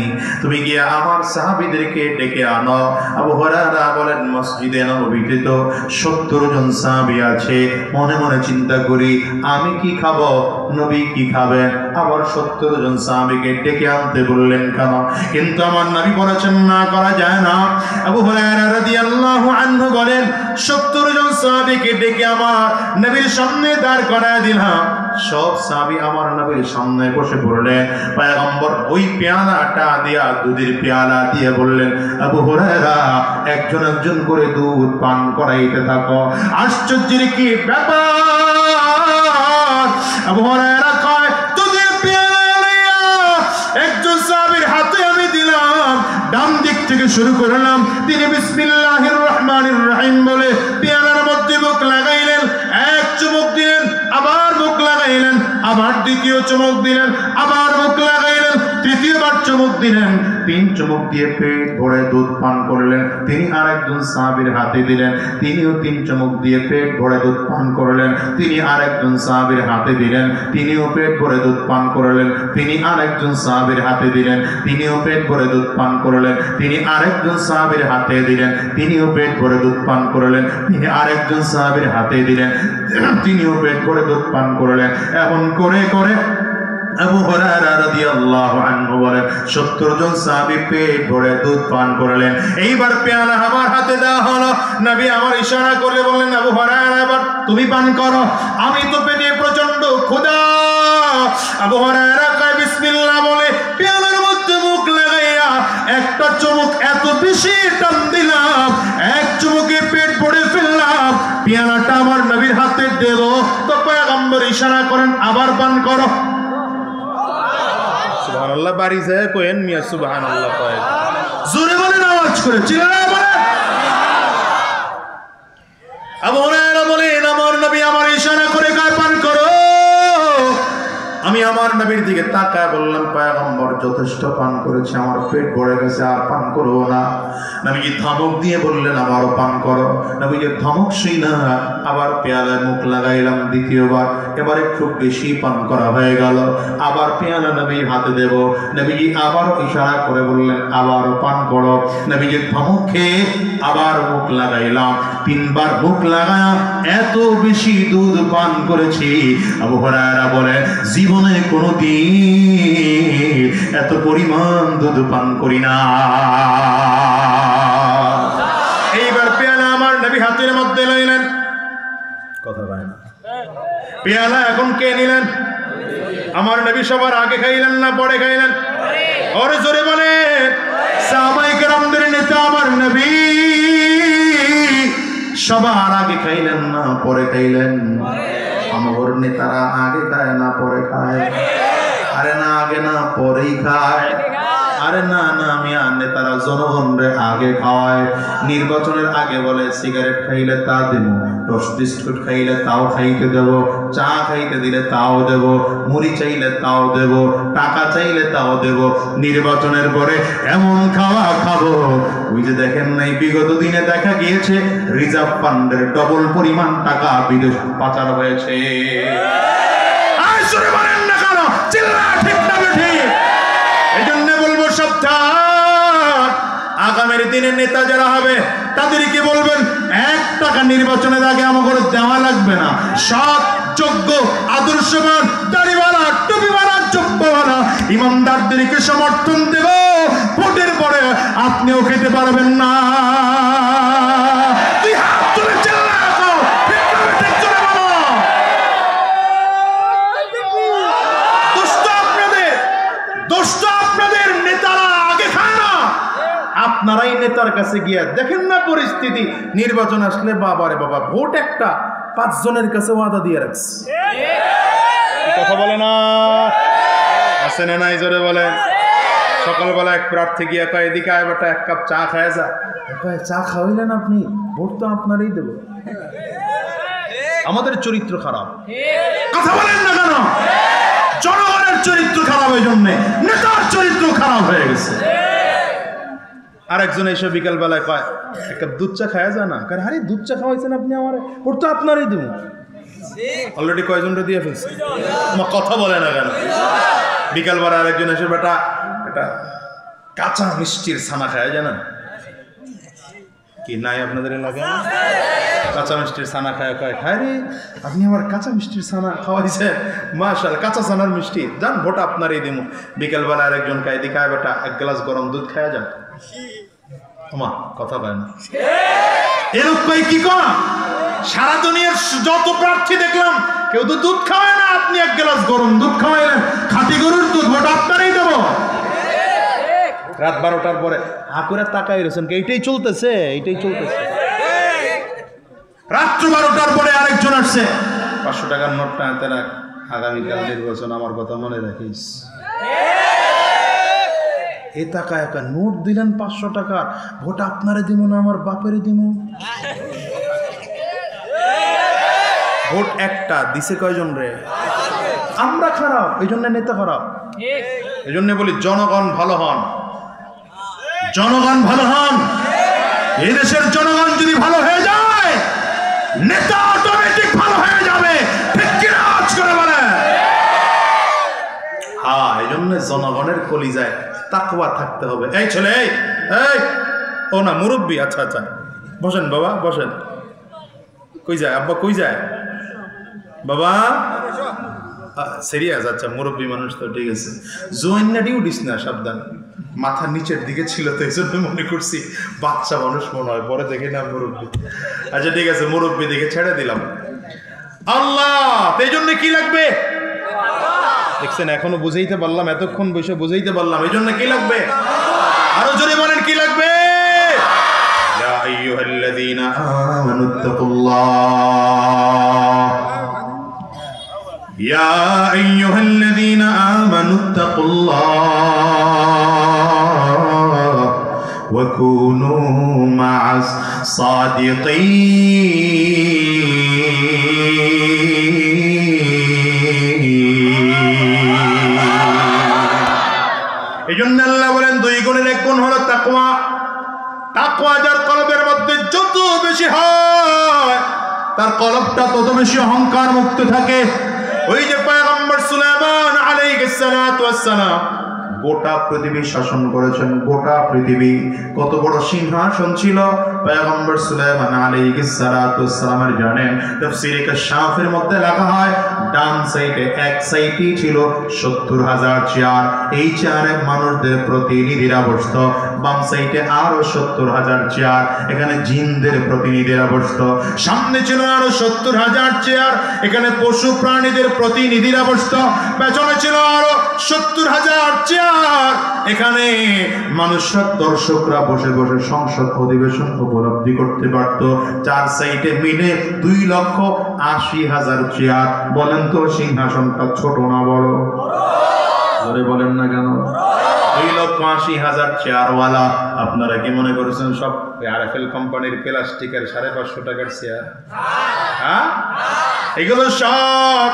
তুমি গিয়ে আমার সাহাবীদেরকে ডেকে আনো। আবু হুরায়রা বলেন, মসজিদে নববীতে তো 70 জন সাহাবী আছে। মনে মনে চিন্তা করি, আমি কি খাবো, নবী কি খাবেন? আবার 70 জন সাহাবীকে ডেকে আনতে বললেন কেন? কিন্তু আমার নবী বলেছেন না করা যায় না। আবু হুরায়রা রাদিয়াল্লাহু আনহু বলেন, 70 জন সাহাবীকে ডেকে আমার নবীর সামনে দাঁড় করায় দিলাম। সব সাহাবী আমার নবীর সামনে বসে পড়লেন। পয়গম্বর ওই পেয়ালাটা দিয়া, দুধের পেয়ালা দিয়ে বললেন, আবু হুরায়রা, একজন একজন করে দুধ পান করাইতে থাকো। আশ্চর্যের কি ব্যাপার! আবু হুরায়রা কয়, দুধের পেয়ালা লইয়া একজন সাহাবীর হাতে আমি দিলাম, ডান দিক থেকে শুরু করলাম। তিনি বিসমিল্লাহির রহমানির রহিম বলে পেয়ালার মধ্যে মুখ লাগাইলেন, এক চুমুক দিলেন, আবার মুখ লাগাইলেন, আবার দ্বিতীয় চুমুক দিলেন, আবার মুখ লাগাইলেন, তৃতীয়বার চুমুক দিলেন। 3 চুমুক দিয়ে পেট ভরে দুধ পান করলেন। তিনি আরেকজন সাহাবীর হাতে দিলেন, তিনিও 3 চুমুক দিয়ে পেট ভরে দুধ পান করলেন। তিনি আরেকজন সাহাবীর হাতে দিলেন, তিনিও পেট ভরে দুধ পান করলেন। তিনি আরেকজন সাহাবীর হাতে দিলেন, তিনিও পেট ভরে দুধ পান করলেন। তিনি আরেকজন সাহাবীর হাতে দিলেন, তিনিও পেট ভরে দুধ পান করলেন। তিনি আরেকজন সাহাবীর হাতে দিলেন, তিনিও পেট ভরে দুধ পান করলেন। এমন করে করে আবু হুরায়রা রাদিয়াল্লাহু আনহু বলেন, 70 জন সাহাবী পেট ভরে দুধ পান করলেন। এইবার পেয়ালা আমার হাতে দেওয়া হলো। নবী আমার ইশারা করে বললেন, আবু হুরায়রা, এবার তুমি পান করো, আমি তো পেটে প্রচন্ড ক্ষুধা। আবু হুরায়রা কয়, বিসমিল্লাহ বলে পেয়ালার মধ্যে মুখ লাগাইয়া একটা চুমুক এত বেশি টান দিলাম, এক চুমুকে পেট ভরে ফেললাম। পেয়ালাটা আমার নবীর হাতে দেব তো পয়গম্বর ইশারা করেন, আবার পান করো। সুবহানাল্লাহ, বাড়ি যায় কোয়েন মিয়া সুবহানাল্লাহ কয়, জোরে বলেন, আওয়াজ করে চিল্লায়া বলেন। আবু হুরায়রা বলেন, আমার নবী আমার ইশারা করে কয়, পান করো। আমি আমার নবীর দিকে তাকায় বললাম, পয়গম্বর যথেষ্ট পান করেছে, আমার পেট ভরে গেছে, আর পান করব না। নবীজি ধমক দিয়ে বললেন, আমারও পান করো। নবীজির ধমক শুই না আবার পেয়ালায় মুখ লাগাইলাম দ্বিতীয়বার। এবার একটু বেশি পান করা হয়ে গেল, আবার পেয়ালা নবীর হাতে দেব। নবীজি আবারও ইশারা করে বললেন আবারও পান করো। নবীজির ধমক খেয়ে আবার মুখ লাগাইলাম, 3 বার মুখ লাগায়া এত বেশি দুধ পান করেছি, আবু হুরায়রা বলে জীবনে কোনোদিন এত পরিমাণ দুধ পান করি না। এইবার পেয়ালা আমার নবী হাতের মধ্যে লইলেন, কথা বলেন না, পেয়ালা এখন কে নিলেন? আমার নবী সবার আগে খাইলেন না পরে খাইলেন? ওরে জোরে বলে। সাহাবায়ে কেরামদের নেতা আমার নবী সবার আগে খাইলেন না পরে খাইলেন? আমার নেতারা আগে খায় না পরে খায়? আরে না, আগে না পরেই খায়। আরে না না, আমি আর নেতারা জনগণরে আগে খাওয়ায়। নির্বাচনের আগে বলে সিগারেট খাইলে তা দেব, টোস্ট বিস্কুট খাইলে তাও খাইতে দেব, চা খাইতে দিলে তাও দেব, মুড়ি চাইলে তাও দেব, টাকা চাইলে তাও দেব। নির্বাচনের পরে এমন খাওয়া খাবো, ওই যে দেখেন নাই বিগত দিনে দেখা গিয়েছে রিজার্ভ ফান্ডের ডবল পরিমাণ টাকা বিদেশ পাচার হয়েছে। বলেন না কেন? চিল্লা ঠিক না ঠিক? এই জন্য বলবো সাবধান, আগামীর দিনের নেতা যারা হবে তাদেরকে বলবেন 1 টাকা নির্বাচনের আগে আমাকে দেওয়া লাগবে না। সৎ, যোগ্য, আদর্শবান, দাড়িওয়ালা, টুপিওয়ালা, জুব্বাওয়ালা ইমানদারদেরকে সমর্থন দেব। ভোটের পরে আপনিও খেতে পারবেন না। তুই হাত তুলে চিল্লা রাখো, ঠিক না ঠিক জোরে বলো। দোস্ত আপনাদের নেতারা আগে খায় না, আপনারাই নেতার কাছে গিয়ে দেখেন না পরিস্থিতি। নির্বাচন আসলে বাবারে বাবা, ভোট একটা 5 জনের কাছে ওয়াদা দিয়ে রাখছে। কথা বলে না, আছে না নাই জোরে বলে। সকালবেলা এক প্রার্থী গিয়া কয় এদিকে আয় বেটা 1 কাপ চা খায় যা। কয় চা খাওয়াইলেন আপনি, ভোট তো আপনারই দেব। আমাদের চরিত্র খারাপ, কথা বলেন না কেন? জনগণের চরিত্র খারাপ, এই জন্য নেতার চরিত্র খারাপ হয়ে গেছে। আরেকজন এসে বিকাল বেলায় কয় 1 কাপ দুধ চা খাওয়া যায় না? কারণ আরে দুধ চা খাওয়াইছেন আপনি আমার, ওর তো আপনারই দেব। অলরেডি কয়জনটা দিয়ে ফেলছে, আমার কথা বলে না কেন? বিকাল বেলা আরেকজন এসে বেটা এটা কাঁচা মিষ্টির ছানা খাওয়া যায় না? কি নাই আপনাদের এলাকায়? কাঁচা মিষ্টির ছানা খায় কয় খায় রে আপনি আমার কাঁচা মিষ্টির ছানা খাওয়াইছেন, মাশাআল্লাহ কাঁচা ছানার মিষ্টি, যান ভোট আপনারই দিমু। বিকেলবেলা আরেকজন খায় দিকায় বেটা 1 গ্লাস গরম দুধ খাওয়া যান। আমা কথা বলে না, এরকম কই কি কর? সারা দুনিয়ার যত প্রার্থী দেখলাম কেউ তো দুধ খাওয়ায় না, আপনি 1 গ্লাস গরম দুধ খাওয়াইলেন। খাঁটি গরুর দুধ, ভোট আপনারই দেবো। রাত 12টার পরে হাকুরে তাকাই রয়েছেন, এইটাই চলতেছে, এইটাই চলতেছে। রাত্র 12টার পরে আরেকজন আসছে, 500 টাকার নোটটা হাতে রাখ, আগামীকাল নির্বাচন আমার কথা মনে রাখিস। এ টাকা একা নোট দিলেন 500 টাকার, ভোট আপনারে দিব না আমার বাপেরে দিব। ভোট একটা দিছে কয়জন রে? আমরা খারাপ, এই জন্য নেতা খারাপ। এই জন্য বলি জনগণ ভালো হন, জনগণ ভালো হন। এই দেশের জনগণ যদি ভালো হয়ে যায়, নেতা অটোমেটিক ভালো হয়ে যাবে। ঠিক কিনা আজ করে বলে? হ্যাঁ, এই জন্য জনগণের কলিজায় তাকওয়া থাকতে হবে। এই ছেলে, এই ও না মুরব্বী, আচ্ছা আচ্ছা বসেন বাবা বসেন। কই যায় আব্বা, কই যায় বাবা? সিরিয়াস? আচ্ছা মুরব্বী মানুষ তো ঠিক আছে। জোয়ান্নাটি উঠিস না, সাবধান। মাথা নিচের দিকে ছিল তো এই জন্য মনে করছি বাচ্চা মানুষ মনে হয়, পরে দেখে না মুরব্বী। আচ্ছা ঠিক আছে, মুরব্বী দেখে ছেড়ে দিলাম। আল্লাহ, এই জন্য কি লাগবে দেখছেন? এখনো বুঝাইতে পারলাম, এতক্ষণ বসে বুঝাইতে পারলাম। এই জন্য কি লাগবে? আরো জোরে বলেন কি লাগবে? ইয়া আইয়ুহাল্লাযীনা আমানুত্তাকুল্লাহ, ইয়া আইয়ুহাল্লাযীনা আমানুত্তাকুল্লাহ ওয়া কুনু মা'আস সাদিকিন। এই জন্য আল্লাহ বলেন 2 গুণের 1 গুণ হলো তাকওয়া। তাকওয়া যার কলবের মধ্যে যত বেশি হয়, তার কলবটা তত বেশি অহংকার মুক্ত থাকে। ওই যে পয়গম্বর সুলাইমান আলাইহিস সালাতু ওয়াস সালাম গোটা পৃথিবী শাসন করেছেন। গোটা পৃথিবী কত বড় সিংহাসন ছিল পয়গম্বর সুলাইমান আলাইহিস সালাতু ওয়াস সালামের। জানেন তাফসীরে কাশফের মধ্যে লেখা হয় ডান সাইডে এক সাইডে ছিল ৭০,০০০ চেয়ার, এই চেয়ারে মানুষদের প্রতিনিধিরা বসত। বাম সাইডে আরো ৭০,০০০ চেয়ার, এখানে জিনদের প্রতিনিধিরা বসত। সামনে ছিল আরো ৭০,০০০ চেয়ার, এখানে পশু প্রাণীদের প্রতিনিধিরা বসত। পেছনে ছিল আরো ৭০,০০০ চেয়ার, এখানে মানুষরা দর্শকরা বসে বসে সংসদ অধিবেশন উপলব্ধি করতে পারত। চার সাইডে মিলে ২,৮০,০০০ চেয়ার। বলেন তো সিংহাসনটা ছোট না বড়? ধরে বলেন না কেন? ২,৮০,০০০ চেয়ারওয়ালা। আপনারা কি মনে করেছেন সব আরএফএল কোম্পানির প্লাস্টিকের ৫৫০ টাকার চেয়ার? হ্যাঁ, এগুলো সব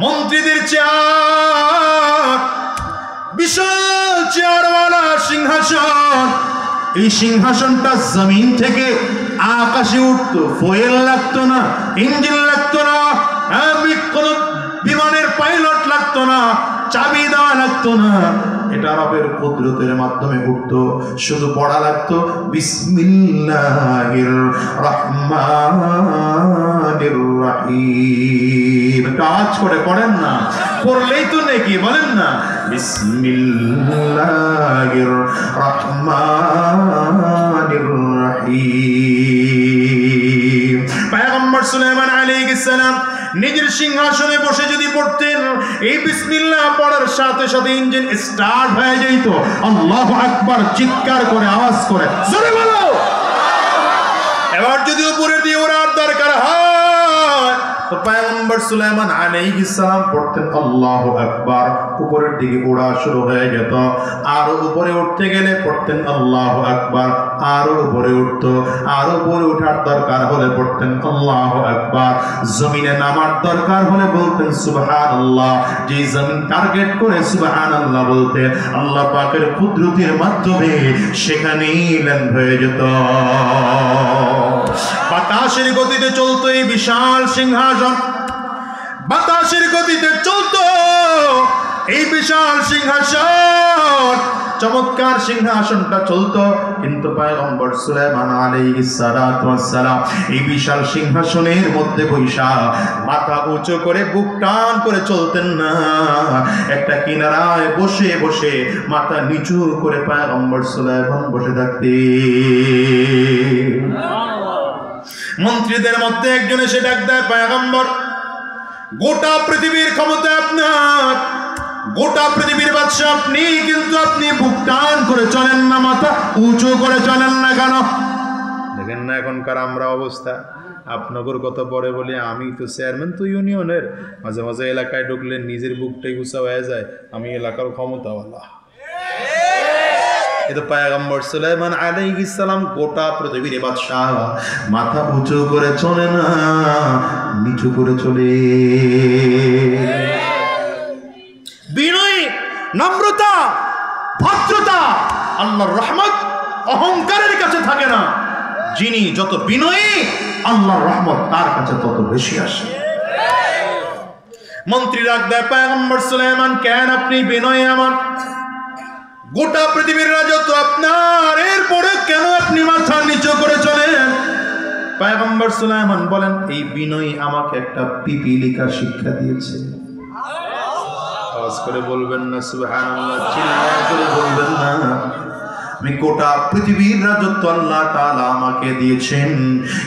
মন্ত্রীদের চেয়ার, বিশাল চেয়ারওয়ালা সিংহাসন। এই সিংহাসনটা জমিন থেকে আকাশে উঠতো, ফুয়েল লাগতো না, ইঞ্জিন লাগতো না, কোনো বিমানের পাইলট লাগতো না, চাবি দেওয়া লাগতো না। এটা রবের কুদরতের মাধ্যমে উঠতো। শুধু পড়া লাগতো বিসমিল্লাহির রহমানির রহিম। কাজ করে পড়েন না, পড়লেই তো নাকি, বলেন না বিসমিল্লাহির রহমানির রহিম। পয়গম্বর সুলাইমান আলাইহিস সালাম নিজের সিংহাসনে বসে যদি পড়তেন, এই বিসমিল্লাহ পড়ার সাথে সাথে ইঞ্জিন স্টার্ট হয়ে যেত। আল্লাহু আকবার চিৎকার করে আওয়াজ করে জোরে বলো। এবার যদি উপরে দিয়ে ওড়ার দরকার হয় তো পয়গম্বর সুলাইমান আলাইহিস সালাম পড়তেন আল্লাহু আকবার, উপরের দিকে ওড়া শুরু হয়ে যেত। আরো উপরে উঠতে গেলে পড়তেন আল্লাহু আকবার, আরো উপরে উঠতো। আরো উপরে ওঠার দরকার হলে পড়তেন আল্লাহু আকবার। জমিনে নামার দরকার হলে বলতেন সুবহানাল্লাহ। যে জমিন টার্গেট করে সুবহানাল্লাহ বলতে আল্লাহ পাকের কুদরতের মাধ্যমে সেখানেই ল্যান্ড হয়ে যেত। বাতাসের গতিতে চলতো এই বিশাল সিংহাসন, বাতাসের গতিতে চলতো এই বিশাল সিংহাসন। চমৎকার সিংহাসনটা চলতো, কিন্তু পয়গম্বর সুলাইমান আলাইহিস সালাতু ওয়াস সালাম এই বিশাল সিংহাসনের মধ্যে বৈশা মাথা উঁচু করে বুক টান করে চলতেন না। একটা কিনারায় বসে বসে মাথা নিচু করে পয়গম্বর সুলাইমান বসে থাকতেন। মন্ত্রীদের মধ্যে একজন এসে ডাক দেয়, পয়গম্বর গোটা পৃথিবীর ক্ষমতা আপনার, গোটা পৃথিবীর বাদশা আপনি, কিন্তু আপনি বুক টান করে চলেন না, মাথা উঁচু করে চলেন না কেন? দেখেন না এখনকার আমরা অবস্থা। আপনাদের কথা পরে বলি আমি তো চেয়ারম্যান তো ইউনিয়নের, মাঝে মাঝে এলাকায় ঢুকলে নিজের বুকটাই গুছা হয়ে যায়, আমি এলাকার ক্ষমতাওয়ালা। কিন্তু পয়গম্বর সুলাইমান আলাইহিস সালাম গোটা পৃথিবীর বাদশা, মাথা উঁচু করে চলে না, নিচু করে চলে। বিনয়, নম্রতা, ভদ্রতা, আল্লাহর রহমত অহংকারের কাছে থাকে না। যিনি যত বিনয়ী, আল্লাহর রহমত তার কাছে তত বেশি আসে। মন্ত্রী ডাক দেয়, পয়গম্বর সুলাইমান কেন আপনি বিনয়ী? আমার গোটা পৃথিবীর রাজত্ব আপনার, এরপরে কেন আপনি মাথা নিচু করে চলেন? পয়গম্বর সুলাইমান বলেন, এই বিনয়ী আমাকে একটা পিপীলিকা শিক্ষা দিয়েছে। আওয়াজ করে বলবেন না সুবহানাল্লাহ, চিল্লায় করে বলবেন না। আমি গোটা পৃথিবীর রাজত্ব আল্লাহ তাআলা আমাকে দিয়েছেন,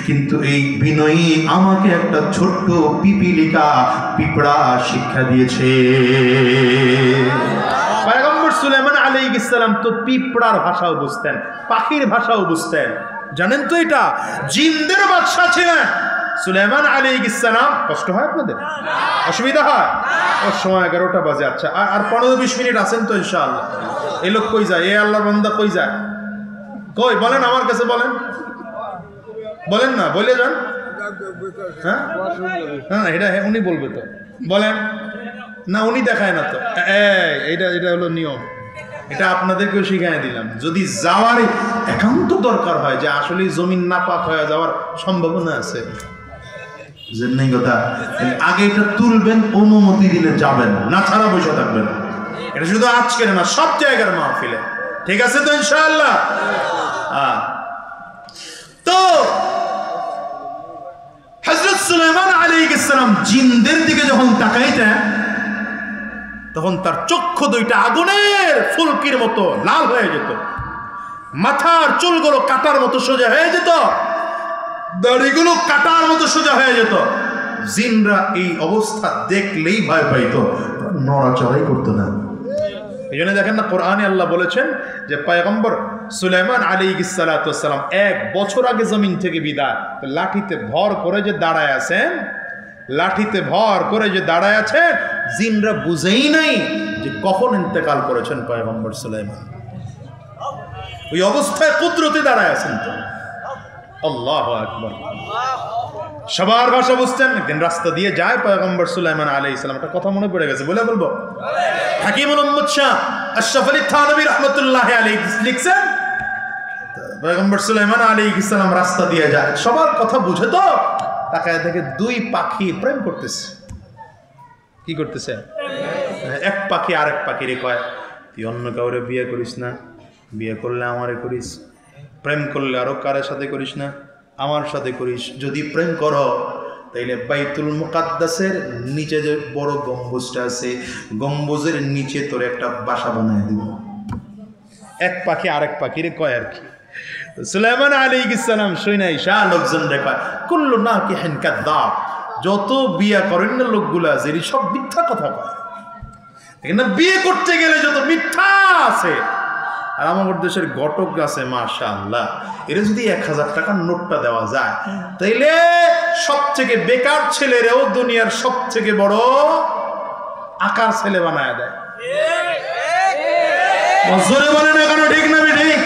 কিন্তু এই বিনয়ী আমাকে একটা ছোট্ট পিপীলিকা, পিঁপড়া শিক্ষা দিয়েছে। পয়গম্বর সুলাইমান আলাইহিস সালাম তো পিঁপড়ার ভাষাও বুঝতেন, পাখির ভাষাও বুঝতেন। জানেন তো এটা জিনদের বাদশা ছিলেন সুলাইমান আলাইহিস সালাম। কষ্ট হয় আপনাদের? অসুবিধা হয়? ওর সময় 11টা বাজে। আচ্ছা, আর 15-20 মিনিট আছেন তো ইনশাআল্লাহ। এই লোক কই যায়? এই আল্লাহর বান্দা কই যায়? কই বলেন, আমার কাছে বলেন, বলেন না, বলে যান। হ্যাঁ হ্যাঁ, এটা উনি বলবে তো, বলেন না, উনি দেখায় না তো। এটা হলো নিয়ম, এটা আপনাদেরকেও শিখাই দিলাম। যদি যাওয়ার একান্ত দরকার হয়, যে আসলে জমিন নাপাক হয়ে যাওয়ার সম্ভাবনা আছে, বুঝলেন কথা? আগে এটা তুলবেন, অনুমতি দিলে যাবেন, না ছাড়া বসে থাকবেন। এটা শুধু আজকের না, সব জায়গার মাহফিলে। ঠিক আছে তো ইনশাআল্লাহ? তো হযরত সুলাইমান আলাইহিস সালাম জিনদের দিকে যখন তাকাইতেন, তখন তার চক্ষু দুইটা আগুনের ফুলকির মতো লাল হয়ে যেত, মাথার চুলগুলো কাটার মতো সোজা হয়ে যেত, দাড়িগুলো কাটার মতো সোজা হয়ে যেত। জিনরা এই অবস্থা দেখলেই ভয় পাইতো, নড়াচড়াই করতো না। এই জন্য দেখেন না, কোরআনে আল্লাহ বলেছেন যে পয়গম্বর সুলাইমান আলাইহিস সালাতু ওয়াস সালাম 1 বছর আগে জমিন থেকে বিদায়, লাঠিতে ভর করে যে দাঁড়ায় আছেন, লাঠিতে ভর করে যে দাঁড়ায় আছেন, জিনরা বুঝেই নাই যে কখন ইন্তেকাল করেছেন পয়গম্বর সুলাইমান। ওই অবস্থায় কুদরতে দাঁড়ায় আছেন। তো আল্লাহু আকবার। সবার ভাষা বুঝছেন? একদিন রাস্তা দিয়ে যায় পয়গম্বর সুলাইমান আলাইহিস সালাম, একটা কথা মনে পড়ে গেছে, বলে বলবো। হাকিমুল উম্মত শাহ আশরাফ আলী থানভী রাহমাতুল্লাহি আলাইহি লিখছেন, পয়গম্বর সুলাইমান আলাইহিস সালাম রাস্তা দিয়ে যায়, সবার কথা বুঝে তো, তাকায় দেখে 2 পাখি প্রেম করতেছে। কি করতেছে? এক পাখি আরেক পাখিরে কয়, তুই অন্য কাউরে বিয়ে করিস না, বিয়ে করলে আমারে করিস, প্রেম করলে আরো কারোর সাথে করিস না, আমার সাথে করিস। যদি প্রেম করো তাইলে বাইতুল মুকাদ্দাসের নিচে যে বড় গম্বুজটা আছে, গম্বুজের নিচে তোর একটা বাসা বানায় দিব। এক পাখি আরেক পাখিরে কয় আর কি। সুলাইমান আলাইহিস সালাম শুনাই শাহ লোকজন রেখা কুল্লু নাকিহিন কাযাব, যত বিয়ে করেন না লোকগুলা যে সব মিথ্যা কথা কয়। দেখেন না, বিয়ে করতে গেলে যত মিথ্যা আছে। আর আমাদের দেশের ঘটক আছে মাশাআল্লাহ, এর যদি 1000 টাকার নোটটা দেওয়া যায়, তাইলে সব থেকে বেকার ছেলেরেও দুনিয়ার সব থেকে বড় আকার ছেলে বানায় দেয়। জোরে বলেন না কেন? ঠিক না ঠিক?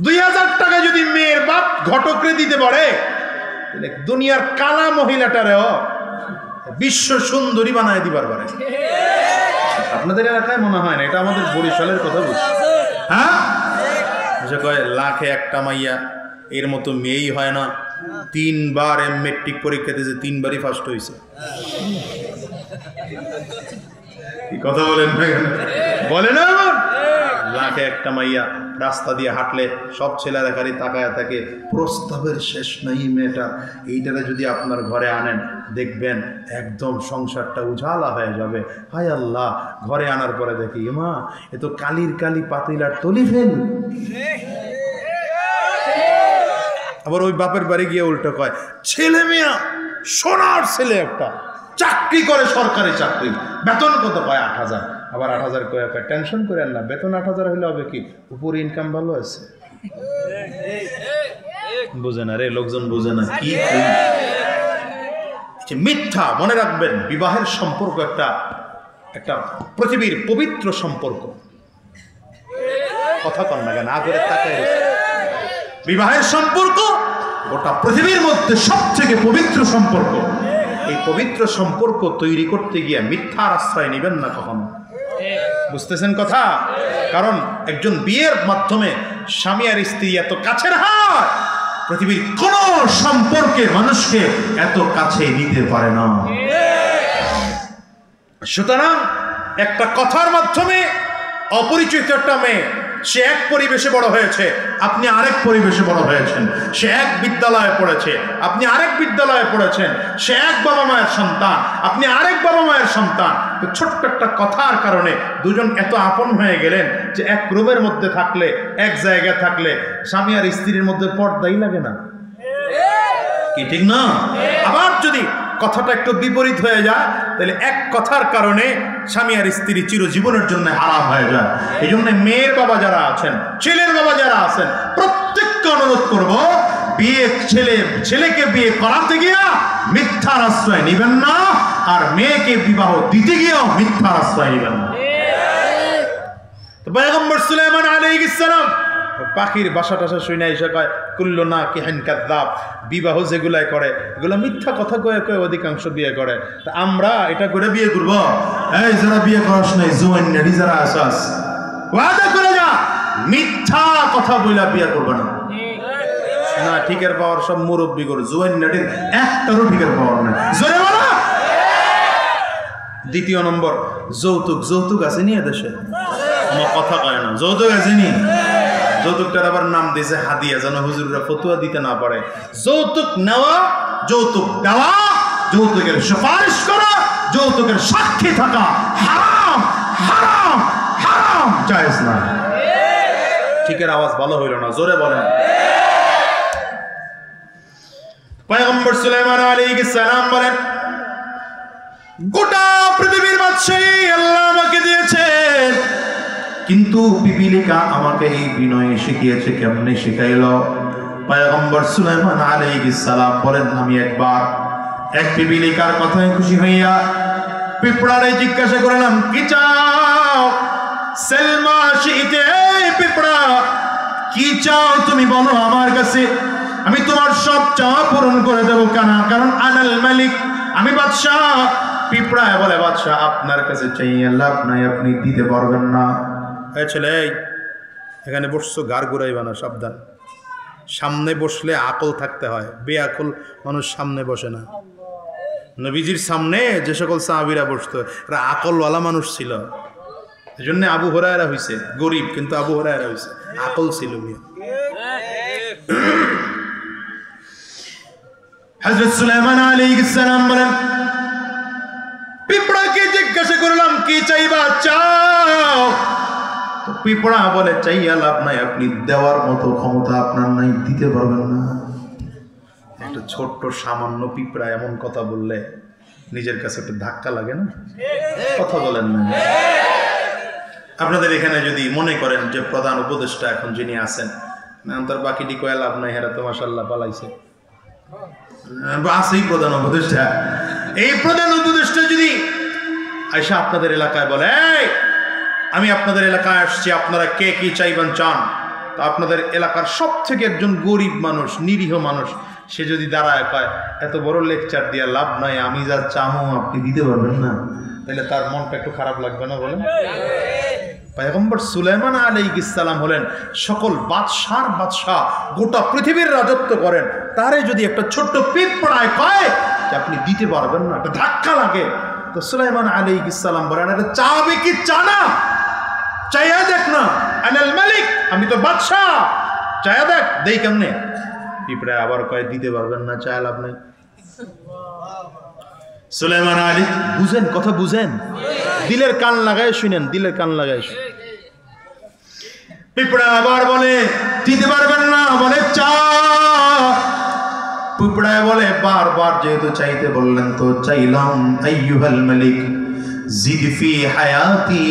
2000 টাকা যদি মেয়ের বাপ ঘটকরে দিতে পারে, তাহলে দুনিয়ার কালা মহিলাটারেও বিশ্ব সুন্দরী বানায় দিবার পারে। আপনাদের এলাকায় মনে হয় না, এটা আমাদের বরিশালের কথা বলছি। হ্যাঁ, কয় লাখে একটা মাইয়া, এর মতো মেয়েই হয় না। 3 বার মেট্রিক পরীক্ষা দিয়েছে, 3 বারই ফার্স্ট হয়েছে। কি কথা বলেন? বলে না, লাখে একটা মাইয়া রাস্তা দিয়ে হাঁটলে সব ছেলেরা খালি তাকায় থাকে, প্রস্তাবের শেষ নাই মেয়েটা। এইটারে যদি আপনার ঘরে আনেন, দেখবেন একদম সংসারটা উজালা হয়ে যাবে। হায় আল্লাহ, ঘরে আনার পরে দেখি, মা এ তো কালির কালি পাতিলার তলি ফেল। আবার ওই বাপের বাড়ি গিয়ে উল্টো কয়, ছেলে মেয়া সোনার ছেলে, একটা চাকরি করে, সরকারি চাকরি, বেতন কত? কয় 8000। আবার 8000 কয়, টেনশন করেন না, বেতন 8000 হলে হবে কি, উপরে ইনকাম ভালো আছে। বুঝে না রে, লোকজন বুঝে না। কি মিথ্যা! মনে রাখবেন, বিবাহের সম্পর্ক একটা পৃথিবীর পবিত্র সম্পর্ক। কথা কন না কেন? আগে তাকায়, বিবাহের সম্পর্ক গোটা পৃথিবীর মধ্যে সবথেকে পবিত্র সম্পর্ক। এই পবিত্র সম্পর্ক তৈরি করতে গিয়ে মিথ্যার আশ্রয় নেবেন না কখনো। বুঝতেছেন কথা? কারণ একজন বিয়ের মাধ্যমে স্বামী আর স্ত্রী এত কাছের হয়, পৃথিবীর কোন সম্পর্কে মানুষকে এত কাছে নিতে পারে না। সুতরাং একটা কথার মাধ্যমে অপরিচিত একটা মেয়ে, সে এক পরিবেশে বড় হয়েছে, আপনি আরেক পরিবেশে বড় হয়েছেন। সে এক বিদ্যালয়ে পড়েছে, আপনি আরেক বিদ্যালয়ে পড়েছেন। সে এক বাবা মায়ের সন্তান, আপনি আরেক বাবা মায়ের সন্তান। তো ছোট্ট একটা কথার কারণে দুজন এত আপন হয়ে গেলেন যে এক রুমের মধ্যে থাকলে, এক জায়গায় থাকলে স্বামী আর স্ত্রীর মধ্যে পর্দাই লাগে না। কি ঠিক না? আবার যদি কথাটা একটু বিপরীত হয়ে যায়, তাহলে এক কথার কারণে স্বামী আর স্ত্রী চিরজীবনের জন্য আরাম হয়ে যায়। এই জন্য মেয়ের বাবা যারা আছেন, ছেলের বাবা যারা আছেন, প্রত্যেককে অনুরোধ করব, ছেলেকে বিয়ে করাতে গিয়া মিথ্যার আশ্রয় নেবেন না, আর মেয়েকে বিবাহ দিতে গিয়েও মিথ্যার আশ্রয় নেবেন না। পয়গম্বর সুলাইমান আলাইহিস সালাম পাখির বাসা টাসা শুনে এসে কয়, কুল্লু নাকিহিন কাযাব, বিবাহ যেগুলাই করে এগুলো মিথ্যা কথা কয়ে কয়ে অধিকাংশ বিয়ে করে। তা আমরা এটা করে বিয়ে করব? এই যারা বিয়ে করাস নাই, জোয়ান নেডি যারা আসাস, ওয়াদা করে যা, মিথ্যা কথা বইলা বিয়ে করবে না। না, ঠিকের পাওয়ার সব মুরব্বী করে জুয়ান নাটির একটারও ঠিকের পাওয়ার নাই। জোরে বলো। দ্বিতীয় নম্বর, যৌতুক। যৌতুক আছে নি এদেশে? আমার কথা কয় না। যৌতুক আছে নি? যৌতুকটার আবার নাম দিয়েছে হাদিয়া, যেন হুজুররা ফতুয়া দিতে না পারে। যৌতুক নেওয়া, যৌতুক দেওয়া, যৌতুকের সুপারিশ করা, যৌতুকের সাক্ষী থাকা হারাম, হারাম, হারাম, জায়েজ না। ঠিকের আওয়াজ ভালো হইল না, জোরে বলেন। পয়গম্বর সুলাইমান আলাইহিস সালাম বলেন, গোটা পৃথিবীর বাদশাহী আল্লাহ আমাকে দিয়েছেন, কিন্তু পিপিলিকা আমাকে এই বিনয় শিখিয়েছে। কেমনে শিখাইলো? পয়গম্বর সুলাইমান আলাইহিস সালাম বলেন, আমি একবার এক পিপিলিকার কথায় খুশি হইয়া পিঁপড়ারে জিজ্ঞাসা করলাম, কি চাও? সেলমা শিইতে, পিঁপড়া কি চাও তুমি বলো আমার কাছে, আমি তোমার সব চাওয়া পূরণ করে দেব। কারণ আনাল মালিক, আমি বাদশাহ। পিঁপড়া বলে, বাদশাহ আপনার কাছে চাইয়ে লাভ নাই, আপনি দিতে পারবেন না। এই ছেলে, এখানে বসছো, গাড় ঘুরাইবা না, সাবধান। সামনে বসলে আকল থাকতে হয়, বেআকল মানুষ সামনে বসে না। নবীজির সামনে যে সকল সাহাবীরা বসতো এরা আকলওয়ালা মানুষ ছিল। এই জন্য আবু হুরায়রা হইছে গরিব, কিন্তু আবু হুরায়রা হইছে আকল ছিল। হযরত সুলাইমান আলাইহিস সালাম বলেন, পিঁপড়াকে জিজ্ঞাসা করলাম, কি চাইবা? চাও। তো পিঁপড়া বলে, চাইয়া লাভ নাই, আপনি দেওয়ার মতো ক্ষমতা আপনার নাই, দিতে পারবেন না। একটা ছোট্ট সামান্য পিঁপড়া এমন কথা বললে নিজের কাছে একটু ধাক্কা লাগে না? কথা বলেন না? আপনাদের এখানে যদি মনে করেন যে প্রধান উপদেষ্টা এখন যিনি আছেন, তার বাকিটি কয়ে লাভ নাই, হেরা তো মাশাআল্লাহ পালাইছে, আছেই প্রধান উপদেষ্টা। এই প্রধান উপদেষ্টা যদি আইসা আপনাদের এলাকায় বলে, এই আমি আপনাদের এলাকায় আসছি, আপনারা কে কি চাইবেন চান, তো আপনাদের এলাকার সব থেকে একজন গরিব মানুষ, নিরীহ মানুষ, সে যদি দাঁড়ায় কয় এত বড় লেকচার দিয়ে লাভ নাই, আমি যা চাহো আপনি দিতে পারবেন না, তাহলে তার মনটা একটু খারাপ লাগবে না? বলেন। পয়গম্বর সুলাইমান আলাইহিস সালাম হলেন সকল বাদশার বাদশাহ, গোটা পৃথিবীর রাজত্ব করেন। তারে যদি একটা ছোট্ট পিঁপড়ায় কয় যে আপনি দিতে পারবেন না, একটা ধাক্কা লাগে, তো সুলাইমান আলাইহিস সালাম বলেন, এটা চাবে কি চানা, চাইয়া দেখ না, আনাল মালিক, আমি তো বাদশাহ, চাইয়া দেখ, দেই কেমনে। পিঁপড়ায় আবার কয় দিতে পারবেন না, চায় লাভ নাই। সুলাইমান আলী বুঝেন, কথা বুঝেন, দিলের কান লাগায় শুনেন, দিলের কান লাগায় শুনেন। পিঁপড়া আবার বলে দিতে পারবেন না, বলে চা। পিঁপড়ায় বলে, বারবার যেহেতু চাইতে বললেন তো চাইলাম। আইয়ুহাল মালিক জিদ ফি হায়াতি,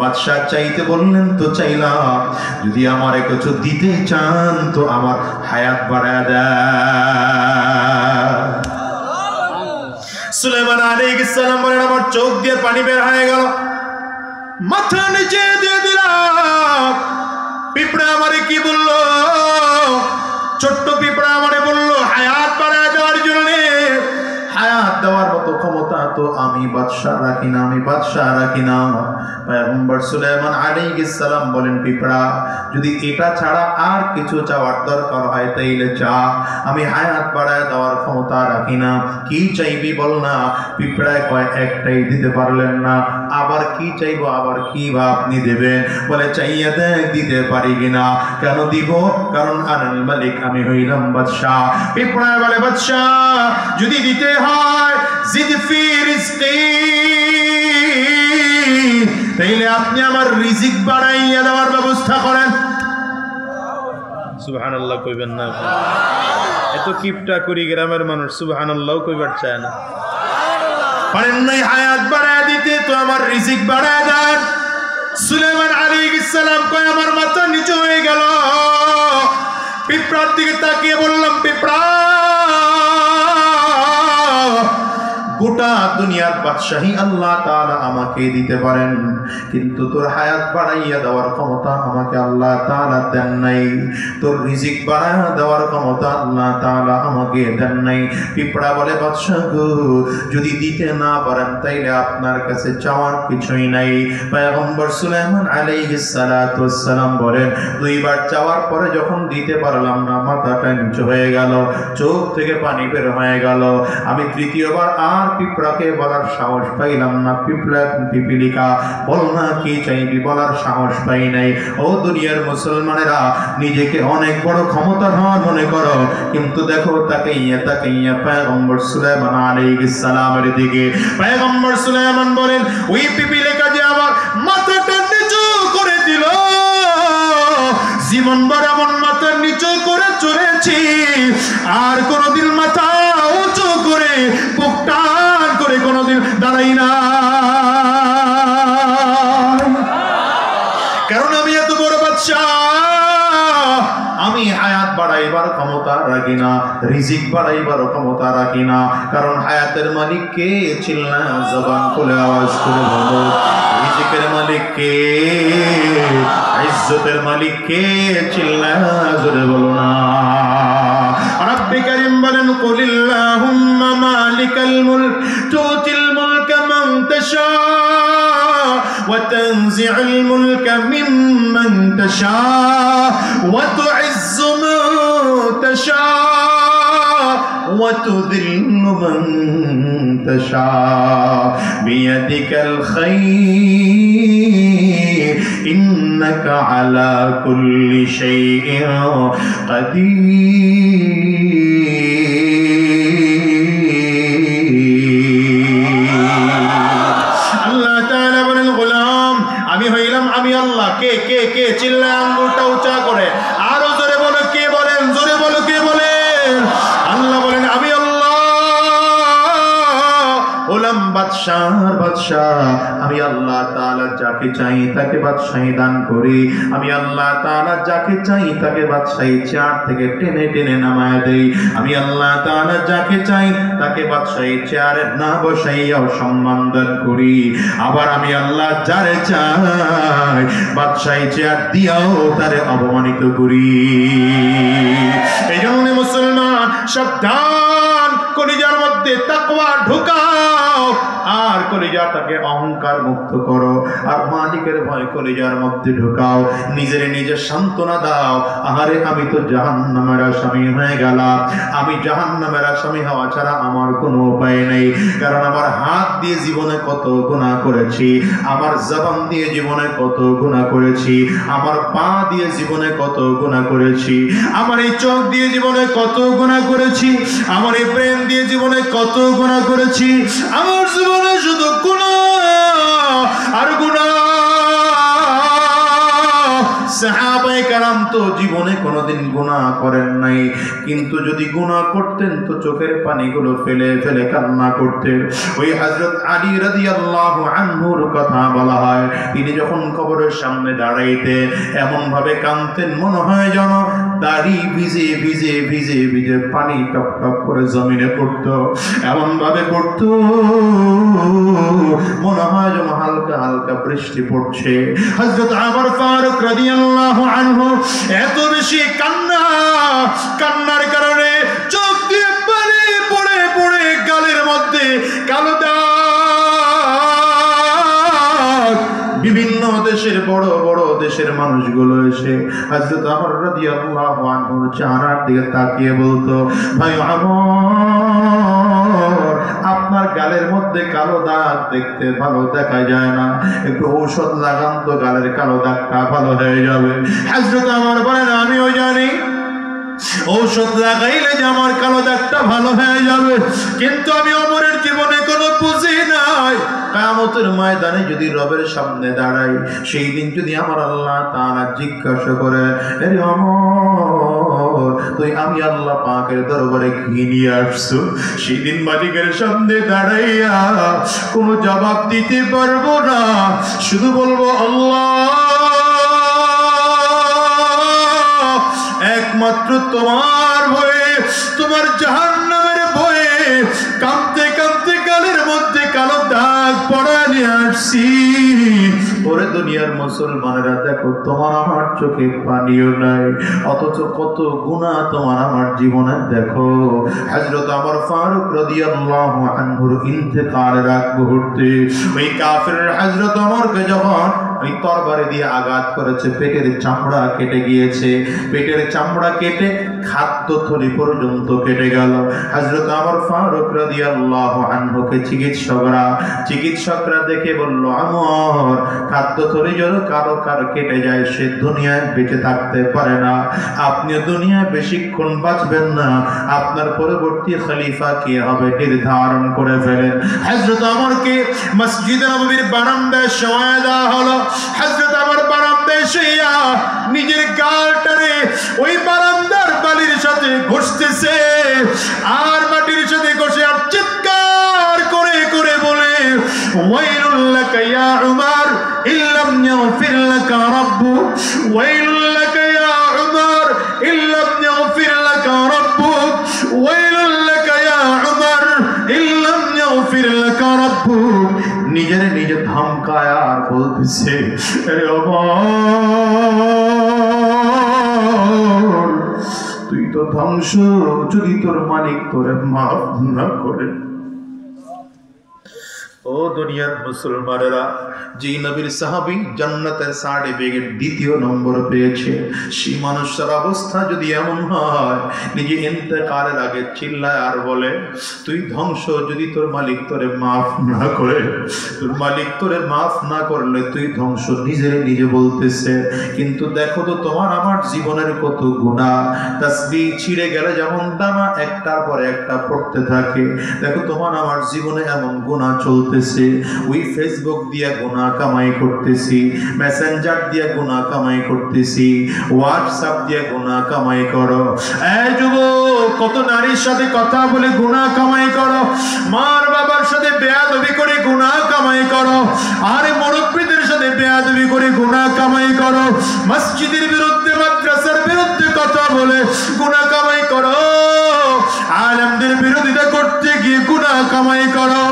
বাদশাহ চাইতে বললেন তো চাইলাম, যদি আমার কিছু দিতে চান তো আমার হায়াত বাড়ায় দেয়। সুলাইমান আলাইহিস সালাম বলেন, আমার চোখ দিয়ে পানি বের হয়ে গেল, মাথা নিচে দিয়ে দিলাম। পিঁপড়া আমারে কি বললো? ছোট্ট পিঁপড়া আমারে বললো হায়াত বাড়ায় দেওয়ার জন্য। হায়াত দেওয়ার মতো ক্ষমতা তো আমি বাদশাহ রাখি না, আমি বাদশাহ রাখি না। পয়গম্বর সুলাইমান আলাইহিস সালাম বলেন, পিঁপড়া যদি এটা ছাড়া আর কিছু চাওয়ার দরকার হয় তাইলে চা, আমি হায়াত বাড়ায় দেওয়ার ক্ষমতা রাখি না। কি চাইবি বল না। পিঁপড়ায় কয়, একটাই দিতে পারলেন না, আবার কি চাইবো, আবার কি বা আপনি দেবেন? বলে চাইয়া দেখ দিতে পারি কিনা। কেন দিব? কারণ আনাল মালিক, আমি হইলাম বাদশাহ। পিঁপড়ায় বলে, বাদশাহ যদি দিতে হয় জিদ ফি রিজকি, তাইলে আপনি আমার রিজিক বাড়াইয়া দেওয়ার ব্যবস্থা করেন। সুবহানাল্লাহ কইবেন না? এত কিপটা করি গ্রামের মানুষ সুবহানাল্লাহ কইবার চায় না। পারেন নাই হায়াত বাড়ায় দিতে, তো আমার রিজিক বাড়ায় দেন। সুলাইমান আলাইহিস সালাম কয়, আমার মাথা নিচু হয়ে গেল। পিঁপড়ার দিকে তাকিয়ে বললাম, পিঁপড়া গোটা দুনিয়ার বাদশাহী আল্লাহ তাআলা আমাকে দিতে পারেন, কিন্তু তোর হায়াত বাড়াইয়া দেওয়ার ক্ষমতা আমাকে আল্লাহ তাআলা দেন নাই, তোর রিজিক বাড়াইয়া দেওয়ার ক্ষমতা আল্লাহ তাআলা আমাকে দেন নাই। পিঁপড়া বলে, বাদশাহ গো, যদি দিতে না পারেন তাইলে আপনার কাছে চাওয়ার কিছুই নাই। পয়গম্বর সুলাইমান আলাইহিস সালাতু ওয়াস সালাম বলেন, দুইবার চাওয়ার পরে যখন দিতে পারলাম না, মাথাটা নিচু হয়ে গেল, চোখ থেকে পানি বের হয়ে গেল। আমি তৃতীয়বার আর পিঁপড়াকে বলার সাহস পাইলাম না, পিপিলিকা বল না কি চাইবি বলার সাহস পাই নাই। ও দুনিয়ার মুসলমানেরা, নিজেকে অনেক বড় ক্ষমতাধর মনে করো, কিন্তু দেখো তাকাইয়া পয়গম্বর সুলাইমান আলাইহিস সালামের দিকে। পয়গম্বর সুলাইমান বলেন, ওই পিপিলিকা যে আমার মাথাটা নিচু করে দিল, জীবনভর এমন মাথার নিচু করে চলেছি, আর কোনদিন মাথা উঁচু করে বুক টান করে কোনদিন দাঁড়াই না, কারণ আমি এত বড় বাদশা। আমি হায়াত বাড়াইবার ক্ষমতা রাখি না, রিজিক বাড়াইবার ক্ষমতা রাখি না, কারণ হায়াতের মালিক কে? চিল্লা জবান খুলে আওয়াজ করে বলো, রিজিকের মালিক কে? ইজ্জতের মালিক কে? চিল্লা জোরে বলো না। রব্বি কারীম বলেন, কুলিল্লাহুম্মা মালিকাল মুলক তুতিল মুলকা মান তাশা ওয়া তানজিউল মুলকা মিম্মান তাশা ওয়া তুইজ্জু মান তাশা ওয়া তুযিল্লু মান তাশা বিয়াদিকাল খায়র ইন্নাকা আলা কুল্লি শাইইন কাদির। আল্লাহ তাআলা বলেন, গোলাম আমি হইলাম আমি আল্লাহ। কে কে কে? চিল্লায় আঙ্গুলটা উঁচা করে আরো জোরে বলো, কে বলেন? জোরে বলো, কে বলেন? আল্লাহ বলেন, আমি আল্লাহ হলাম বাদশাহর বাদশাহ। আমি আল্লাহ তাআলা যাকে চাই তাকে বাদশাহী দান করি। আমি আল্লাহ তাআলা যাকে চাই তাকে বাদশাহী চেয়ার থেকে টেনে টেনে নামায় দেই। আমি আল্লাহ তাআলা যাকে চাই তাকে বাদশাহী চেয়ারে না বসাইয়াও সম্মান দান করি। আবার আমি আল্লাহ যারে চাই বাদশাহী চেয়ার দিয়াও তারে অপমানিত করি। এই জন্য মুসলমান সাবধান, কলিজার মধ্যে তাকওয়া ঢুকাও, আর কলিজাটাকে অহংকার মুক্ত করো, আর মালিকের ভয় কলিজার মধ্যে ঢুকাও। নিজের নিজে সান্ত্বনা দাও, আহারে আমি তো জাহান্নামের আসামি হয়ে গেলাম। আমি জাহান্নামের আসামি হওয়া ছাড়া আমার কোনো উপায় নেই, কারণ আমার হাত দিয়ে জীবনে কত গুনাহ করেছি, আমার জবান দিয়ে জীবনে কত গুনাহ করেছি, আমার পা দিয়ে জীবনে কত গুনাহ করেছি, আমার এই চোখ দিয়ে জীবনে কত গুনাহ করেছি, আমার এই প্রেম দিয়ে জীবনে কত গুনাহ করেছি। আমার জীবনে শুধু গুনাহ আর গুনাহ। সাহাবায়ে কেরাম তো জীবনে কোনোদিন গুনাহ করেন নাই, কিন্তু যদি গুনাহ করতেন তো চোখের পানিগুলো ফেলে ফেলে কান্না করতেন। ওই হযরত আলী রাদিয়াল্লাহু আনহুর কথা বলা হয়, তিনি যখন কবরের সামনে দাঁড়াইতেন এমন ভাবে কাঁদতেন, মনে হয় যেন দাড়ি ভিজে ভিজে ভিজে ভিজে পানি টপ টপ করে জমিনে পড়তো, এমন ভাবে পড়তো মনে হয় যেন হালকা হালকা বৃষ্টি পড়ছে। হযরত ওমর ফারুক রাদিয়াল্লাহু আনহু এত বেশি কান্নার কারণে চোখ দিয়ে পানি পড়ে পড়ে গালের মধ্যে কালো দাগ। বিভিন্ন দেশের বড় বড় দেশের মানুষগুলো এসে হযরত ওমর রাদিয়াল্লাহু আনহুর চেহারার দিকে তাকিয়ে বলতো, ভাই ওমর, আপনার গালের মধ্যে কালো দাগ দেখতে ভালো দেখা যায় না, একটু ঔষধ লাগান তো গালের কালো দাগটা ভালো হয়ে যাবে। হযরত ওমর বলেন, আমিও জানি ঔষধ লাগাইলে যে আমার কালো দাগটা ভালো হয়ে যাবে, কিন্তু আমি ওমরের জীবনে কোনো পুঁজি নাই। কিয়ামতের ময়দানে যদি রবের সামনে দাঁড়াই, সেই দিন যদি আমার আল্লাহ তাআলা জিজ্ঞাসা করে, আরে ওমর, তুই আমি আল্লাহ পাকের দরবারে কি নিয়ে আসছো, সেই দিন মালিকের সামনে দাঁড়াইয়া কোনো জবাব দিতে পারবো না, শুধু বলবো আল্লাহ, একমাত্র তোমার ভয়ে, তোমার জাহান্নামের ভয়ে কাঁদতে কাঁদতে গালের নাফসি। ওরে দুনিয়ার মুসলমানেরা দেখো, তোমার আমার চোখে পানিও নাই, অথচ কত গুনাহ তোমার আমার জীবনে। দেখো হযরত ওমর ফারুক রাদিয়াল্লাহু আনহুর ইন্তেকালের আগ মুহূর্তে ওই কাফির হযরত ওমরকে যখন ওই তরবারি দিয়ে আঘাত করেছে, পেটের চামড়া কেটে গিয়েছে, পেটের চামড়া কেটে খাদ্যথলি পর্যন্ত কেটে গেল। হযরত ওমর ফারুক রাদিয়াল্লাহু আনহুকে চিকিৎসকরা দেখে বলল, ওমর, খাদ্যথলি যদি কারো কেটে যায় সে দুনিয়ায় বেঁচে থাকতে পারে না, আপনি দুনিয়ায় বেশিক্ষণ বাঁচবেন না, আপনার পরবর্তী খলিফা কে হবে নির্ধারণ করে ফেলেন। হযরত ওমরকে মসজিদে নববীর বারান্দায় শোয়া দেওয়া হলো। হযরত ওমর বারান্দায় শুইয়া নিজের গালটারে ওই বারান্দার বালির সাথে ঘষতেছে, আর মাটির সাথে ঘষে আর চিৎকার করে করে বলে, ওয়াইলুল লাকা ইয়া উমর ইল্লাম ইয়াগফির লাকা রাব্বুক, ওয়াইলুল লাকা ইয়া উমর ইল্লাম ইয়াগফির লাকা রাব্বুক, ওয়াইলুল লাকা ইয়া উমর ইল্লাম ইয়াগফির লাকা রাব্বুক। নিজের নিজে ধমকায় আর বলতেছে, আরে ওমর, তুই তো ধ্বংস যদি তোর মালিক তোরে মাফ না করে। ও দুনিয়ার মুসলমানেরা, যে নবীর সাহাবী জান্নাতের সার্টিফিকেট দ্বিতীয় নম্বর পেয়েছে, সেই মানুষের অবস্থা যদি এমন হয়, নিজে ইন্তেকালের আগে চিল্লায় আর বলে, তুই ধ্বংস যদি তোর মালিক তোরে মাফ না করে, তোর মালিক তোরে মাফ না করলে তুই ধ্বংস, নিজে বলতেছে। কিন্তু দেখো তো তোমার আমার জীবনের কত গুনাহ, তাসবিহ ছিঁড়ে গেলে যেমন দানা একটার পর একটা পড়তে থাকে, দেখো তোমার আমার জীবনে এমন গুনাহ চলতেছে। ওই ফেসবুক দিয়া গুনাহ কামাই করতেছি, মেসেঞ্জার দিয়া গুনাহ কামাই করতেছি, হোয়াটসঅ্যাপ দিয়া গুনাহ কামাই করো। এই যুবক, কত নারীর সাথে কথা বলে গুনাহ কামাই করো, মার বাবার সাথে বেয়াদবি করে গুনাহ কামাই করো, আরে মুরব্বিদের সাথে বেয়াদবি করে গুনাহ কামাই করো, মসজিদের বিরুদ্ধে মাদ্রাসার বিরুদ্ধে কথা বলে গুনাহ কামাই করো, আলেমদের বিরোধিতা করতে গিয়ে গুনাহ কামাই করো।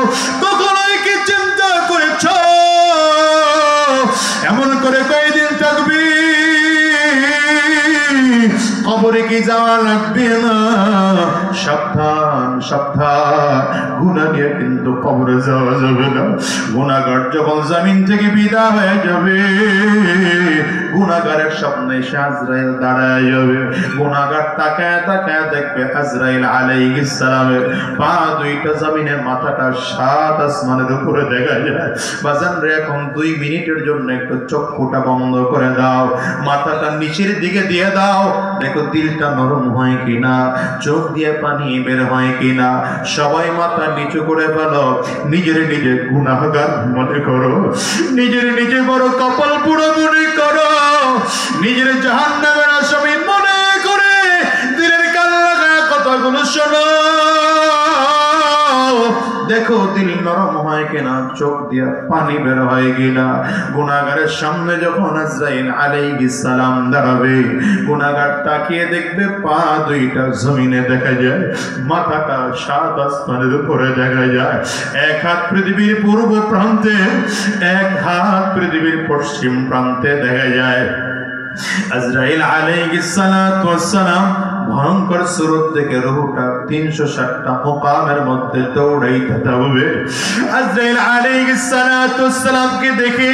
কখনোই কি চিন্তা করেছ এমন করে কয়দিন থাকবি? কবরে কি যাওয়া লাগবে না? সাবধান সাবধান, গুনাহ নিয়ে কিন্তু কবরে যাওয়া যাবে না। গুনাহগার যখন জমিন থেকে বিদায় হয়ে যাবে, গুনাহগারের সামনে এসে আজরাইল দাঁড়ায় যাবে। গুনাহগার তাকায় তাকায় দেখবে আজরাইল আলাইহিস সালামের পা দুইটা জমিনের, মাথাটা সাত আসমানের উপরে দেখা যায়। বাজান রে, এখন 2 মিনিটের জন্য একটু চক্ষুটা বন্ধ করে দাও, মাথাটা নিচের দিকে দিয়ে দাও, দেখো দিলটা নরম হয় কিনা, চোখ দিয়ে পানি বের হয় কিনা। সবাই মাথা নিচু করে ফেলো, নিজের নিজে গুনাহগার মনে করো, নিজের নিজে বড় কপাল পুরো মনে করো, নিজের জাহান্নামের আসামি মনে করে দিলের কান লাগায় কথাগুলো শোনো। দেখো দিল নরম হয় কিনা, চোখ দিয়া পানি বের হয় কিনা। গুনাহগারের সামনে যখন আজরাইল আলাইহিস সালাম দাঁড়াবে, গুনাহগার তাকিয়ে দেখবে পা দুইটা জমিনে দেখা যায়, মাথাটা সাত আসমানের উপরে দেখা যায়। এক হাত পৃথিবীর পূর্ব প্রান্তে, এক হাত পৃথিবীর পশ্চিম প্রান্তে দেখা যায়। আজরাইল আলাইহিস সালাতু ওয়াস সালাম ভয়ঙ্কর সুরত থেকে রূহটা 360টা মুকামের মধ্যে দৌড়াইতে থাকবে। আজরাইল আলাইহিস সালাতু ওয়াস সালামকে দেখে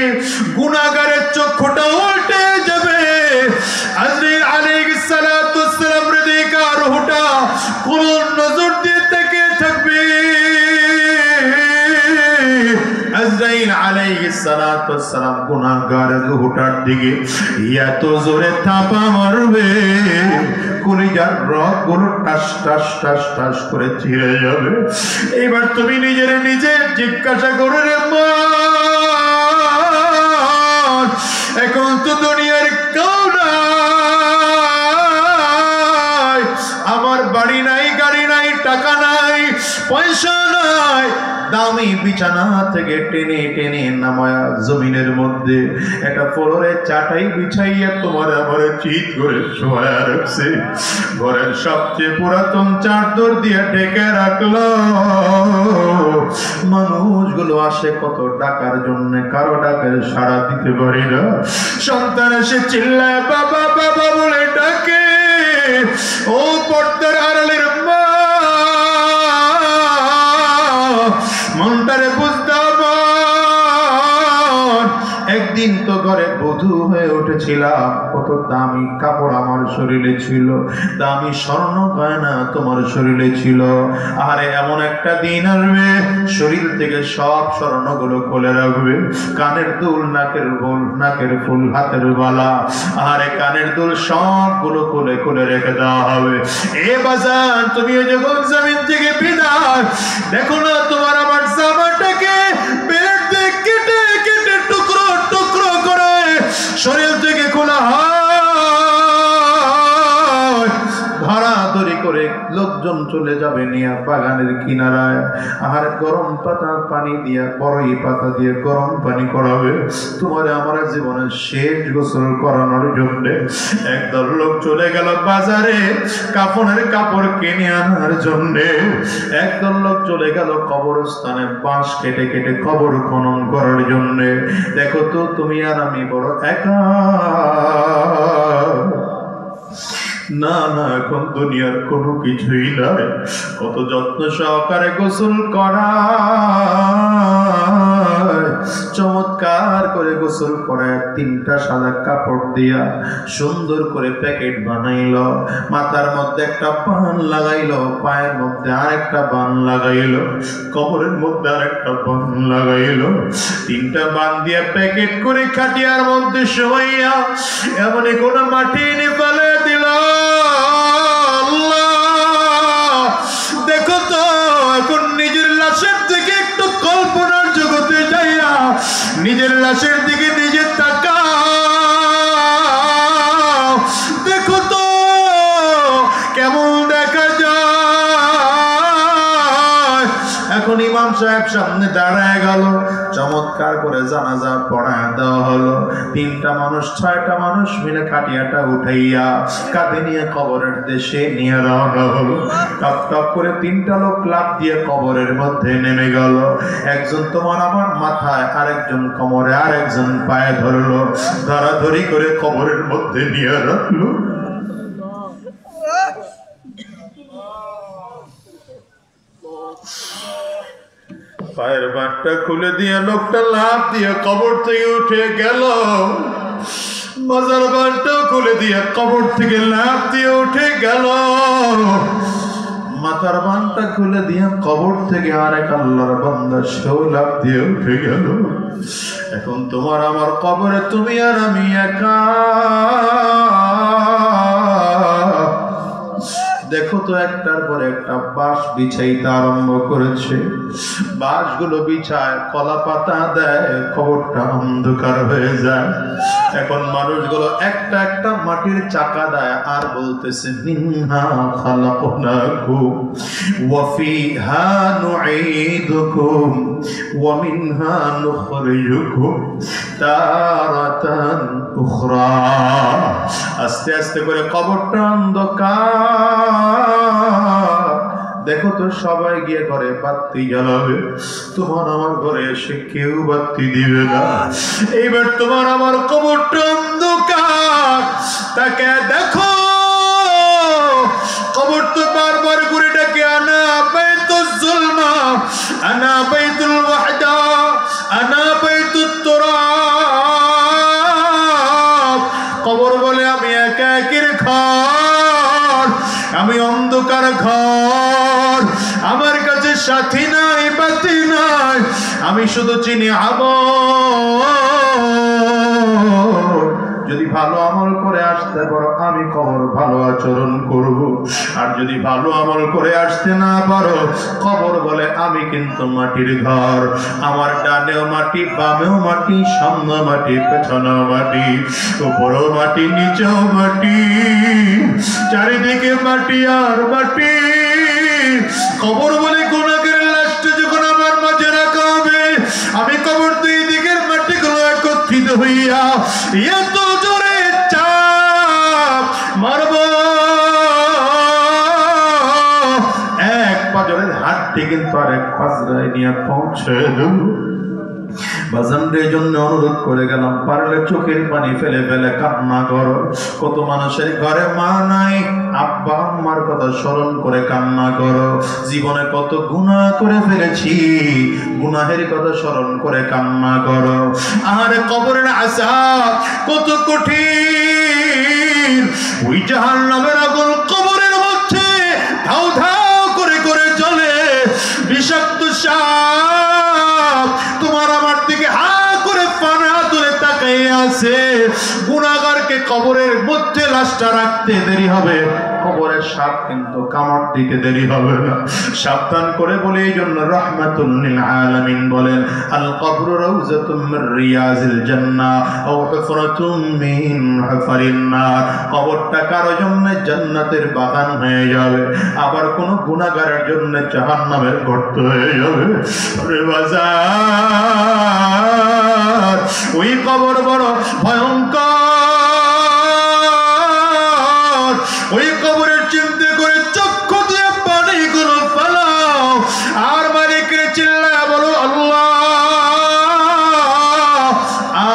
গুনাহগারের চক্ষুটা উল্টে যাবে। আজরাইল আলাইহিস সালাতু ওয়াস সালাম দেখে রূহটা কোন নজর দিয়ে তাকিয়ে থাকবে। আজরাইল আলাইহিস সালাতু ওয়াস সালাম গুনাহগারের রূহটার দিকে এত জোরে থাপা মারবে, কলিজার রগগুলো টাস টাস টাস টাস করে ছিঁড়ে যাবে। এবার তুমি নিজের নিজে জিজ্ঞাসা করো, রে মা, এখন তো দুনিয়ার কেউ নাই, আমার বাড়ি নাই, গাড়ি নাই, টাকা নাই, পয়সা নাই, দামি বিছানা থেকে টেনে টেনে নামায়া জমিনের মধ্যে একটা ফ্লোরে চাটাই বিছাইয়া তোমার আমার চিৎ করে শোয়া রাখছে। ঘরের সবচেয়ে পুরাতন চাদর দিয়ে ঢেকে রাখলো। মানুষগুলো আসে কত ডাকার জন্য, কারো ডাকের সাড়া দিতে পারি না। সন্তান এসে চিল্লায় বাবা বাবা বলে ডাকে। ও পর্দার আড়ালের মা, মনটারে বুঝতাম। একদিন তো ঘরে বধূ হয়ে উঠেছিলাম, কত দামি কাপড় আমার শরীরে ছিল, দামি স্বর্ণ গয়না তোমার শরীরে ছিল। আরে এমন একটা দিন আসবে শরীর থেকে সব স্বর্ণগুলো খুলে রাখবে। কানের দুল, নাকের ফুল, নাকের ফুল, হাতের বালা, আরে কানের দুল সবগুলো খুলে খুলে রেখে দেওয়া হবে। এ বাজার তুমি যখন জমিন থেকে বিদায়, দেখো না তোমার আমার জামাটাকে বেল্ট দিয়ে কেটে কেটে টুকরো টুকরো করে শরীর থেকে খোলা হয়, ধরাধরি করে লোকজন চলে যাবে নিয়ে বাগানের কিনারায়। আর গরম পাতা পানি দিয়া, বড়ই পাতা দিয়ে গরম পানি করাবে তোমার আমার জীবনের শেষ গোসল করানোর জন্য। একদল লোক চলে গেল বাজারে কাফনের কাপড় কিনে আনার জন্য। একদল লোক চলে গেল কবরস্থানে বাঁশ কেটে কেটে কবর খনন করার জন্য। দেখো তো তুমি আর আমি বড় একা। না না, এখন দুনিয়ার কোনো কিছুই নাই। কত যত্ন সহকারে গোসল করা, চমৎকার করে গোসল করে তিনটা সাদা কাপড় দিয়া সুন্দর করে প্যাকেট বানাইল। মাথার মধ্যে একটা বান লাগাইল, পায়ের মধ্যে আরেকটা বান লাগাইল, কবরের মধ্যে আরেকটা বান লাগাইল। তিনটা বান দিয়া প্যাকেট করে খাটিয়ার মধ্যে শোয়াইয়া এমন কোন মাটি এনে ফেলে দিল। দেখো তো এখন নিজের লাশের দিকে একটু কল্পনার জগতে যাইয়া নিজের লাশের দিকে নিজে তাকাও। দেখো তো কেমন দেখা যায়। এখন ইমাম সাহেব সামনে দাঁড়ায় গেল, চমৎকার করে জানাজা পড়ায় দেওয়া হলো। তিনটা মানুষ, ছয়টা মানুষ মিলে খাটিয়াটা উঠাইয়া কাঁধে নিয়ে কবরের দেশে নিয়ে রওনা হলো। টপ টপ করে তিনটা লোক লাফ দিয়ে কবরের মধ্যে নেমে গেল। একজন তোমার আমার মাথায়, আরেকজন কোমরে, আরেকজন পায়ে ধরলো, ধরাধরি করে কবরের মধ্যে নিয়ে রাখলো। পায়ের বাঁটটা খুলে দিয়ে লোকটা লাফ দিয়ে কবর থেকে উঠে গেল। মাজার বাঁটটাও খুলে দিয়ে কবর থেকে লাফ দিয়ে উঠে গেল। মাথার বানটা খুলে দিয়ে কবর থেকে আরেক আল্লাহর বান্দা সেও লাফ দিয়ে উঠে গেল। এখন তোমার আমার কবরে তুমি আর আমি একা। দেখো তো একটার পর একটা বাঁশ বিছাইতে আরম্ভ করেছে। বাঁশগুলো বিছায়, কলা পাতা দেয়, কবরটা অন্ধকার হয়ে যায়। এখন মানুষগুলো একটা একটা মাটির চাকা দেয় আর বলতেছে মিনহা খালাকনাকুম ওয়া ফিহা নুঈদুকুম ওয়া মিনহা নুখরিজুকুম তারাতান উখরা। আস্তে আস্তে করে কবরটা অন্ধকার। দেখো তো সবাই গিয়ে ঘরে বাতি জ্বালাবে, তোমার আমার ঘরে এসে কেউ বাতি দিবে না। এইবার তোমার আমার কবরটা অন্ধকার। তাকে দেখো কবর তো বারবার ঘুরে ডাকে আনা বাইতুল যুলমা, আনা বাইতুল ওয়াহদা, আনা বাইতুত তুরাব। কবর বলে আমি একা একের ঘর, আমি অন্ধকার ঘর, আমার কাছে সাথী নাই বাতি নাই, আমি শুধু চিনি আমল। যদি ভালো আমল করে আসতে পারো আমি কবর ভালো আচরণ করব, আর যদি ভালো আমল করে আসতে না পারো কবর বলে আমি কিন্তু মাটির ঘর। আমার ডানেও মাটি, বামেও মাটি, সামনে মাটি, পেছনেও মাটি, উপরেও মাটি, নিচেও মাটি, চারিদিকে মাটি আর মাটি। কবর বলে গুনাহের লাশটা যখন আমার মাঝে হইয়া এত জোরে চাপ মারব, এক পাজরের হাতটি কিন্তু আর এক পাজরায় নিয়ে পৌঁছে দেব। বাজানদের জন্য অনুরোধ করে গেলাম, পারলে চোখের পানি ফেলে ফেলে কান্না করো। কত মানুষের ঘরে মা নাই, আব্বা আম্মার কথা স্মরণ করে কান্না করো। জীবনে কত গুনাহ করে ফেলেছি, গুনাহের কথা স্মরণ করে কান্না করো। আর কবরের আযাব কত কঠিন, ওই জাহান্নামের আগুন কবরের মধ্যে ধাউ ধাউ করে করে জ্বলে। বিষাক্ত সাপ তোমার আমার দিকে হা করে পানা তুলে তাকিয়ে আছে। গুনাহগারকে কবরের মধ্যে লাশটা রাখতে দেরি হবে, কবরের সাপ কিন্তু কামড় দিতে দেরি হবে না। সাবধান করে বলে এই জন্য রাহমাতুল লিল আলামিন বলেন, আল কবরু রাউযাতুম মির রিয়াজিল জান্নাহ আও হুফরাতুম মিন হুফারিন নার। কবরটা কারো জন্য জান্নাতের বাগান হয়ে যাবে, আবার কোন গুনাহগারের জন্য জাহান্নামের গর্ত হয়ে যাবে। আরে বাজার, ওই কবর বড় ভয়ঙ্কর। ওই কবরের চিন্তা করে চক্ষু দিয়ে পানি গুলো ফেলাও, আর মালিকের চিল্লায় বলো আল্লাহ।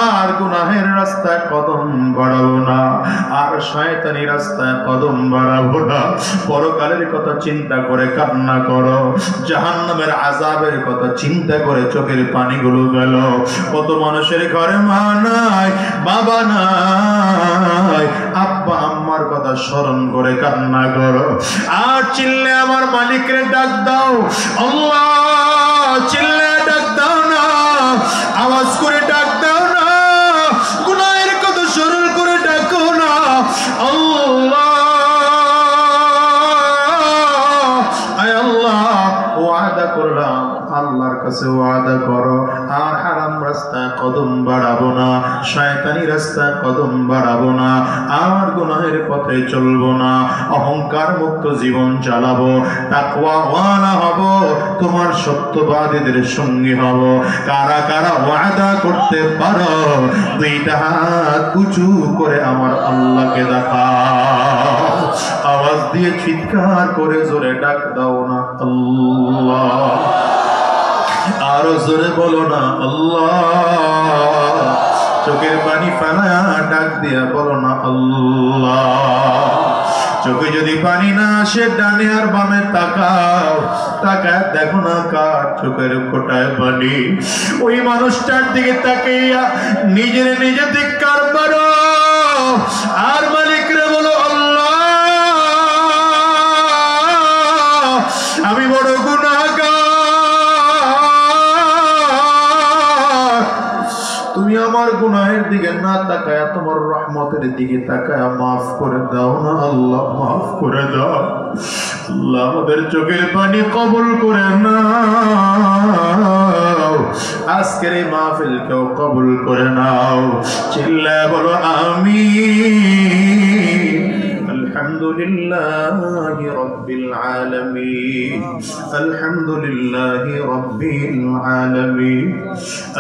আর গুনাহের রাস্তায় কদম বাড়াবো না, আর শয়তানি রাস্তায় কদম বাড়াবো না। পরকালের কথা চিন্তা করে কান্না করো, জাহান্নামের আযাবের কথা চিন্তা করে চোখের পানিগুলো ফেলো। কত মানুষের ঘরে মা নাই, বাবা নাই, আব্বা আম্মার কথা স্মরণ করে কান্না করো। আর চিল্লে আমার মালিকের ডাক দাও আল্লাহ, চিল্লে ডাক দাও না, আওয়াজ করে ডাক দাও না, গুনাহের কথা স্মরণ করে ডাকো না আল্লাহ। আয় আল্লাহ, ওয়াদা করলাম, আল্লাহর কাছে ওয়াদা করো, আর হারাম রাস্তায় কদম বাড়াবো না, শয়তানি রাস্তায় কদম বাড়াবো না, আর গুনাহের পথে চলবো না, অহংকার মুক্ত জীবন চালাবো, তাকওয়াওয়ালা হব, তোমার সত্যবাদীদের সঙ্গী হব। কারা কারা ওয়াদা করতে পারো? দুইটা হাত উঁচু করে আমার আল্লাহকে দেখাও। আওয়াজ দিয়ে চিৎকার করে জোরে ডাক দাও না আল্লাহ। আরো জোরে বলো না আল্লাহ। চোখের পানি ফেলা ডাক দিয়া বলো না আল্লাহ। চোখে যদি পানি না আসে, ডানে আর বামে তাকাও, তাকায় দেখো না কার চোখের কোটায় পানি। ওই মানুষটার দিকে তাকাইয়া নিজের নিজে ধিক্কার করো, আর মালিকরে বলো আল্লাহ আমি বড় গুনাহগার, তুমি আমার গুনাহের দিকে না তাকায়া তোমার রহমতের দিকে তাকায়া মাফ করে দাও না আল্লাহ, মাফ করে দাও আল্লাহ। আমাদের চোখের পানি কবুল করে নাও, আজকের এই মাহফিলকেও কবুল করে নাও। চিল্লায় বলো আমিন। আলহামদুলিল্লাহি রাব্বিল আলামিন, আলহামদুলিল্লাহি রাব্বিল আলামিন,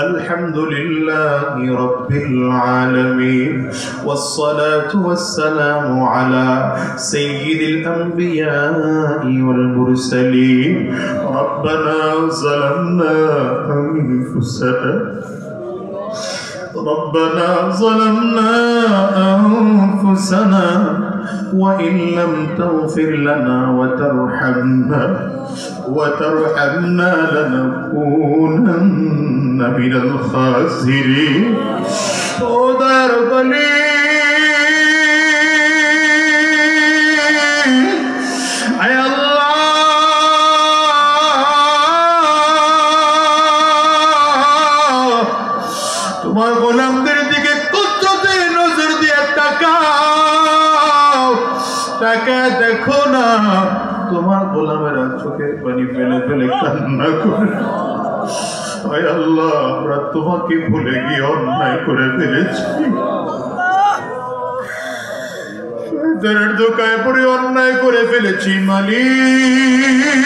আলহামদুলিল্লাহি রাব্বিল আলামিন, ওয়াসসালাতু ওয়াসসালামু আলা সাইয়্যিদিল আমবিয়াই ওয়াল মুরসালিন। রব্বানা যালামনা আনফুসানা ربنا ظلمنا أنفسنا وإن لم تغفر لنا وترحمنا لنكونن من الخاسرين. ودار بلي أي الله তোমার গোলামদের দিকে কুদরতের নজর দিয়ে তাকাও, তাকায় দেখো না তোমার গোলামেরা চোখের পানি ফেলে ফেলে কান্না করে। আয় আল্লাহ, আমরা তোমাকে ভুলে গিয়ে অন্যায় করে ফেলেছি, শয়তানের ধোঁকায় পড়ে অন্যায় করে ফেলেছি মালিক।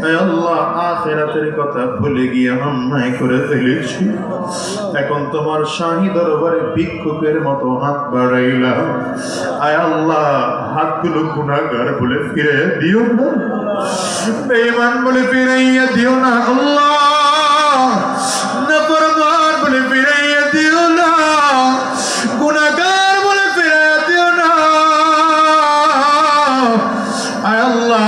আয় আল্লাহ আখিরাতের কথা ভুলে গিয়ে অন্যায় করে ফেলেছি। এখন তোমার শাহী দরবারে ভিক্ষুকের মতো হাত বাড়াইলাম। আয় আল্লাহ হাতগুলো গুনাহগার বলে ফিরে দিও না, বেঈমান বলে ফিরাইয়া দিও না আল্লাহ, নাফরমান বলে ফিরাইয়া দিও না, গুনাহগার বলে ফিরাইয়া দিও না। আয় আল্লাহ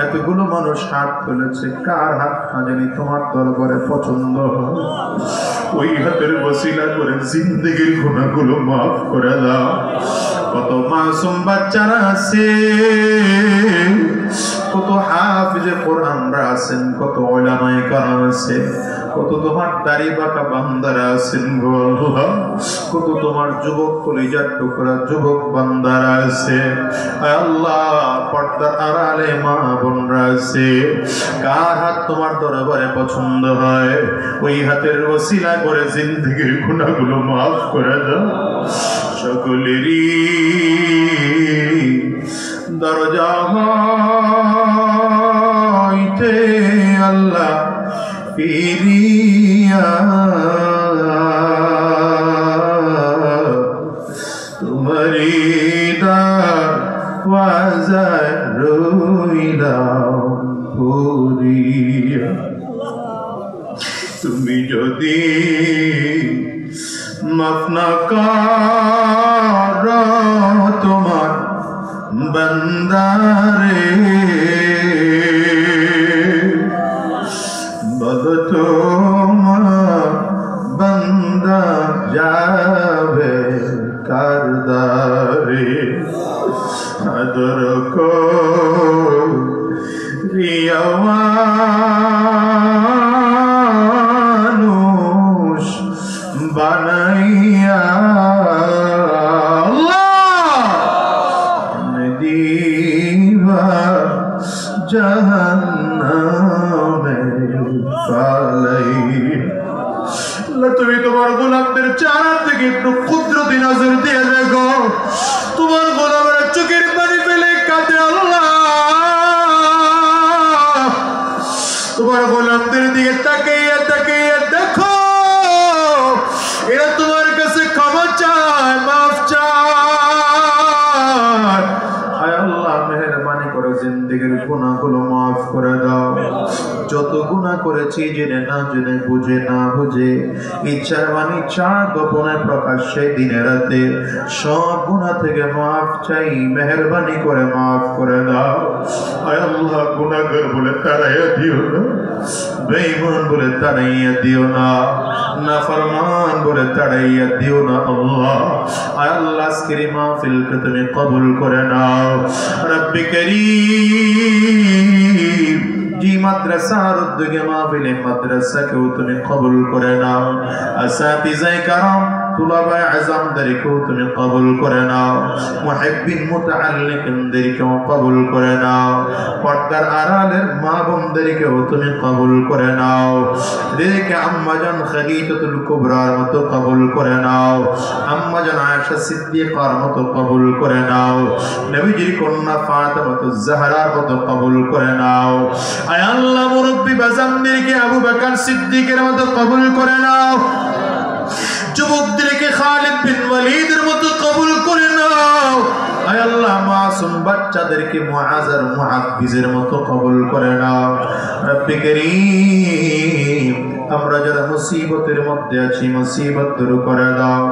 এতগুলো মানুষ হাত তুলেছে, কার হাত জানি তোমার দরবারে পছন্দ হয়, ওই হাতের ওসিলা করে জিন্দেগির গুনাহগুলো মাফ করে দাও। কত মাসুম বাচ্চারা আছে, কত হাফিজে কোরআনরা আছেন, কত উলামায়ে কেরাম আছে, কত তোমার দাড়ি বাঁকা বান্দারা আছেন গো আল্লাহ, কত তোমার যুবক কলিজার টুকরা যুবক বান্দারা আছে। আল্লাহ পর্দার আড়ালে মা বোনরা আছে, কার হাত তোমার দরবারে পছন্দ হয়, ওই হাতের ওসিলা করে জিন্দেগির গুনাহগুলো মাফ করে দাও। সকলেরই দরজা হইতে আল্লাহ ফিরিয়া তোমারি দরওয়াজায় রইলাম পুরিয়া। তুমি যদি মাফ না করো তোমার বান্দারে, বলো তোমার বান্দা যাবে কারদারে। আদর করিয়া মানুষ বানাইয়া জাহান্নামে ফালাইয়া। তুমি তোমার গোলামদের চেহারা থেকে একটু কুদরতি নজর দিয়ে দেখো, তোমার গোলামের চোখের পানি ফেলে কাঁদে আল্লাহ। তোমার গোলামদের দিকে তাকাইয়া তাকাইয়া দেখো, এরা তোমার কাছে ক্ষমা চায়, মাফ চায়। আয় আল্লাহ মেহেরবানি করে জিন্দেগির গুনাহগুলো মাফ করে দাও। যত গুনাহ করেছি জেনে না জেনে, বুঝে না বুঝে, ইচ্ছা অনিচ্ছা, গোপনে প্রকাশ্যে, দিনে রাতে, সব গুনাহ থেকে মাফ চাই, মেহেরবানি করে মাফ করে দাও। আয় আল্লাহ গুনাহগার বলে তাড়াইয়া দিও না, বেঈমান বলে তাড়াইয়া দিও না, নাফরমান বলে তাড়াইয়া দিও না আল্লাহ। আয় আল্লাহ আজকের মাহফিলকে তুমি কবুল করে নাও। রব্বি করিম জি মাদ্রাসার উদ্যোগে মাহফিলে মাদ্রাসাকেও তুমি কবুল করে নাও। আসাতিজায়ে কারাম তুলাবায়ে আযমদেরকেও তুমি কবুল করে নাও। মুহিব্বিন মুতাআল্লিকিনদেরকেও কবুল করে নাও। পর্দার আড়ালের মা বোনদেরকেও তুমি কবুল করে নাও। এদেরকে আম্মাজান খাদিজাতুল কুবরার মতো কবুল করে নাও, আম্মাজান আয়েশা সিদ্দিকার মতো কবুল করে নাও, নবীজির কন্যা ফাতেমাতুজ জাহরার মতো কবুল করে নাও। আয় আল্লাহ মুরব্বি বাজানদেরকে আবু বকর সিদ্দিকের মতো কবুল করে নাও। যুবকদেরকে খালিদ বিন ওয়ালিদের মতো কবুল করে নাও। আয় আল্লাহ মাসুম বাচ্চাদেরকে মুআজ আর মুআব্বিজের মতো কবুল করে নাও। রব্বি করিম আমরা যারা মুসিবতের মধ্যে আছি মুসিবত দূর করে দাও,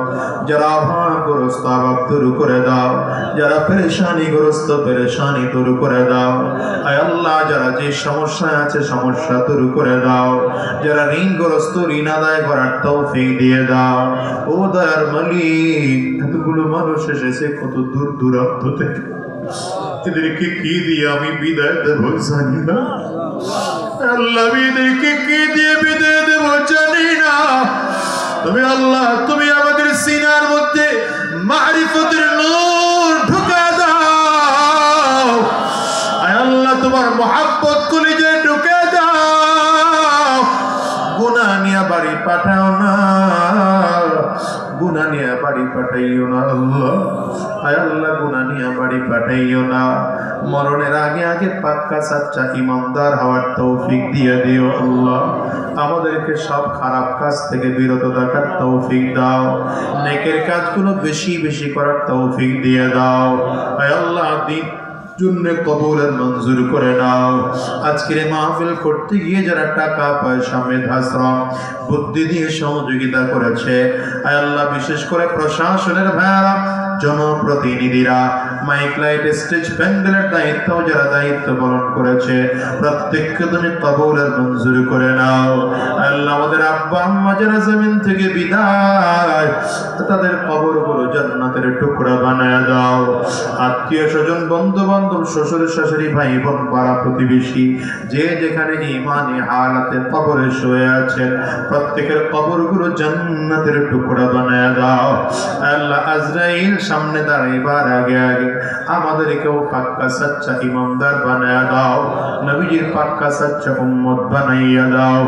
যারা অভাবগ্রস্ত অভাব দূর করে দাও, যারা পেরেশানিগ্রস্ত পেরেশানি দূর করে দাও। আয় আল্লাহ যারা যে সমস্যায় আছে সমস্যা দূর করে দাও, যারা ঋণগ্রস্ত ঋণ আদায় করার তৌফিক দিয়ে দাও। ও দয়ার মালিক এতগুলো মানুষ এসেছে কত দূর দূরান্ত থেকে, এদেরকে কি দিয়ে আমি বিদায় দেব জানি না আল্লাহ, এদেরকে কি দিয়ে বিদায় দেব জানি না। তুমি আল্লাহ তুমি আমাদের সিনার মধ্যে মারিফতের নূর ঢুকা দাও। আয় আল্লাহ তোমার মহব্বত কলিজায় ঢুকা দাও। গুনাহ নিয়ে বাড়ি পাঠাও না, গুনাহ নিয়ে বাড়ি পাঠাইও না আল্লাহ। আয় আল্লাহ গুনাহ নিয়ে বাড়ি পাঠাইও না। মরণের আগে আগে পাক্কা সাচ্চা ইমানদার হওয়ার তৌফিক দিয়ে দিও আল্লাহ। আমাদেরকে সব খারাপ কাজ থেকে বিরত থাকার তৌফিক দাও, নেকের কাজগুলো বেশি বেশি করার তৌফিক দিয়ে দাও। আয় আল্লাহ, দিন জন্য কবুলের মঞ্জুর করে নাও। আজকের মাহফিল করতে গিয়ে যারা টাকা পয়সা মেধাশ্রম বুদ্ধি দিয়ে সহযোগিতা করেছে, আয় আল্লাহ, বিশেষ করে প্রশাসনের ভাইয়ারা, জনপ্রতিনিধিরা, মাইক লাইট স্টেজ প্যান্ডেলের দায়িত্ব যারা দায়িত্ব পালন করেছে, প্রত্যেককে তুমি কবুলের মঞ্জুর করে নাও। আল্লাহ, আমাদের আব্বা আম্মা যারা জমিন থেকে বিদায়, তাদের কবরগুলো জান্নাতের টুকরা বানায় দাও। আত্মীয় স্বজন, বন্ধু বান্ধব, শ্বশুর শাশুড়ি, ভাই বোন, পাড়া প্রতিবেশী, যে যেখানে ইমানে হালাতে কবরে শুয়ে আছেন, প্রত্যেকের কবরগুলো জান্নাতের টুকরা বানায় দাও। আল্লাহ, আজরাইল সামনে দাঁড়াইবার আগে আগে আমাদেরকেও পাক্কা সাচ্চা ইমানদার বানায়া দাও, নবীজির পাক্কা সাচ্চা উম্মত বানাইয়া দাও,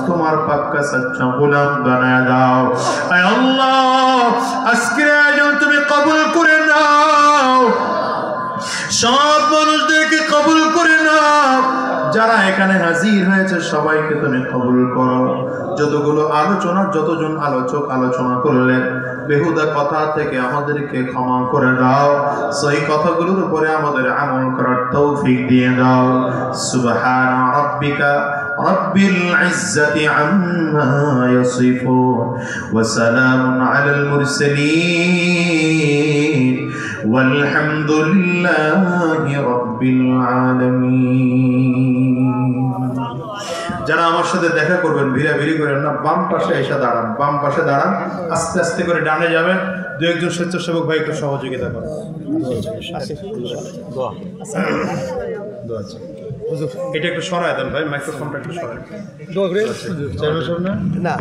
তোমার পাক্কা সাচ্চা গোলাম বানায়া দাও। আয় আল্লাহ, আজকের আয়োজন তুমি কবুল করে নাও, সব মানুষদেরকে কবুল করে নাও। যারা এখানে হাজির হয়েছে সবাইকে তুমি কবুল করো। যতগুলো আলোচনা, যতজন আলোচক আলোচনা করলেন, বেহুদা কথা থেকে আমাদেরকে ক্ষমা করে দাও, সেই কথাগুলোর উপরে আমাদের আমল করার তৌফিক দিয়ে দাও। সুবহান রাব্বিকা রব্বিল ইজ্জাতি আম্মা ইয়াসিফুন ওয়া সালামুন আলাল মুরসালিন ওয়ালহামদুলিল্লাহি রাব্বিল আলামিন। যারা আমার সাথে দেখা করবেন ভিড়াভিড়ি করেন না, বাম পাশে এসে দাঁড়ান, বাম পাশে দাঁড়ান, আস্তে আস্তে করে ডানে যাবেন। দু একজন স্বেচ্ছাসেবক ভাই একটু সহযোগিতা করেন। এটা একটু সরায় দেন ভাই, মাইক্রোফোনটা একটু সরায়। না